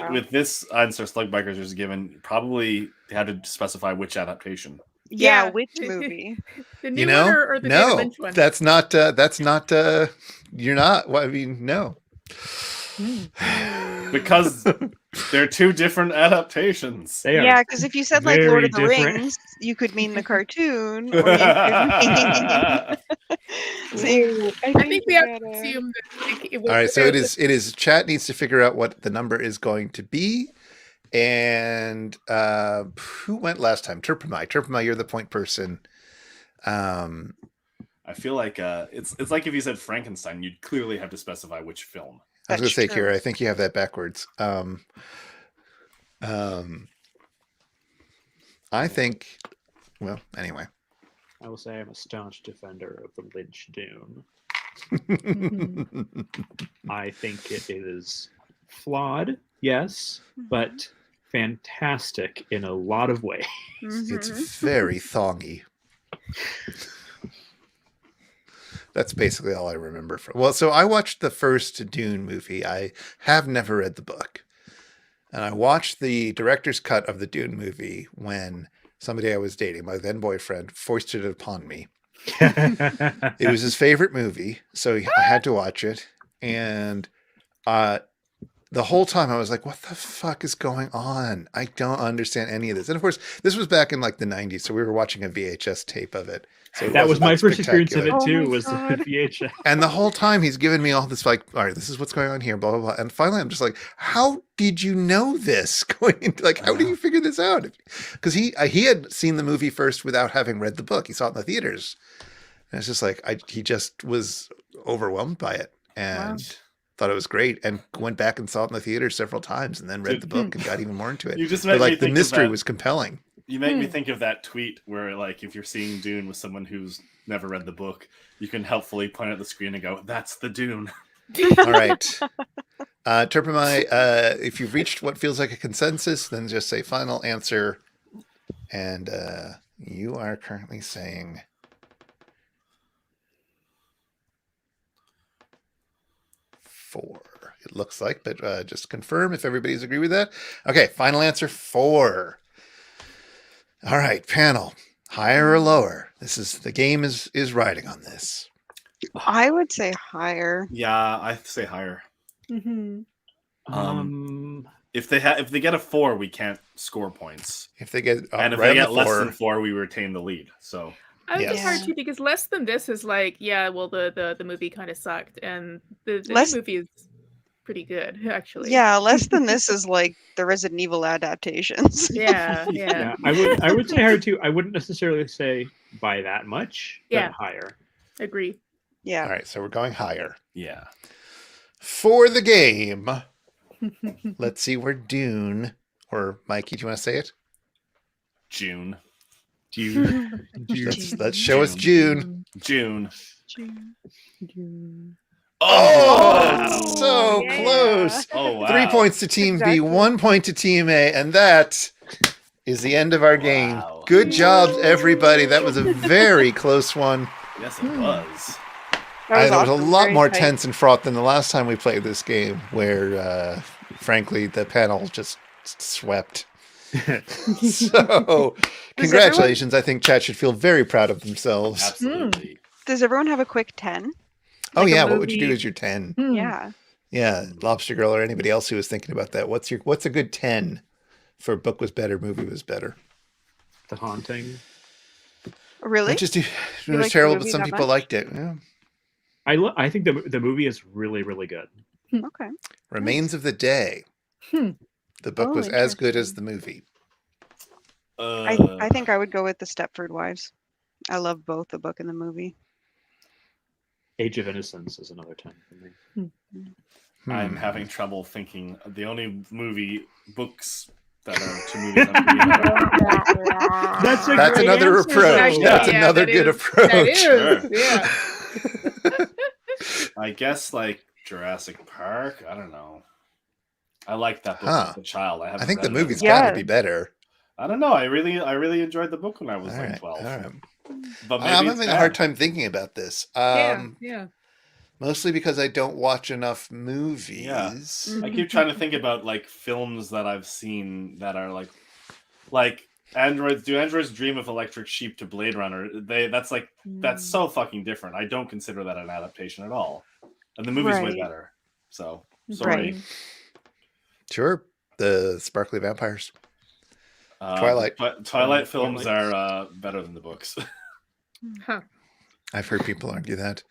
with this answer Slugbikers was given, probably they had to specify which adaptation. Yeah, which movie? The new one or the David Lynch one? That's not you're not. Well, I mean, no. Because they're two different adaptations. Yeah, because if you said like Lord of the Rings, you could mean the cartoon. Or you could mean... I think we have to assume that all right, so it is chat needs to figure out what the number is going to be. And who went last time? Turpamai, you're the point person. I feel like it's like if you said Frankenstein, you'd clearly have to specify which film. I was going to say, Kira, I think you have that backwards. I think, well, anyway. I will say I'm a staunch defender of the Lynch Dune. I think it is flawed, yes, but fantastic in a lot of ways. It's very thongy. That's basically all I remember from. Well, so I watched the first Dune movie. I have never read the book. And I watched the director's cut of the Dune movie when somebody I was dating, my then boyfriend, foisted it upon me. It was his favorite movie, so I had to watch it. And the whole time I was like, what the fuck is going on? I don't understand any of this. And of course, this was back in like the 90s, so we were watching a VHS tape of it. So that was my first experience of it too, was the VHS. And the whole time he's giving me all this like, all right, this is what's going on here, blah, blah, blah. And finally I'm just like, how did you know this going into, like, how did you figure this out? Because he had seen the movie first without having read the book. He saw it in the theaters. And it's just like, he just was overwhelmed by it and thought it was great and went back and saw it in the theater several times and then read the book and got even more into it. You just but like the mystery was compelling. You make me think of that tweet where, like, if you're seeing Dune with someone who's never read the book, you can helpfully point at the screen and go, "That's the Dune." All right, Turpamai, if you've reached what feels like a consensus, then just say final answer. And you are currently saying 4. It looks like, but just confirm if everybody's agree with that. Okay, final answer 4. All right, panel, higher or lower? The game is riding on this. I would say higher. Yeah, I say higher. Mm-hmm. If they get a 4, we can't score points. If they get if they get less than 4, we retain the lead. So I would say hard too, because less than this is like, the movie kind of sucked, and the movie is pretty good, actually. Yeah, less than this is like the Resident Evil adaptations. Yeah. I would say higher too. I wouldn't necessarily say by that much, but higher. Agree. Yeah. All right, so we're going higher. Yeah. For the game, let's see where Dune, or Mikey, do you want to say it? June. Let's show us June. June. Oh, so close. Oh, wow. 3 points to Team B, 1 point to Team A, and that is the end of our game. Good job, everybody. That was a very close one. Yes, it was. That There was a awesome. lot Very more tight. tense and fraught than the last time we played this game, where, frankly, the panel just swept. So, congratulations. I think chat should feel very proud of themselves. Absolutely. Does everyone have a quick 10? Oh, Like a yeah. What would you do movie? as your 10? Yeah. Yeah. Lobster Girl or anybody else who was thinking about that. What's a good 10 for book was better, movie was better? The Haunting. Really? It was like the terrible, but movie some that people much? liked it. Yeah. I think the movie is really, really good. Okay. Remains of the Day. The book Oh, was as good as interesting. the movie. I think I would go with the Stepford Wives. I love both the book and the movie. Age of Innocence is another 10 for me. I'm having trouble thinking. The only books that are two movies I'm thinking about. That's That's great another answer, approach. though. That's Yeah, another that good is- approach. That is, Sure. yeah. I guess like Jurassic Park. I don't know. I liked that book Huh. as a child. I think the read it as movie's an got to adult. be better. I don't know. I really enjoyed the book when I was All like right. 12. All right. But maybe I'm it's having a hard bad. time thinking about this. Yeah. Mostly because I don't watch enough movies. Yeah. I keep trying to think about like films that I've seen that are like androids. Do androids dream of electric sheep to Blade Runner? That's so fucking different. I don't consider that an adaptation at all. And the movie's way Right. better. So sorry. Right. Sure. The Sparkly Vampires. Twilight. Twilight films Twilight. are better than the books. Huh. I've heard people argue that.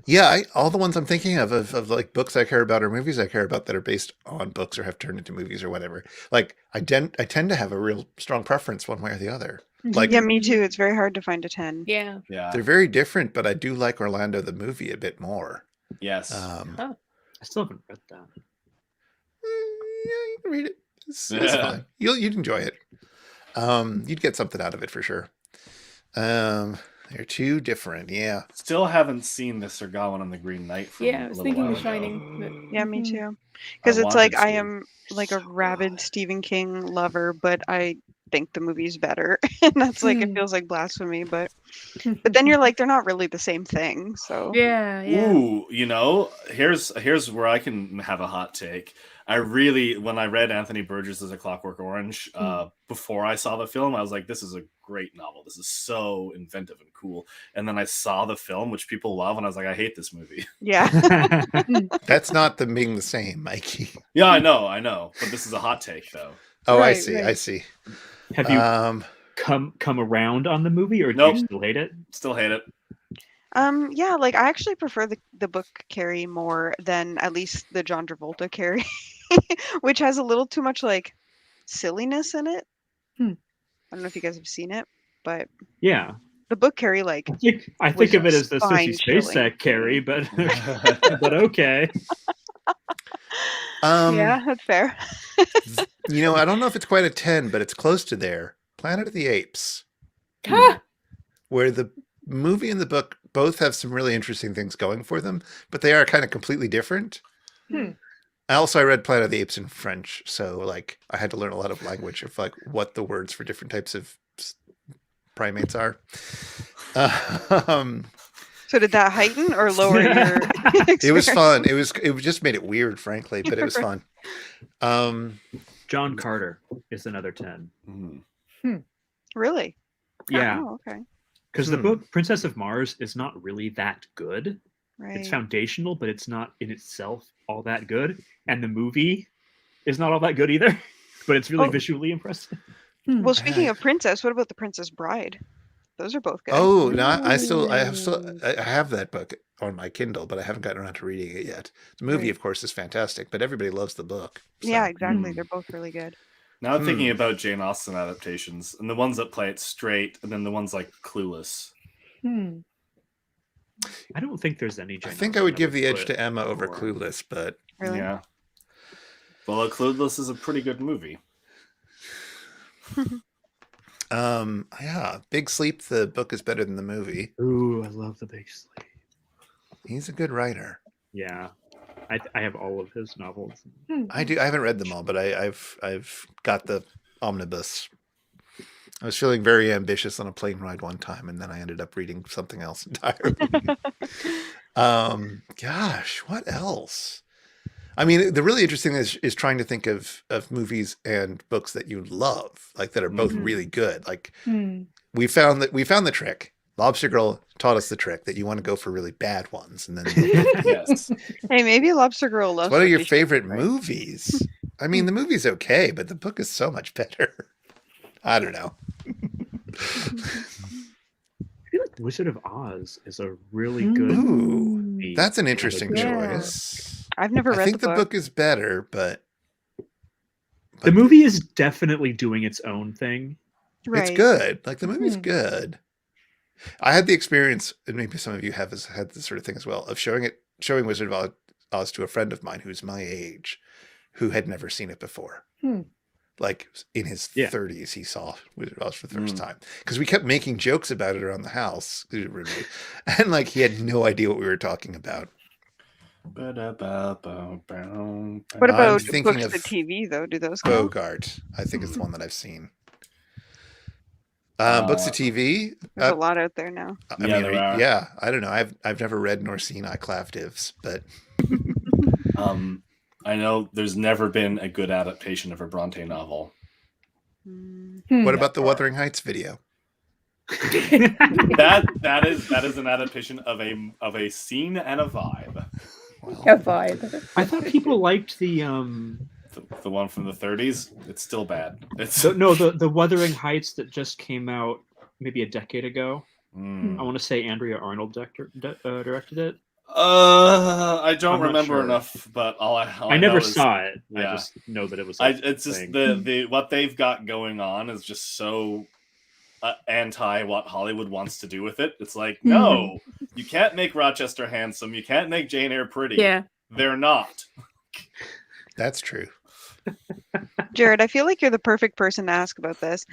Yeah, all the ones I'm thinking of like books I care about or movies I care about that are based on books or have turned into movies or whatever. Like I tend to have a real strong preference one way or the other. Like Yeah, me too. It's very hard to find a 10. Yeah. Yeah. they're very different, but I do like Orlando the movie a bit more. Yes. I still haven't read that. Yeah, you can read it. It's fine. You'd enjoy it. You'd get something out of it for sure. They're two different. Yeah. Still haven't seen the Sir Gawain and the Green Knight. From Yeah, I a was little thinking while The ago. Shining. Yeah, me Mhm. too. Because I it's like wanted I to. am like a rabid Stephen King lover, but I think the movie's better. And that's like it feels like blasphemy, but then you're like, they're not really the same thing. So Yeah. Ooh, here's where I can have a hot take. When I read Anthony Burgess' A Clockwork Orange, before I saw the film, I was like, this is a great novel. This is so inventive and cool. And then I saw the film, which people love, and I was like, I hate this movie. yeah. That's not them being the same, Mikey. Yeah, I know. But this is a hot take, though. Oh, I Right, see. I right. see. Have you come around on the movie, or do Nope. you still hate it? Still hate it. Yeah, like I actually prefer the book Carrie more than at least the John Travolta Carrie, which has a little too much like silliness in it. I don't know if you guys have seen it, but Yeah. the book Carrie, like I think of it as the spine Sissy Space chilling. Sack Carrie, but but okay. yeah, that's fair. I don't know if it's quite a 10, but it's close to there. Planet of the Apes, where the movie and the book both have some really interesting things going for them, but they are kind of completely different. I read Planet of the Apes in French, so like I had to learn a lot of language of like what the words for different types of primates are. So did that heighten or lower your It was experience? fun. It just made it weird, frankly, but it was fun. John Carter is another 10. Really? Yeah, Oh, okay. because the book Princess of Mars is not really that good. Right. It's foundational, but it's not in itself all that good. And the movie is not all that good either, but it's really visually impressive. Well, speaking of Princess, what about The Princess Bride? Those are both good. Oh, no, I have that book on my Kindle, but I haven't gotten around to reading it yet. The movie, Right. of course, is fantastic, but everybody loves the book. So. Yeah, exactly. They're both really good. Now I'm thinking about Jane Austen adaptations, and the ones that play it straight, and then the ones like Clueless. I don't think there's any. I think I would give the edge to Emma over Clueless, but Really? Yeah. Well, Clueless is a pretty good movie. yeah, Big Sleep, the book is better than the movie. Ooh, I love The Big Sleep. He's a good writer. Yeah, I have all of his novels. I do. I haven't read them all, but I've got the omnibus. I was feeling very ambitious on a plane ride one time, and then I ended up reading something else entirely. Gosh, what else? I mean, the really interesting thing is trying to think of movies and books that you love, like that are both really good. Like we found the trick. Lobster Girl taught us the trick that you want to go for really bad ones, and then Yes. Hey, maybe Lobster Girl loves. What are your favorite movies? I mean, the movie's okay, but the book is so much better. I don't know. I feel like Wizard of Oz is a really good movie. That's an interesting choice. I've never read I think the book is better, but the movie is definitely doing its own thing. It's good. Like the movie's good. I had the experience, and maybe some of you have had this sort of thing as well, of showing Wizard of Oz to a friend of mine who's my age, who had never seen it before. Like in his 30s, he saw Wizard of Oz for the first time, because we kept making jokes about it around the house, and like he had no idea what we were talking about. What about books to TV though? Do those count? Bogart? I think it's the one that I've seen. Books to TV. There's a lot out there now. I mean, I don't know. I've never read nor seen I Clavdivs, but I know there's never been a good adaptation of a Bronte novel. What about the Wuthering Heights video? that is an adaptation of a scene and a vibe. A vibe. I thought people liked the one from the 30s. It's still bad. The Wuthering Heights that just came out maybe a decade ago. I want to say Andrea Arnold directed it. I don't remember enough, but all I never saw it. Yeah. I just know that it was. It's just the what they've got going on is just so anti what Hollywood wants to do with it. It's like, no, you can't make Rochester handsome. You can't make Jane Eyre pretty. Yeah, they're not. That's true. Jared, I feel like you're the perfect person to ask about this,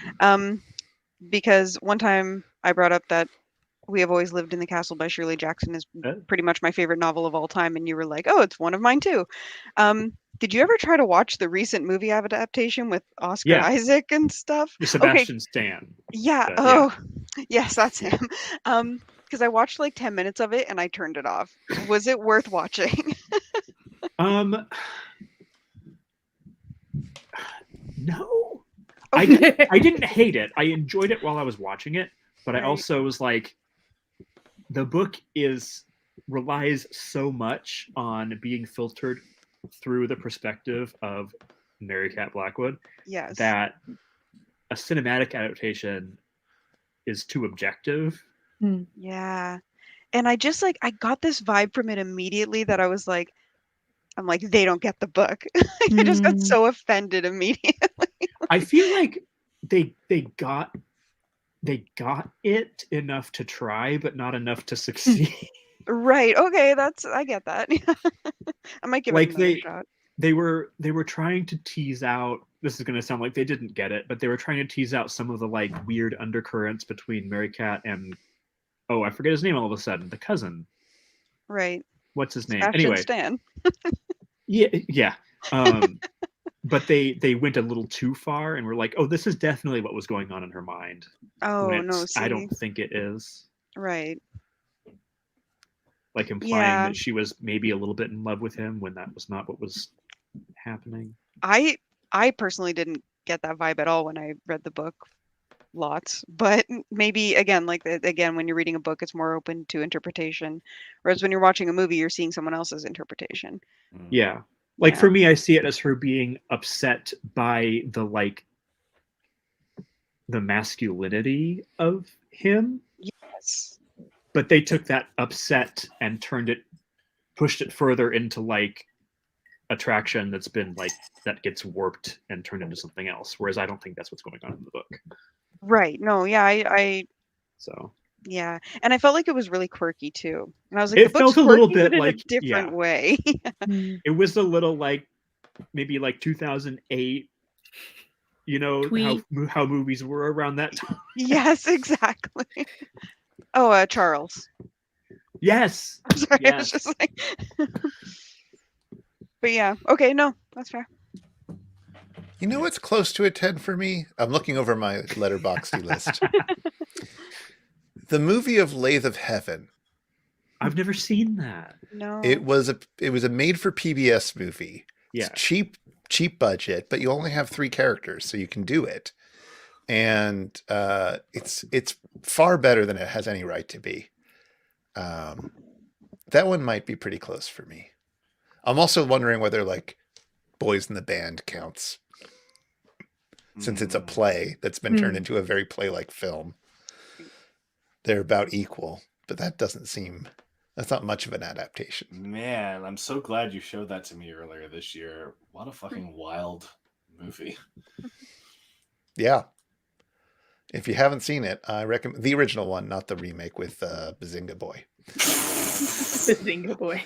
because one time I brought up that We Have Always Lived in the Castle by Shirley Jackson is pretty much my favorite novel of all time, and you were like, oh, it's one of mine too. Did you ever try to watch the recent movie adaptation with Oscar Isaac and stuff? Sebastian Stan. Yeah. Yes, that's him. Because I watched like 10 minutes of it and I turned it off. Was it worth watching? No. I didn't hate it. I enjoyed it while I was watching it, but I also was like, the book relies so much on being filtered through the perspective of Mary Cat Blackwood that a cinematic adaptation is too objective. Yeah. And I just I got this vibe from it immediately that I'm like, they don't get the book. I just got so offended immediately. I feel like they got it enough to try, but not enough to succeed. Right. Okay. I get that. I might give it another shot. They were trying to tease out. This is going to sound like they didn't get it, but they were trying to tease out some of the weird undercurrents between Mary Cat and I forget his name all of a sudden. The cousin. Right. What's his name? Sebastian Anyway. Stan. Yeah. But they went a little too far and were like, oh, this is definitely what was going on in her mind. Oh no! See? I don't think it is. Right. Like implying that she was maybe a little bit in love with him when that was not what was happening. I personally didn't get that vibe at all when I read the book. Lots, but maybe again, when you're reading a book, it's more open to interpretation, whereas when you're watching a movie, you're seeing someone else's interpretation. Yeah. For me, I see it as her being upset by the masculinity of him. Yes. But they took that upset and pushed it further into attraction that's been that gets warped and turned into something else. Whereas I don't think that's what's going on in the book. Right. No. Yeah. So. Yeah, and I felt like it was really quirky too. And I was like, it felt a little bit in a different way. It was a little maybe 2008. You know how movies were around that time. Yes, exactly. Oh, Charles. Yes. I'm sorry. Yes. I was just but yeah. Okay. No, that's fair. You know what's close to a 10 for me? I'm looking over my Letterboxd list. The movie of Lathe of Heaven. I've never seen that. No. It was a made for PBS movie. Yeah. It's cheap budget, but you only have 3 characters, so you can do it. And it's far better than it has any right to be. That one might be pretty close for me. I'm also wondering whether like Boys in the Band counts, since it's a play that's been turned into a very play-like film. They're about equal, but that's not much of an adaptation. Man, I'm so glad you showed that to me earlier this year. What a fucking wild movie. Yeah. If you haven't seen it, I recommend the original one, not the remake with Bazinga Boy. Bazinga Boy.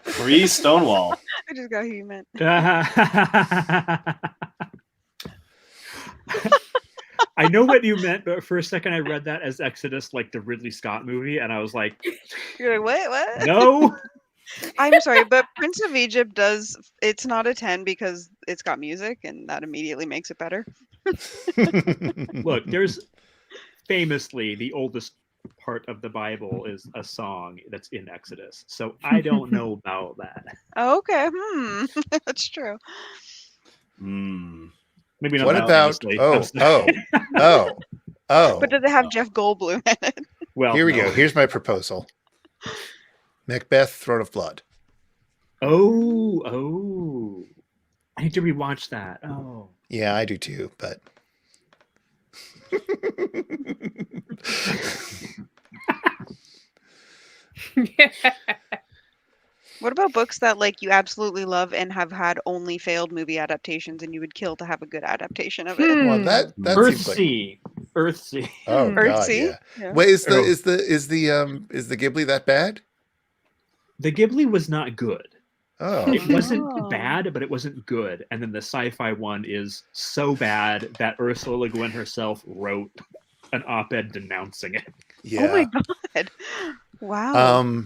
Free Stonewall. I just got who you meant. I know what you meant, but for a second I read that as Exodus, like the Ridley Scott movie, and I was like, You're like, what? no. I'm sorry, but Prince of Egypt it's not a 10 because it's got music, and that immediately makes it better. Look, there's famously the oldest part of the Bible is a song that's in Exodus. So I don't know about that. Oh, okay. That's true. Maybe not. What that about famously. Oh. But did they have Jeff Goldblum in it? Well, Here we go. Here's my proposal. Macbeth, Throne of Blood. Oh. I need to rewatch that. Oh. Yeah, I do too, but What about books that like you absolutely love and have had only failed movie adaptations, and you would kill to have a good adaptation of it? well, that Earthsea. Earthsea. Oh God, Earthsea? yeah. Wait, is the Ghibli that bad? The Ghibli was not good. Oh, It wasn't bad, but it wasn't good. And then the sci-fi one is so bad that Ursula Le Guin herself wrote an op-ed denouncing it. yeah. Oh my God! Wow.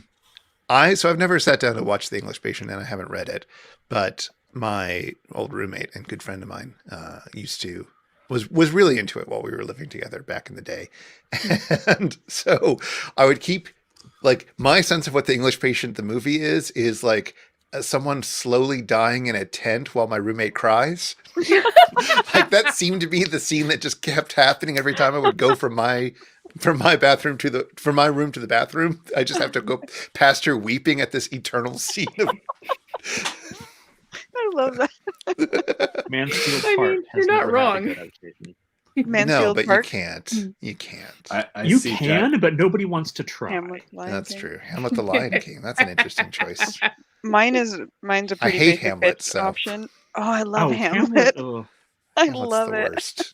I've never sat down to watch the English Patient, and I haven't read it, but my old roommate and good friend of mine was really into it while we were living together back in the day. And so I would keep like my sense of what the English Patient, the movie is like someone slowly dying in a tent while my roommate cries. Like that seemed to be the scene that just kept happening every time I would go from my bathroom from my room to the bathroom. I just have to go past her weeping at this eternal scene of I love that. Mansfield I Park mean, has you're not never wrong. had a good adaptation. Mansfield no, but Park. you can't. You can't. I You see can, Jack. but nobody wants to try. Hamlet, Lion That's King. true. Hamlet the Lion King. That's an interesting choice. Mine's a pretty I hate basic Hamlet, bitch so. option. Oh, I love Oh, Hamlet. ugh. I Hamlet's love the it. worst.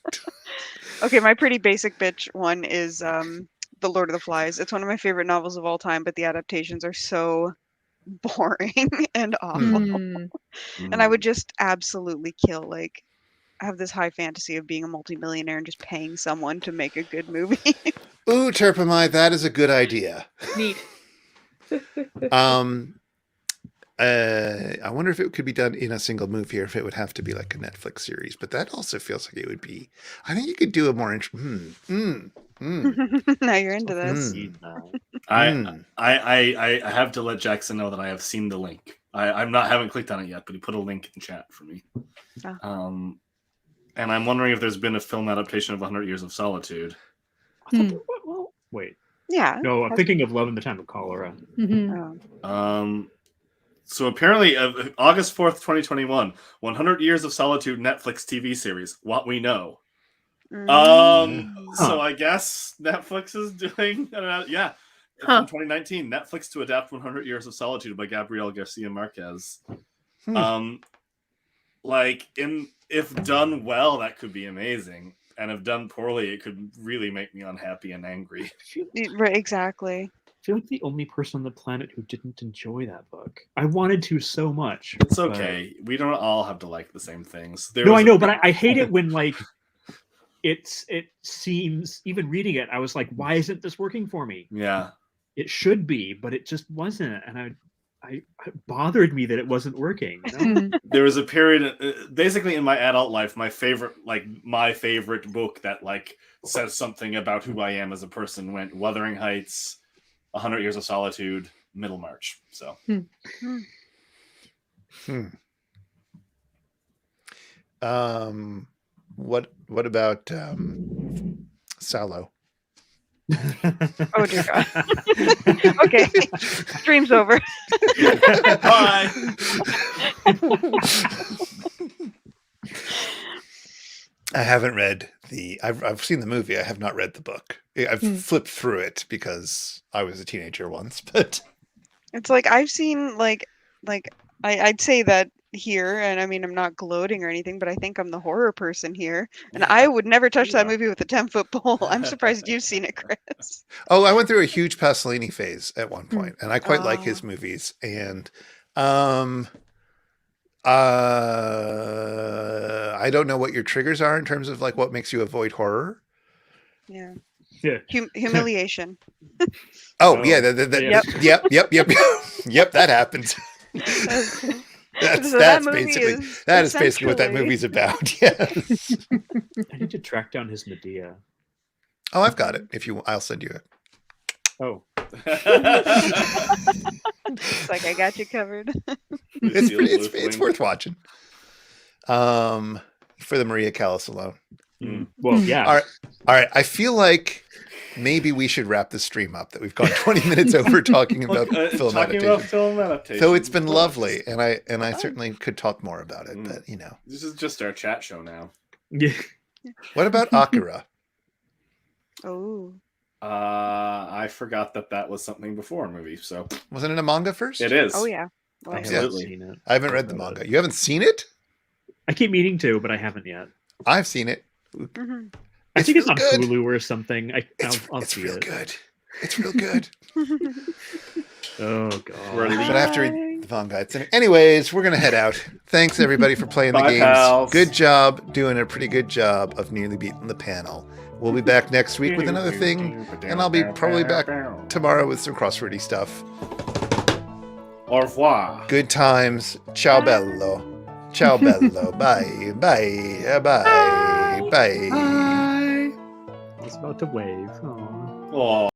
Okay, my pretty basic bitch one is The Lord of the Flies. It's one of my favorite novels of all time, but the adaptations are so boring and awful. And I would just absolutely kill. Like, I have this high fantasy of being a multimillionaire and just paying someone to make a good movie. Ooh, Terpamai, that is a good idea. Neat. I wonder if it could be done in a single movie or if it would have to be like a Netflix series. But that also feels like it would be. I think you could do a more. Now you're into this. I have to let Jackson know that I have seen the link. haven't clicked on it yet, but he put a link in chat for me. Oh. And I'm wondering if there's been a film adaptation of 100 Years of Solitude. Well, wait. Yeah. No, I'm thinking of Love in the Time of Cholera. Oh. So apparently, August 4th, 2021, 100 Years of Solitude Netflix TV series. What we know. So I guess Netflix is doing, from 2019, Netflix to adapt 100 Years of Solitude by Gabriel Garcia Marquez. If done well, that could be amazing. And if done poorly, it could really make me unhappy and angry. Right, exactly. I feel like the only person on the planet who didn't enjoy that book. I wanted to so much. It's okay. We don't all have to like the same things. I know, but I hate it when like it seems, even reading it, I was like, why isn't this working for me? Yeah. It should be, but it just wasn't. And it bothered me that it wasn't working. You know? There was a period, basically in my adult life, my favorite book that like says something about who I am as a person went Wuthering Heights, 100 Years of Solitude, Middlemarch. So. What about Sallow? Oh dear God. Okay, stream's over. Bye. I haven't read I've seen the movie. I have not read the book. I've flipped through it because I was a teenager once, but it's like I've seen I'd say that here, and I mean I'm not gloating or anything, but I think I'm the horror person here, and I would never touch that movie with a 10-foot pole. I'm surprised you've seen it, Chris. Oh, I went through a huge Pasolini phase at one point, and I quite like his movies. And I don't know what your triggers are in terms of like what makes you avoid horror. Yeah. Humiliation. Oh yeah, yep, that happens. That's basically what that movie's about. Yes. I need to track down his Medea. Oh, I've got it. I'll send you it. Oh. It's like I got you covered. It's worth watching. For the Maria Callas alone. Well, yeah. All right. I feel like maybe we should wrap the stream up. That we've gone 20 minutes over talking about film adaptation. So it's been lovely, and I certainly could talk more about it. But this is just our chat show now. Yeah. What about Akira? Oh. I forgot that was something before a movie. So wasn't it a manga first? It is. Oh yeah. Well, absolutely. Seen it. I haven't read the manga. You haven't seen it? I keep meaning to, but I haven't yet. I've seen it. I think it's on Hulu or something. I'll it's see real it. good. It's real good. Oh god. But I have to read the manga. Anyways, we're gonna head out. Thanks everybody for playing the games. Pals. Good job, doing a pretty good job of nearly beating the panel. We'll be back next week with another thing, and I'll be probably back tomorrow with some crosswordy stuff. Au revoir. Good times. Ciao bello. Ciao bello. Bye. Bye. Bye. Bye. I was about to wave. Aww. Aww.